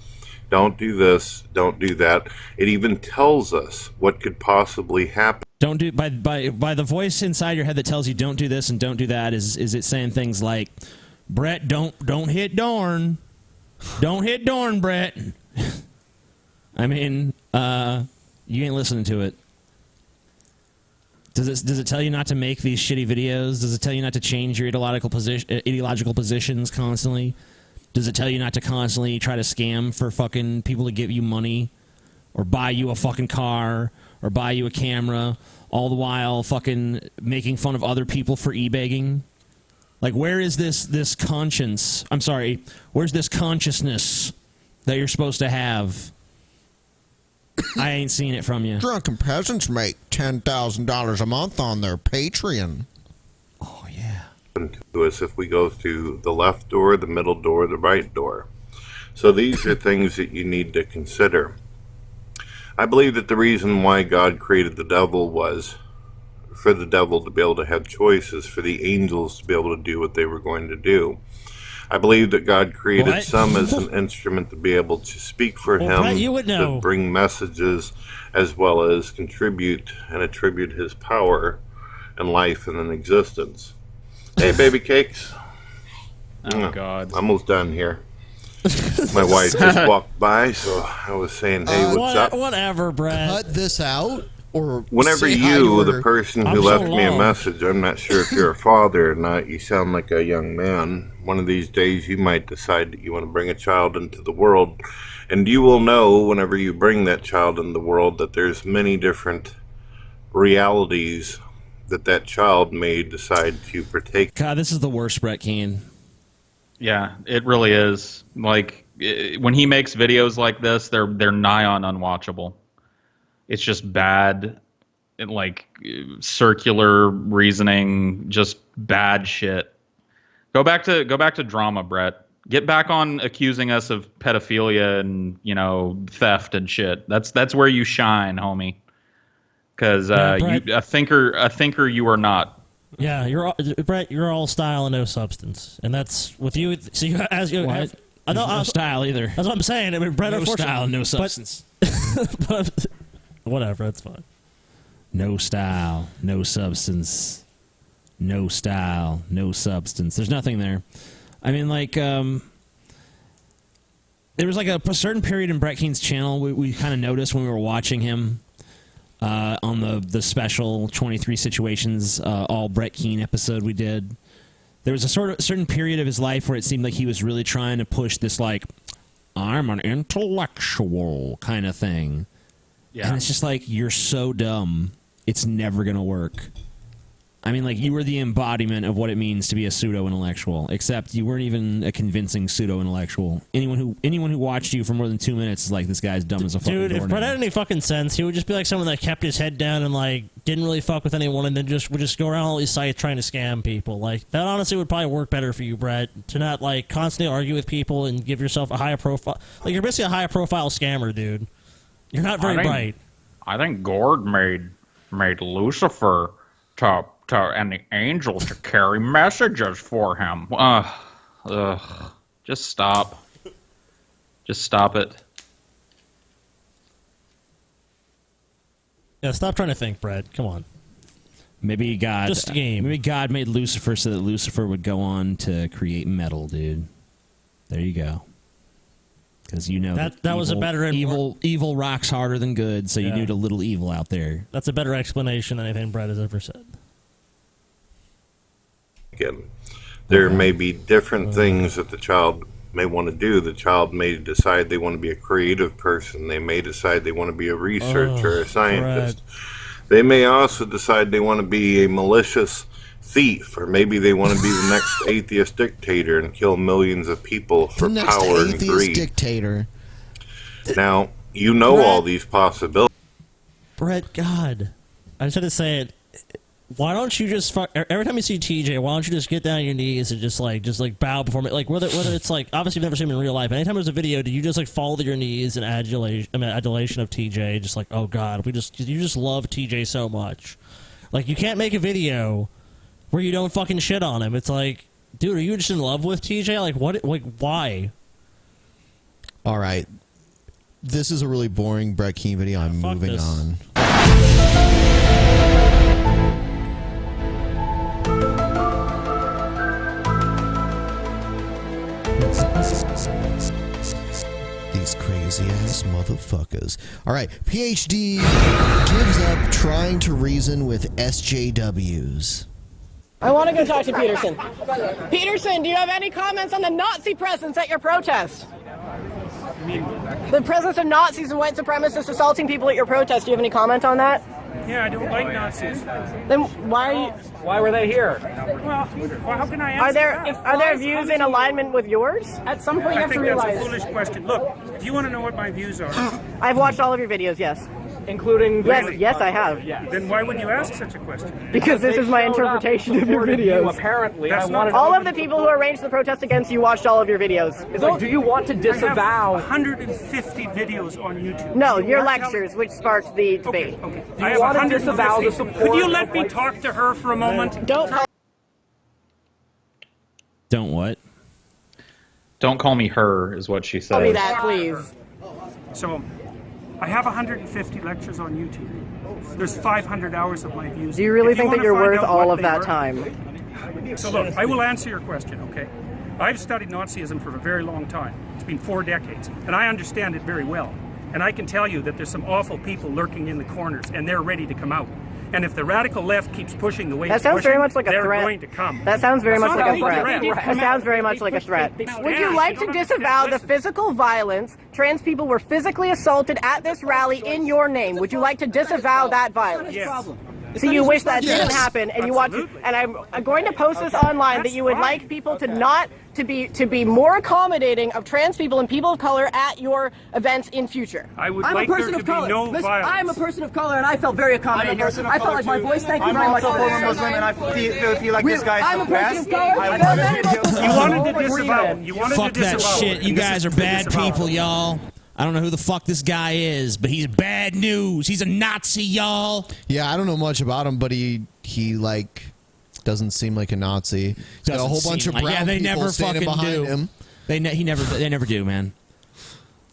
don't do this, don't do that. It even tells us what could possibly happen. Don't do by the voice inside your head that tells you don't do this and don't do that. Is it saying things like, Brett, don't hit Dorn, don't hit Dorn, Brett. I mean, you ain't listening to it. Does it tell you not to make these shitty videos? Does it tell you not to change your ideological positions constantly? Does it tell you not to constantly try to scam for fucking people to give you money, or buy you a fucking car, or buy you a camera, all the while fucking making fun of other people for e-begging? Like, where is this conscience? I'm sorry, where's this consciousness that you're supposed to have? I ain't seen it from you. Drunken Peasants make $10,000 a month on their Patreon. To us if we go through the left door, the middle door, the right door. So these are things that you need to consider. I believe that the reason why God created the devil was for the devil to be able to have choices, for the angels to be able to do what they were going to do. I believe that God created What? some as an instrument to be able to speak for Well, him, Brett, you would know. to bring messages, as well as contribute and attribute his power and life and an existence. Hey, baby cakes. Oh, God. Almost done here. My wife just walked by, so I was saying, hey, what's up? Whatever, Brett. Cut this out, or Whenever say hi to you, her. the person who I'm left so me a loved. message, I'm not sure if you're a father or not, you sound like a young man. One of these days you might decide that you want to bring a child into the world, and you will know whenever you bring that child into the world that there's many different realities that child may decide to partake. God, this is the worst Brett Keane. Yeah, it really is. Like when he makes videos like this, they're nigh on unwatchable. It's just bad, like circular reasoning, just bad shit. Go back to drama, Brett. Get back on accusing us of pedophilia and theft and shit. That's where you shine, homie. Because Brett. a thinker you are not. Yeah, Brett. You're all style and no substance, and that's with you. So you, as you, What? as, I There's know, no style either. That's what I'm saying. I mean, Brett, No unfortunately, style, no but- substance. but whatever, that's fine. No style, no substance. No style, no substance. There's nothing there. I mean, like, there was like a certain period in Brett Keane's channel we kind of noticed when we were watching him on the special 23 Situations all Brett Keane episode we did. There was a certain period of his life where it seemed like he was really trying to push this, like, I'm an intellectual kind of thing. Yeah. And it's just like, you're so dumb. It's never going to work. I mean, like, you were the embodiment of what it means to be a pseudo-intellectual, except you weren't even a convincing pseudo-intellectual. Anyone who watched you for more than 2 minutes is like, this guy's dumb as a fucking Dude, if doornail. Brett had any fucking sense, he would just be like someone that kept his head down and like didn't really fuck with anyone, and then would just go around all these sites trying to scam people. Like that, honestly, would probably work better for you, Brett, to not like constantly argue with people and give yourself a higher profile. Like you're basically a higher profile scammer, dude. You're not very bright. I think Gord made Lucifer and the angels to carry messages for him. Just stop. Just stop it. Yeah, stop trying to think, Brett. Come on. Maybe God, Just a game. Maybe God made Lucifer so that Lucifer would go on to create metal, dude. There you go. Because that was a better evil rocks harder than good, so you Yeah. need a little evil out there. That's a better explanation than anything Brett has ever said. Again, there may be different things that the child may want to do. The child may decide they want to be a creative person. They may decide they want to be a researcher, a scientist. They may also decide they want to be a malicious thief, or maybe they want to be the next atheist dictator and kill millions of people for The next power and atheist greed. dictator. Now, you know Brett. all these possibilities. Brett, God, I just had to say it. Why don't you just every time you see TJ? Why don't you just get down on your knees and just bow before me? Like whether it's like obviously you've never seen him in real life. Anytime there's a video, do you just like fall to your knees in adulation of TJ? Just like, oh God, you just love TJ so much. Like you can't make a video where you don't fucking shit on him. It's like, dude, are you just in love with TJ? Like what? Like why? All right. This is a really boring Brett Keane video. I'm moving on. These crazy ass motherfuckers. All right. PhD gives up trying to reason with SJWs. I want to go talk to Peterson. Peterson, do you have any comments on the Nazi presence at your protest? The presence of Nazis and white supremacists assaulting people at your protest. Do you have any comment on that? Yeah, I don't like Nazis. Then why are you? Why were they here? Well, how can I answer Are there views in alignment with yours? At some point, you have to realize. I think that's a foolish question. Look, if you want to know what my views are, I've watched all of your videos. Yes. including. Yes, I have. Yeah. Then why would you ask such a question? Because this is my interpretation of your videos. Apparently, all of the people who arranged the protest against you watched all of your videos. It's like, do you want to disavow? I have 150 videos on YouTube. No, your lectures, which sparked the debate. Okay. Do you want to disavow the support? Could you let me talk to her for a moment? Don't what? Don't call me her, is what she said. Tell me that, please. So, I have 150 lectures on YouTube. There's 500 hours of my views. Do you really think that you're worth all of that time? So look, I will answer your question, okay? I've studied Nazism for a very long time. It's been 4 decades, and I understand it very well. And I can tell you that there's some awful people lurking in the corners, and they're ready to come out. And if the radical left keeps pushing the way that sounds very much like a they're threat. Going to come. That sounds very much like a threat. That That sounds very much like a threat. Would you like to disavow the physical violence? Trans people were physically assaulted at this rally in your name. Would you like to disavow that violence? Yes. So you wish that didn't happen, and you want to, and I'm going to post this online that you would like people to not to be more accommodating of trans people and people of color at your events in future. I would I'm like a person there of to color. be no Listen, violence. I'm a person of color, and I felt very accommodating. I felt like my voice. Thank you very much. I'm also former Muslim, and I feel like this guy's I'm a person of color. You wanted to disavow. You wanted Fuck to that disavow. shit. You guys are bad people, y'all. I don't know who the fuck this guy is, but he's bad news. He's a Nazi, y'all. Yeah, I don't know much about him, but he like doesn't seem like a Nazi. He's got a whole bunch of brown they people never standing fucking behind do. him. They never do, man.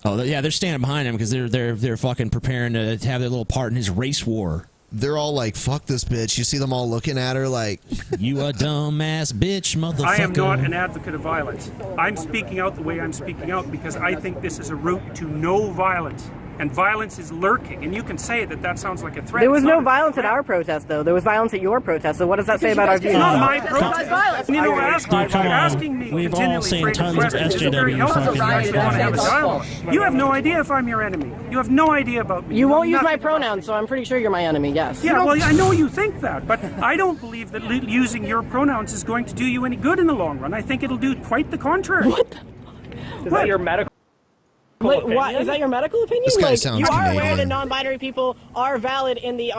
Oh yeah, they're standing behind him because they're fucking preparing to have their little part in his race war. They're all like, "Fuck this bitch." You see them all looking at her like, "You a dumbass bitch, motherfucker." I am not an advocate of violence. I'm speaking out the way I'm speaking out because I think this is a route to no violence. And violence is lurking. And you can say that sounds like a threat. There was It's no not a violence at threat. our protest, though. There was violence at your protest. So what does that say about our views? It's not my protest. You know, asking me We've all seen continually tons of questions isn't very SJW helpful. fucking You actually want to have a dialogue. You have no idea if I'm your enemy. You have no idea about me. You won't know use my nothing. pronouns, so I'm pretty sure you're my enemy, yes. Yeah, well, I know you think that, but I don't believe that using your pronouns is going to do you any good in the long run. I think it'll do quite the contrary. What the fuck? Is that your medical Wait, opinion? what, is that your medical opinion? This guy sounds you are aware Canadian. that non-binary people are valid in the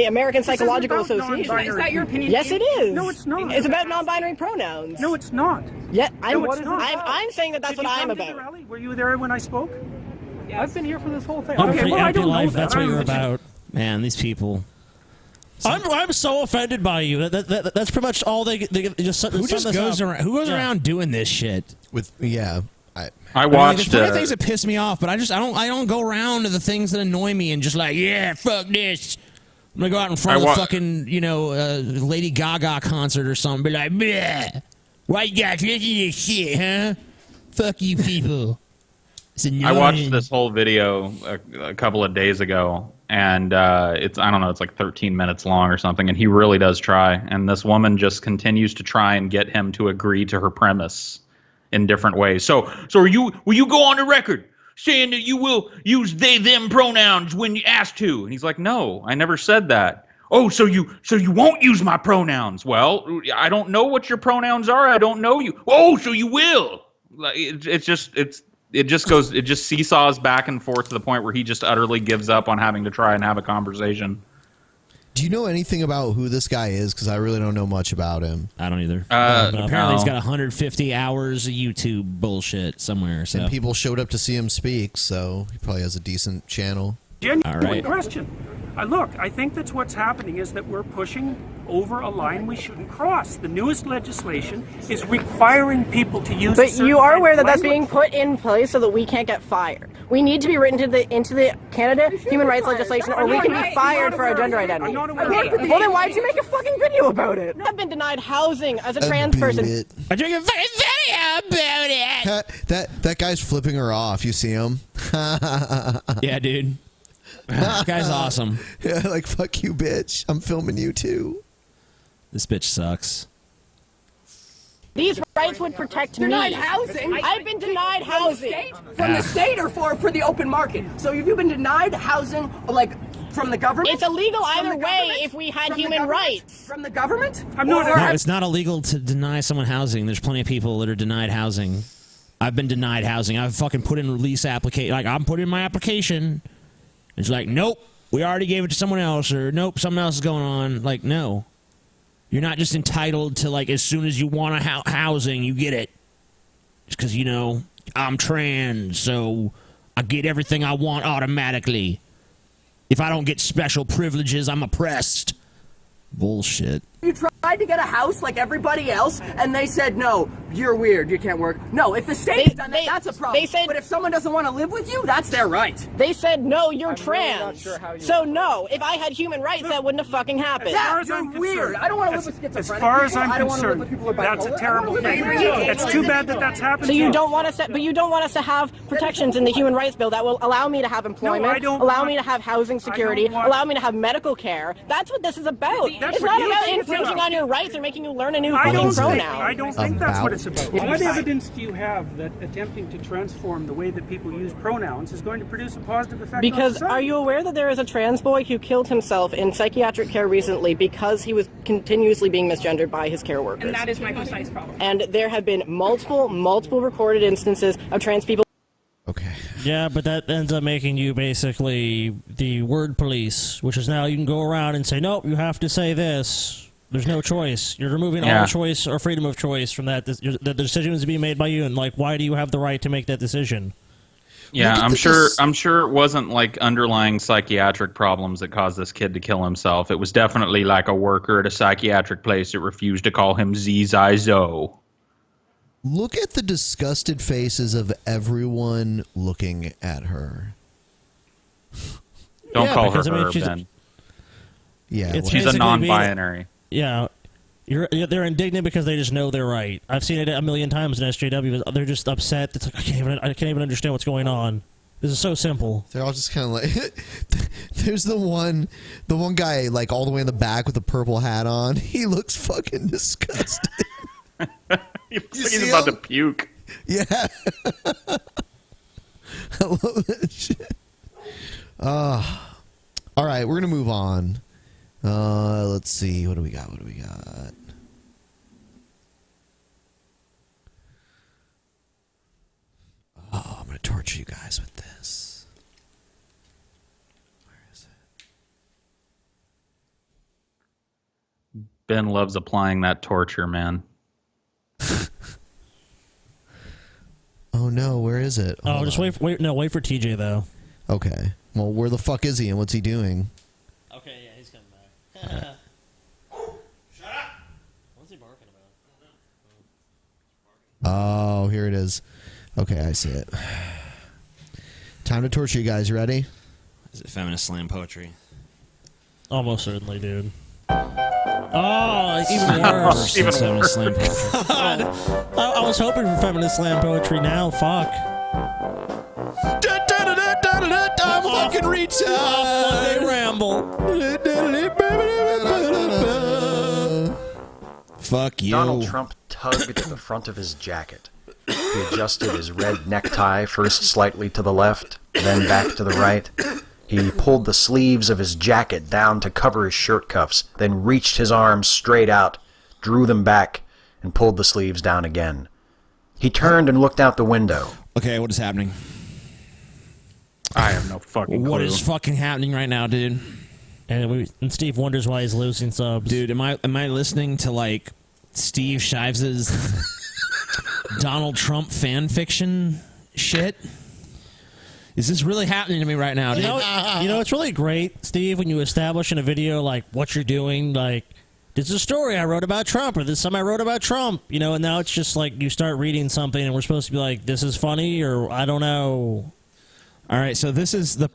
American Psychological Association. Is that your opinion? Yes, it is. No, it's not. It's about non-binary pronouns. No, it's not. Yeah, No, it's not. I'm saying that that's Did what you I'm come to the about. rally? Were you there when I spoke? I've been here for this whole thing. Okay, well, I don't know life, that. that's what I'm you're legit- about. Man, these people. I'm so offended by you. That's pretty much all they just. Who just goes around? Who goes around doing this shit? With I mean, watched, there's plenty of things that piss me off, but I don't go around to the things that annoy me and just like, yeah, fuck this. I'm gonna go out in front of the fucking, Lady Gaga concert or something, be like, bleh. Why you guys listen to this shit, huh? Fuck you people. It's annoying. I watched this whole video a couple of days ago, and it's like 13 minutes long or something, and he really does try. And this woman just continues to try and get him to agree to her premise in different ways. So will you go on the record saying that you will use they them pronouns when you asked to. And he's like, no, I never said that. Oh, so you won't use my pronouns? Well, I don't know what your pronouns are. I don't know you. Oh, so you will. It just seesaws back and forth to the point where he just utterly gives up on having to try and have a conversation. Do you know anything about who this guy is? Because I really don't know much about him. I don't either. Apparently he's got 150 hours of YouTube bullshit somewhere. So. And people showed up to see him speak, so he probably has a decent channel. Genuine question. Look, I think that's what's happening is that we're pushing over a line we shouldn't cross. The newest legislation is requiring people to use. But you are aware that that's being put in place so that we can't get fired. We need to be written into the Canada human rights legislation, or we can be fired for our gender identity. Well, then why did you make a fucking video about it? I've been denied housing as a trans person. I'm doing a fucking video about it. That guy's flipping her off. You see him? Yeah, dude. This guy's awesome. Yeah, like, fuck you, bitch. I'm filming you, too. This bitch sucks. These rights would protect me. Denied housing? I've been denied housing. From the state or for the open market? So have you been denied housing, like, from the government? It's illegal either way if we had human rights. From the government? No, it's not illegal to deny someone housing. There's plenty of people that are denied housing. I've been denied housing. I've fucking put in release application. Like, I'm putting in my application. It's like, nope, we already gave it to someone else, or nope, something else is going on. Like, no. You're not just entitled to, like, as soon as you want a housing, you get it. It's because, you know, I'm trans, so I get everything I want automatically. If I don't get special privileges, I'm oppressed. Bullshit. You tried to get a house like everybody else, and they said, no, you're weird, you can't work. No, if the state's done that, that's a problem. But if someone doesn't want to live with you, that's their right. They said, no, you're trans. So no, if I had human rights, that wouldn't have fucking happened. Yeah, you're weird. I don't want to live with schizophrenic As far as people. I'm I don't want to live concerned, with people with that's a bipolar. terrible thing. It's too bad that that's happened. So you don't want us to, but you don't want us to have protections in the human rights bill that will allow me to have employment, allow me to have housing security, allow me to have medical care. That's what this is about. It's not about infringing on your rights or making you learn a new fucking pronoun. I don't think that's what it's about. What evidence do you have that attempting to transform the way that people use pronouns is going to produce a positive effect on Because society? are you aware that there is a trans boy who killed himself in psychiatric care recently because he was continuously being misgendered by his care workers? And that is my precise problem. And there have been multiple recorded instances of trans people. Yeah, but that ends up making you basically the word police, which is now you can go around and say, nope, you have to say this. There's no choice. You're removing all choice or freedom of choice from that. The decision is being made by you, and like, why do you have the right to make that decision? Yeah, I'm sure it wasn't like underlying psychiatric problems that caused this kid to kill himself. It was definitely like a worker at a psychiatric place that refused to call him Zo. Look at the disgusted faces of everyone looking at her. Don't call her Ben. Yeah, she's a non-binary. Yeah, they're indignant because they just know they're right. I've seen it a million times in SJW. They're just upset. It's like I can't even understand what's going on. This is so simple. They're all just kind of like. There's the one guy like all the way in the back with the purple hat on. He looks fucking disgusting. He looks like he's about to puke. Yeah. I love that shit. All right, we're gonna move on. Let's see. What do we got? Oh, I'm gonna torture you guys with this. Where is it? Ben loves applying that torture, man. Oh no, where is it? Hold just wait for TJ though. Okay. Well, where the fuck is he and what's he doing? Okay, yeah, he's coming back. Shut up! What's he barking about? Oh, here it is. Okay, I see it. Time to torture you guys. You ready? Is it feminist slam poetry? Almost certainly, dude. Oh, even worse. Feminist slam poetry. God, I was hoping for feminist slam poetry now. Fuck. I'm fucking retard. Monday ramble. Fuck you. Donald Trump tugged at the front of his jacket. He adjusted his red necktie, first slightly to the left, then back to the right. He pulled the sleeves of his jacket down to cover his shirt cuffs, then reached his arms straight out, drew them back, and pulled the sleeves down again. He turned and looked out the window. Okay, what is happening? I have no fucking clue. What is fucking happening right now, dude? And Steve wonders why he's losing subs. Dude, am I listening to like Steve Shives's Donald Trump fan fiction shit? Is this really happening to me right now, dude? You know, it's really great, Steve, when you establish in a video like what you're doing, like this is a story I wrote about Trump, or this is something I wrote about Trump, you know, and now it's just like you start reading something and we're supposed to be like, this is funny, or I don't know. All right, so this is the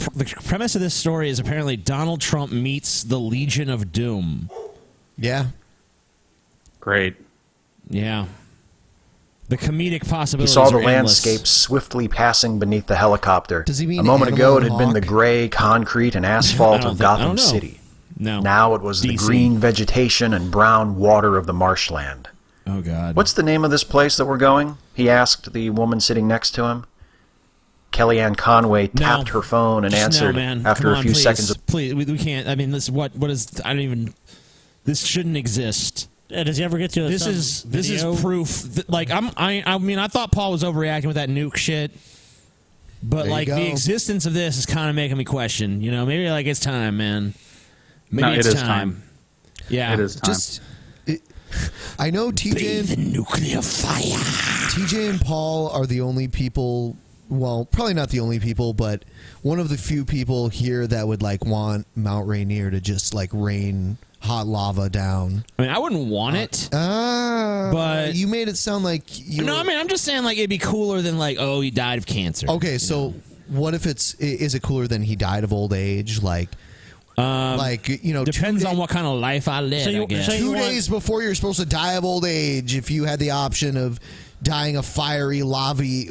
premise of this story is apparently Donald Trump meets the Legion of Doom. Yeah. Great. Yeah. The comedic He possibilities saw the are endless. landscape swiftly passing beneath the helicopter. Does he mean A moment ago, it Animal had been the Hawk? gray concrete and asphalt of I Gotham don't know. City. No. Now it was the DC. green vegetation and brown water of the marshland. Oh, God. What's the name of this place that we're going? He asked the woman sitting next to him. Kellyanne Conway tapped her phone and Just answered no, man. after Come a on, few please. seconds of... Please, we can't. I mean, this what is... I don't even... This shouldn't exist. Does he ever get to This is proof that, like, I mean, I thought Paul was overreacting with that nuke shit, but There you like go. the existence of this is kind of making me question. You know, maybe like it's time, man. Maybe No, it's it is time. Yeah, It is time. I know TJ and nuclear fire. TJ and Paul are the only people. Well, probably not the only people, but one of the few people here that would like want Mount Rainier to just like rain hot lava down. I mean, I wouldn't want it, but you made it sound like you. No, I mean, I'm just saying like it'd be cooler than like, oh, he died of cancer. Okay, so what if is it cooler than he died of old age? Like you know, depends on what kind of life I live. I guess. 2 days before you're supposed to die of old age, if you had the option of dying a fiery lava-y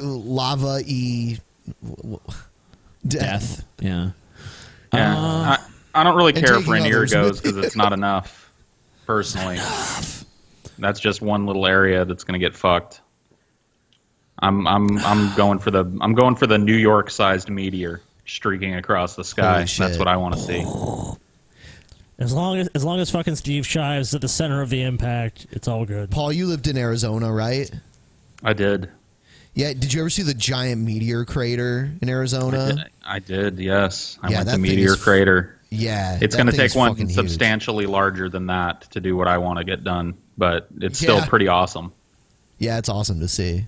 death. Yeah. Yeah. I don't really and care if taking Rainier others goes with because it's not enough. Personally, that's just one little area that's going to get fucked. I'm going for the New York-sized meteor streaking across the sky. Holy shit. That's what I want to see. As long as fucking Steve Shives at the center of the impact, it's all good. Paul, you lived in Arizona, right? I did. Yeah. Did you ever see the giant meteor crater in Arizona? I did. Yes, I Yeah, went that to thing Meteor is- Crater. Yeah, It's that going to thing take is one fucking huge. substantially larger than that to do what I want to get done, but it's still Yeah. pretty awesome. Yeah, it's awesome to see.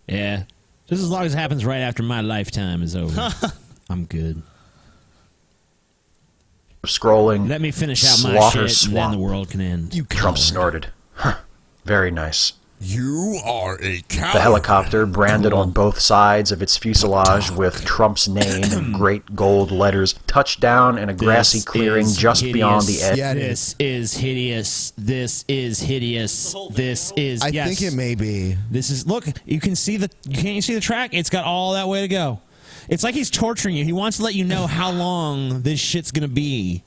Yeah. Just as long as it happens right after my lifetime is over, I'm good. Scrolling. Let me finish out my Slaughter shit, and then swamp. the world can end. Trump snorted. Huh. Very nice. You are a coward. The helicopter, branded on both sides of its fuselage with Trump's name in great gold letters, touched down in a grassy This clearing is just beyond the hideous. edge. This is hideous. This is hideous. This is. I yes. think it may be. This is. Look, you can see the. Can't you see the track? It's got all that way to go. It's like he's torturing you. He wants to let you know how long this shit's gonna be.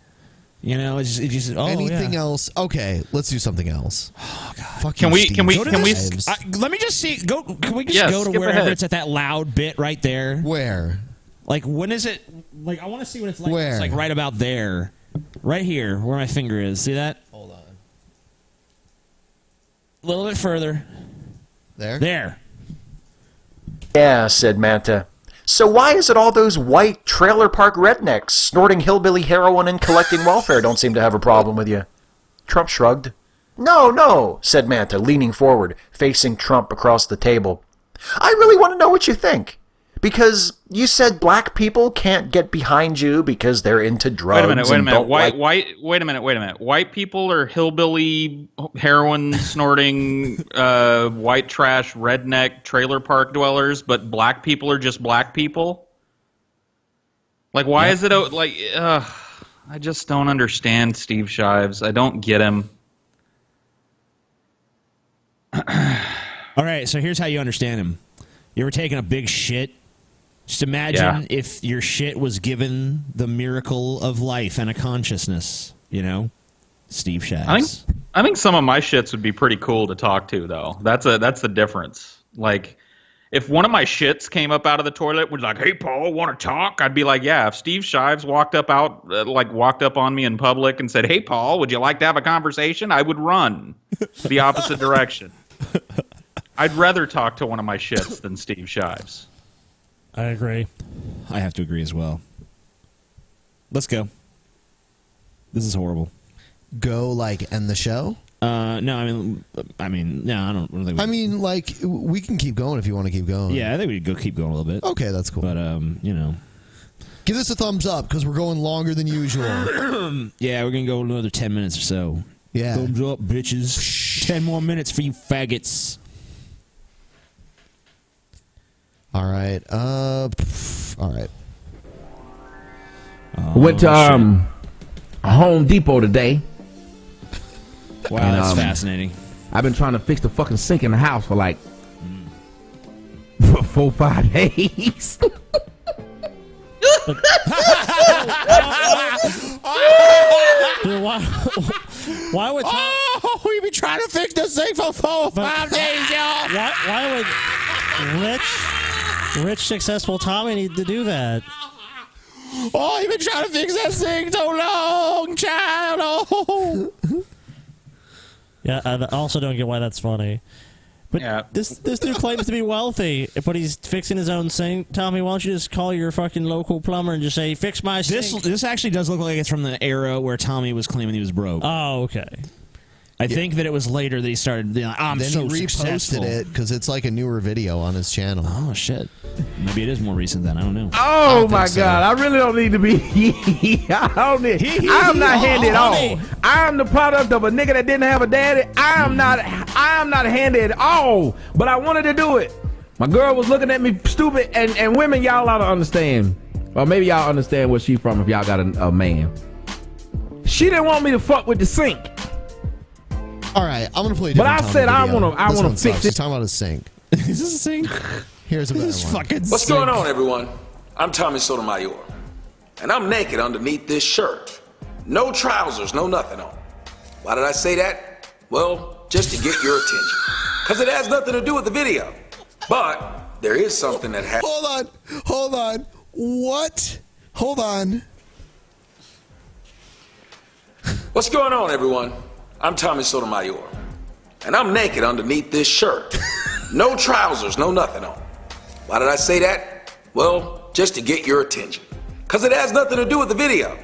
You know, it's just oh, Anything yeah. else? Okay, let's do something else. Oh God! Fuck Can you, we- Steve. can we- Go to can we- this- Let me just see. Go. Can we just Yes, go to skip wherever ahead. it's at that loud bit right there? Where? Like when is it? Like I want to see what it's like. Where? It's like right about there, right here, where my finger is. See that? Hold on. A little bit further. There. There. Yeah, said Manta. So why is it all those white trailer park rednecks snorting hillbilly heroin and collecting welfare don't seem to have a problem with you? Trump shrugged. No, said Manta, leaning forward, facing Trump across the table. I really want to know what you think. Because you said black people can't get behind you because they're into drugs. Wait a minute. and don't like- Wait a minute. White people are hillbilly, heroin snorting, white trash, redneck trailer park dwellers, but black people are just black people. Like, why is it like? I just don't understand Steve Shives. I don't get him. All right, so here's how you understand him. You ever taken a big shit? Just imagine if your shit was given the miracle of life and a consciousness. You know, Steve Shives. I think some of my shits would be pretty cool to talk to, though. That's the difference. Like, if one of my shits came up out of the toilet and was like, "Hey, Paul, want to talk?" I'd be like, "Yeah." If Steve Shives walked up on me in public and said, "Hey, Paul, would you like to have a conversation?" I would run the opposite direction. I'd rather talk to one of my shits than Steve Shives. I agree. I have to agree as well. Let's go. This is horrible. Go, like, end the show? No, I mean, no, I don't think I mean, like, we can keep going if you want to keep going. Yeah, I think we could keep going a little bit. Okay, that's cool. But, you know. Give us a thumbs up, because we're going longer than usual. Yeah, we're going to go another 10 minutes or so. Yeah. Thumbs up, bitches. 10 more minutes for you faggots. All right. All right. Went to Home Depot today. Wow, and, that's fascinating. I've been trying to fix the fucking sink in the house for like 4-5 days. Dude, why would we've been trying to fix the sink for 4 or 5 days, y'all. Why would rich, successful Tommy need to do that? Oh, you've been trying to fix that sink so long, child. Oh. Yeah, I also don't get why that's funny. But yeah. this dude claims to be wealthy, but he's fixing his own sink. Tommy, why don't you just call your fucking local plumber and just say, "Fix my sink"? This actually does look like it's from the era where Tommy was claiming he was broke. Oh, okay. I think that it was later that he started. You know, I'm then so he reposted successful. it because it's like a newer video on his channel. Oh shit! Maybe it is more recent then. I don't know. Oh my God! I really don't need to be. I'm not handy at all. I'm the product of a nigga that didn't have a daddy. I'm not handy at all. But I wanted to do it. My girl was looking at me stupid, and women, y'all ought to understand. Or maybe y'all understand where she from if y'all got a man. She didn't want me to fuck with the sink. All right, I'm gonna play. But I said I want to fix it. He's talking about his sink. Is this a sink? Here's a better one. What's going on, everyone? I'm Tommy Sotomayor, and I'm naked underneath this shirt. No trousers, no nothing on. Why did I say that? Well, just to get your attention. Because it has nothing to do with the video. But there is something that has... Hold on. What? Hold on. What's going on, everyone? I'm Tommy Sotomayor, and I'm naked underneath this shirt. No trousers, no nothing on. Why did I say that? Well, just to get your attention. Because it has nothing to do with the video.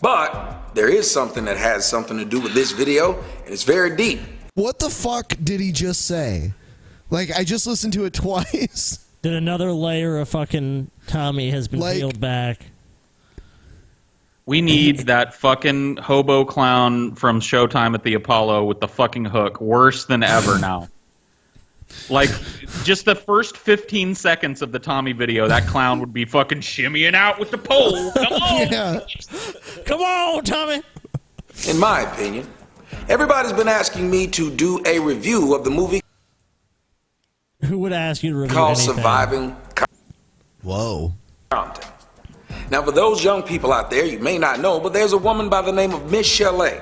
But there is something that has something to do with this video, and it's very deep. What the fuck did he just say? Like, I just listened to it twice. Then another layer of fucking Tommy has been peeled back. We need that fucking hobo clown from Showtime at the Apollo with the fucking hook. Worse than ever now. Like, just the first 15 seconds of the Tommy video, that clown would be fucking shimmying out with the pole. Come on! Yeah. Come on, Tommy! In my opinion, everybody's been asking me to do a review of the movie. Who would ask you to review called anything? Surviving Whoa. Compton. Now, for those young people out there, you may not know, but there's a woman by the name of Miss Chalet.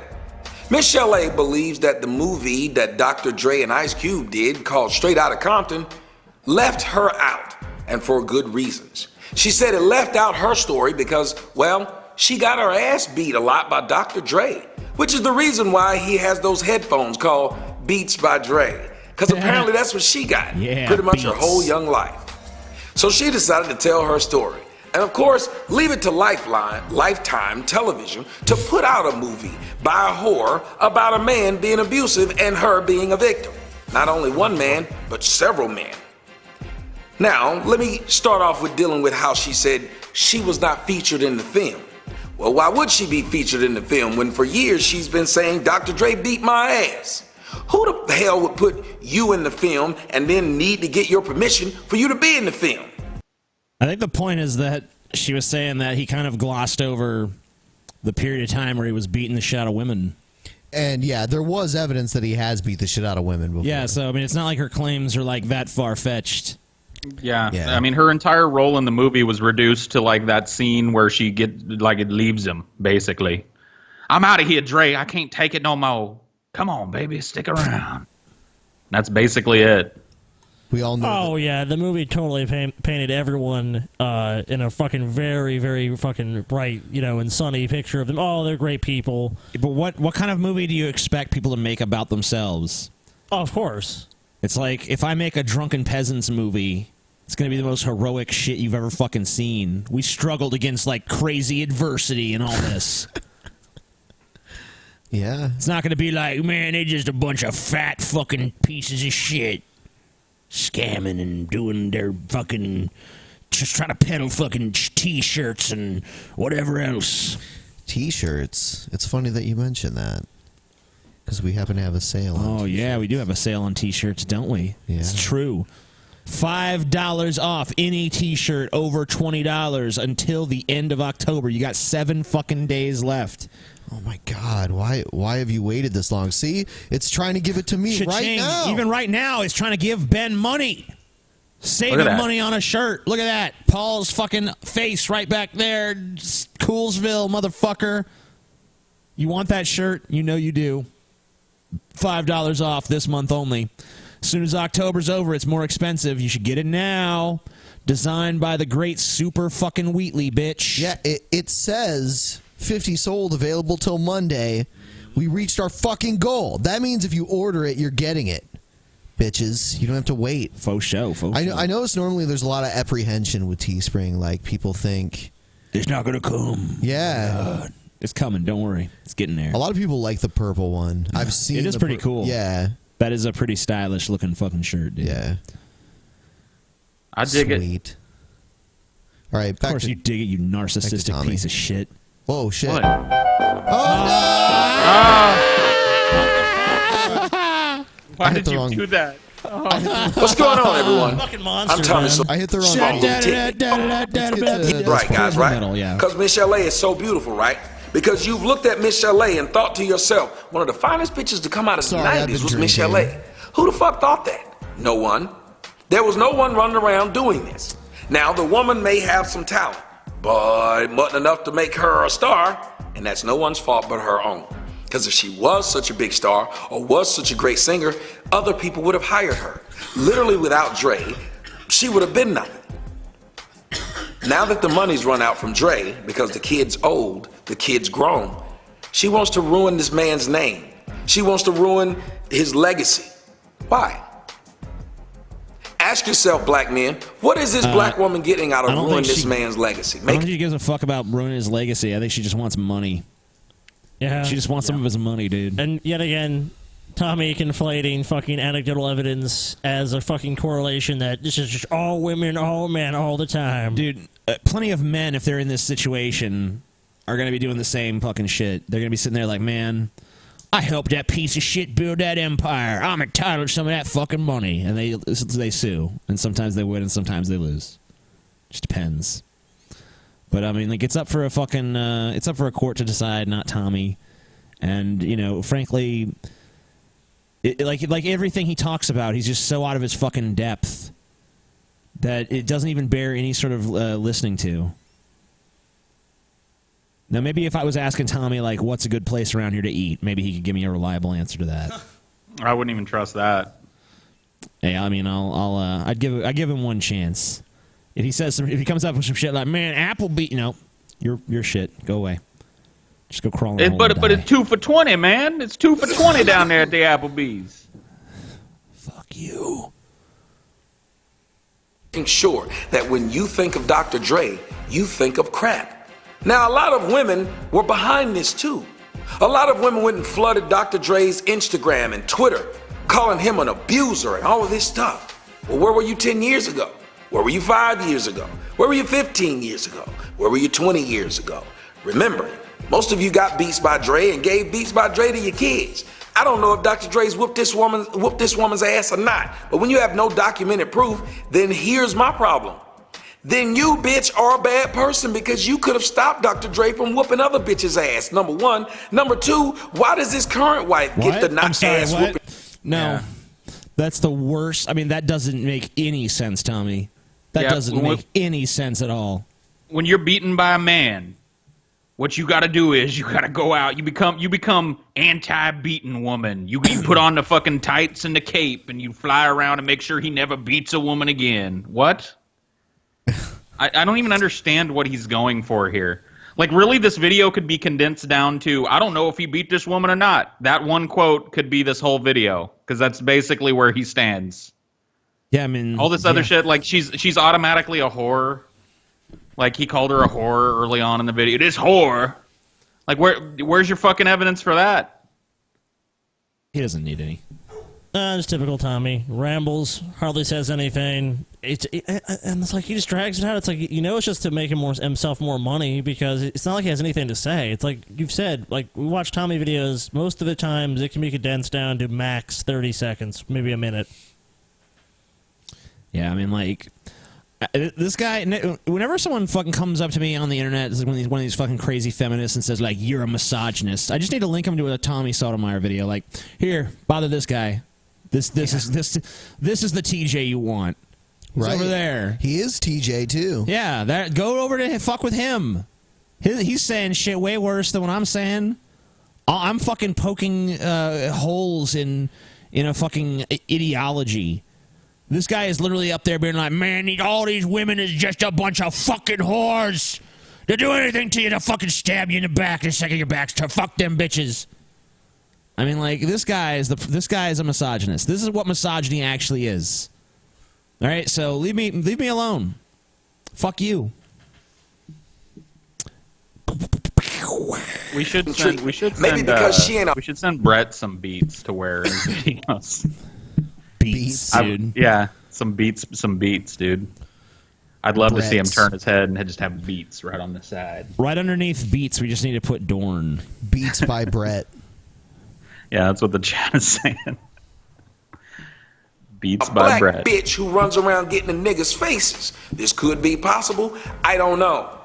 Miss Chalet believes that the movie that Dr. Dre and Ice Cube did, called Straight Outta Compton, left her out, and for good reasons. She said it left out her story because, well, she got her ass beat a lot by Dr. Dre, which is the reason why he has those headphones called Beats by Dre. Because apparently that's what she got, pretty much her whole young life. So she decided to tell her story. And of course, leave it to Lifetime Television to put out a movie by a whore about a man being abusive and her being a victim. Not only one man, but several men. Now, let me start off with dealing with how she said she was not featured in the film. Well, why would she be featured in the film when for years she's been saying Dr. Dre beat my ass? Who the hell would put you in the film and then need to get your permission for you to be in the film? I think the point is that she was saying that he kind of glossed over the period of time where he was beating the shit out of women. And yeah, there was evidence that he has beat the shit out of women before. Yeah, so I mean, it's not like her claims are like that far-fetched. Yeah. I mean, her entire role in the movie was reduced to like that scene where she it leaves him, basically. I'm out of here, Dre. I can't take it no more. Come on, baby, stick around. That's basically it. We all know. Oh yeah, the movie totally painted everyone in a fucking very, very fucking bright, and sunny picture of them. Oh, they're great people. But what kind of movie do you expect people to make about themselves? Oh, of course. It's like if I make a Drunken Peasants movie, it's going to be the most heroic shit you've ever fucking seen. We struggled against like crazy adversity and all this. Yeah. It's not going to be like, man, they're just a bunch of fat fucking pieces of shit. Scamming and doing their fucking... Just trying to peddle fucking T-shirts and whatever else. T-shirts? It's funny that you mentioned that. Because we happen to have a sale on t-shirts. Yeah, we do have a sale on T-shirts, don't we? Yeah. It's true. $5 off any T-shirt over $20 until the end of October. You got 7 fucking days left. Oh my God! Why have you waited this long? See, it's trying to give it to me Cha-ching. right now. Even right now, it's trying to give Ben money. Saving money on a shirt. Look at that. Paul's fucking face right back there. Coolsville, motherfucker. You want that shirt? You know you do. $5 off this month only. As soon as October's over, it's more expensive. You should get it now. Designed by the great Super fucking Wheatley, bitch. Yeah, it says 50 sold, available till Monday. We reached our fucking goal. That means if you order it, you're getting it. Bitches, you don't have to wait. Faux show. I notice normally there's a lot of apprehension with Teespring. Like, people think it's not going to come. Yeah. It's coming. Don't worry. It's getting there. A lot of people like the purple one. I've seen it is pretty cool. Yeah. That is a pretty stylish looking fucking shirt, dude. Yeah. I dig it. Sweet. All right, back of course you dig it, you narcissistic piece of shit. Whoa, shit. What? Why did you do that? What's going on, everyone? Fucking monster, I'm Tommy. man. I hit the wrong Right, guys, right? Because Miss Chalet is so beautiful, right? Because you've looked at Miss Chalet and thought to yourself, one of the finest pictures to come out of the 90s was Miss Chalet. Who the fuck thought that? No one. There was no one running around doing this. Now, the woman may have some talent, but it wasn't enough to make her a star, and that's no one's fault but her own. Because if she was such a big star or was such a great singer, other people would have hired her. Literally without Dre, she would have been nothing. Now that the money's run out from Dre, because the kid's old, the kid's grown, she wants to ruin this man's name. She wants to ruin his legacy. Why? Ask yourself, black men, what is this black woman getting out of ruining this man's legacy? I don't think she gives a fuck about ruining his legacy. I think she just wants money. Yeah. She just wants some of his money, dude. And yet again, Tommy conflating fucking anecdotal evidence as a fucking correlation that this is just all women, all men, all the time. Dude, plenty of men, if they're in this situation, are going to be doing the same fucking shit. They're going to be sitting there like, man, I helped that piece of shit build that empire. I'm entitled to some of that fucking money. And they sue. And sometimes they win and sometimes they lose. Just depends. But I mean, like, it's up for a fucking, it's up for a court to decide, not Tommy. And, you know, frankly, like everything he talks about, he's just so out of his fucking depth that it doesn't even bear any sort of listening to. Now, maybe if I was asking Tommy, like, what's a good place around here to eat, maybe he could give me a reliable answer to that. I wouldn't even trust that. Hey, I mean, I'd give him one chance. If he comes up with some shit like, man, Applebee, no, you're shit. Go away. Just go crawl in a hole and But die. it's 2 for $20, man. It's 2 for $20 down there at the Applebee's. Fuck you. Sure that when you think of Dr. Dre, you think of crap. Now, a lot of women were behind this too. A lot of women went and flooded Dr. Dre's Instagram and Twitter, calling him an abuser and all of this stuff. Well, where were you 10 years ago? Where were you 5 years ago? Where were you 15 years ago? Where were you 20 years ago? Remember, most of you got Beats by Dre and gave Beats by Dre to your kids. I don't know if Dr. Dre's whooped this woman's ass or not, but when you have no documented proof, then here's my problem. Then you, bitch, are a bad person because you could have stopped Dr. Dre from whooping other bitches' ass, number one. Number two, why does his current wife get the ass whooping? No. Yeah. That's the worst. I mean, that doesn't make any sense, Tommy. That doesn't make any sense at all. When you're beaten by a man, what you got to do is you got to go out. You become anti-beaten woman. You put on the fucking tights and the cape, and you fly around and make sure he never beats a woman again. What? I don't even understand what he's going for here. Like, really, this video could be condensed down to, I don't know if he beat this woman or not. That one quote could be this whole video, because that's basically where he stands. Yeah, I mean... all this other shit, like, she's automatically a whore. Like, he called her a whore early on in the video. This whore! Like, where's your fucking evidence for that? He doesn't need any. Just typical Tommy. Rambles, hardly says anything. And it's like he just drags it out. It's like, it's just to make himself more money, because it's not like he has anything to say. It's like you've said, like, we watch Tommy videos, most of the times it can be condensed down to max 30 seconds, maybe a minute. Yeah, I mean, like, this guy, whenever someone fucking comes up to me on the internet, one of these fucking crazy feminists, and says, like, you're a misogynist, I just need to link him to a Tommy Sotomayor video. Like, here, bother this guy. This is the TJ you want. He's over there. He is TJ too. Yeah, go over to fuck with him. He's saying shit way worse than what I'm saying. I'm fucking poking holes in a fucking ideology. This guy is literally up there being like, man, all these women is just a bunch of fucking whores. They'll do anything to you to fucking stab you in the back and second your backs to fuck them bitches. I mean, like, this guy is a misogynist. This is what misogyny actually is. All right, so leave me alone. Fuck you. We should send Brett some beats to wear in videos. Beats, dude. Yeah, some beats, dude. I'd love to see him turn his head and just have beats right on the side. Right underneath beats, we just need to put Dorn. Beats by Brett. Yeah, that's what the chat is saying. Beats A by black Brett. bitch who runs around getting in niggas' faces. This could be possible. I don't know.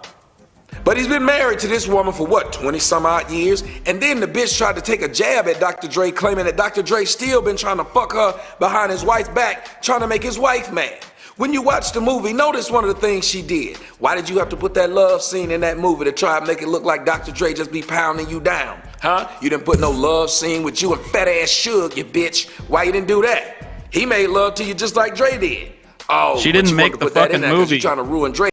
But he's been married to this woman for what, 20 some odd years? And then the bitch tried to take a jab at Dr. Dre, claiming that Dr. Dre still been trying to fuck her behind his wife's back, trying to make his wife mad. When you watch the movie, notice one of the things she did. Why did you have to put that love scene in that movie to try and make it look like Dr. Dre just be pounding you down? Huh? You didn't put no love scene with you and fat ass Suge, you bitch. Why you didn't do that? He made love to you just like Dre did. Oh, she didn't make the fucking movie. You're trying to ruin Dre.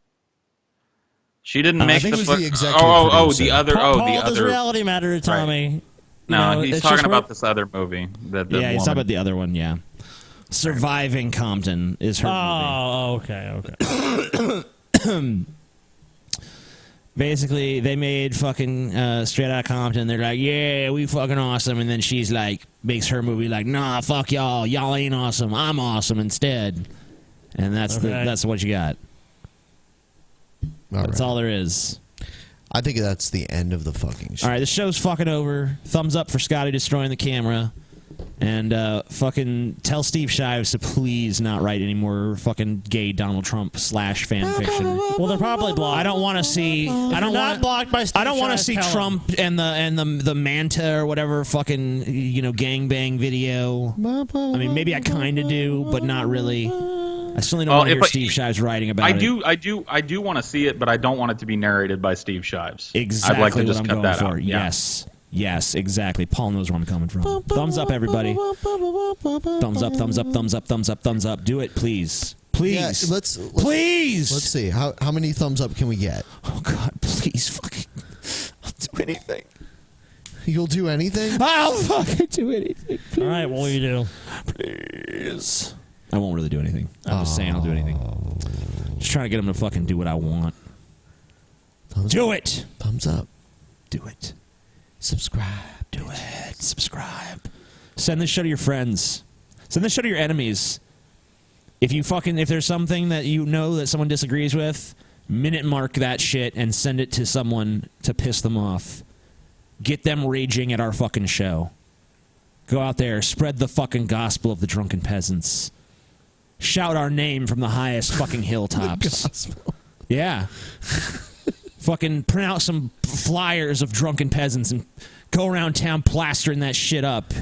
She didn't make the the other. Does reality matter to Tommy? Right. No, he's talking about this other movie. Yeah, he's talking about the other one. Yeah, Surviving Compton is her movie. Okay. Basically, they made fucking Straight Outta Compton. They're like, yeah, we fucking awesome. And then she's like, makes her movie like, nah, fuck y'all. Y'all ain't awesome. I'm awesome instead. And that's what you got. That's all there is. I think that's the end of the fucking show. All right, the show's fucking over. Thumbs up for Scotty destroying the camera. And fucking tell Steve Shives to please not write any more fucking gay Donald Trump / fan fiction. Well, they're probably blocked. I don't want to see. I don't want blocked by Steve I don't want to Shives, see tell Trump and the Manta or whatever fucking gangbang video. I mean, maybe I kind of do, but not really. I certainly don't want to hear Steve Shives writing about it. I do want to see it, but I don't want it to be narrated by Steve Shives. Exactly I'd like to what just I'm cut going that for. out. Yeah. Yes, exactly. Paul knows where I'm coming from. Thumbs up, everybody. Thumbs up, thumbs up, thumbs up, thumbs up, thumbs up. Do it, please. Please. Yeah, please. Let's see. How many thumbs up can we get? Oh, God, please fucking I'll do anything. You'll do anything? I'll fucking do anything. Please. All right, what will you do? Please. I won't really do anything. I'm just saying I'll do anything. Just trying to get him to fucking do what I want. Do it. Thumbs up. Do it. Subscribe. Do it. Subscribe. Send this show to your friends. Send this show to your enemies. If there's something that you know that someone disagrees with, minute mark that shit and send it to someone to piss them off. Get them raging at our fucking show. Go out there, spread the fucking gospel of the Drunken Peasants. Shout our name from the highest fucking hilltops. The gospel. Yeah. Fucking print out some flyers of Drunken Peasants and go around town plastering that shit up.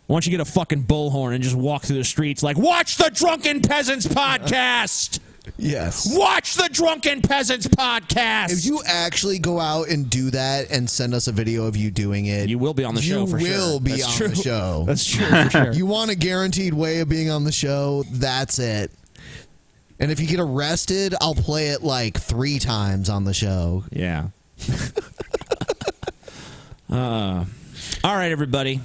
Why don't you get a fucking bullhorn and just walk through the streets like, watch the Drunken Peasants podcast! Yes. Watch the Drunken Peasants podcast. If you actually go out and do that and send us a video of you doing it, you will be on the show for sure. You will be That's on true. the show. That's true for sure. You want a guaranteed way of being on the show? That's it. And if you get arrested, I'll play it like 3 times on the show. Yeah. All right, everybody.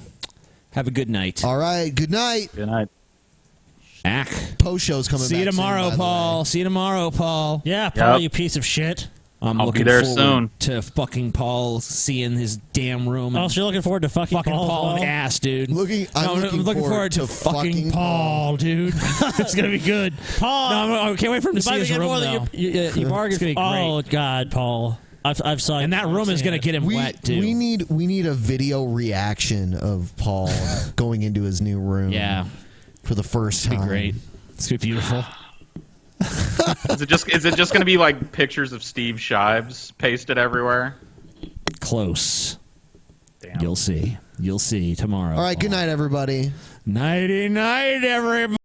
Have a good night. All right. Good night. Good night. Post show's coming back. See you tomorrow, soon, by the Paul. way. See you tomorrow, Paul. Yeah, Paul, you piece of shit. I'm I'll looking be there forward soon. to fucking Paul seeing his damn room. Oh, so you're looking forward to fucking Paul and ass, dude. I'm looking forward to fucking Paul, dude. It's gonna be good. Paul. No, I can't wait for him to see his room. Though. You bargained. It's gonna be great. Oh God, Paul. I've saw. And that room is gonna get him wet, dude. We need a video reaction of Paul going into his new room. Yeah. For the first time. It'd be great. It's gonna be beautiful. Is it just going to be like pictures of Steve Shives pasted everywhere? Close. Damn. You'll see. You'll see tomorrow. All right. Good night, everybody. Nighty night, everybody.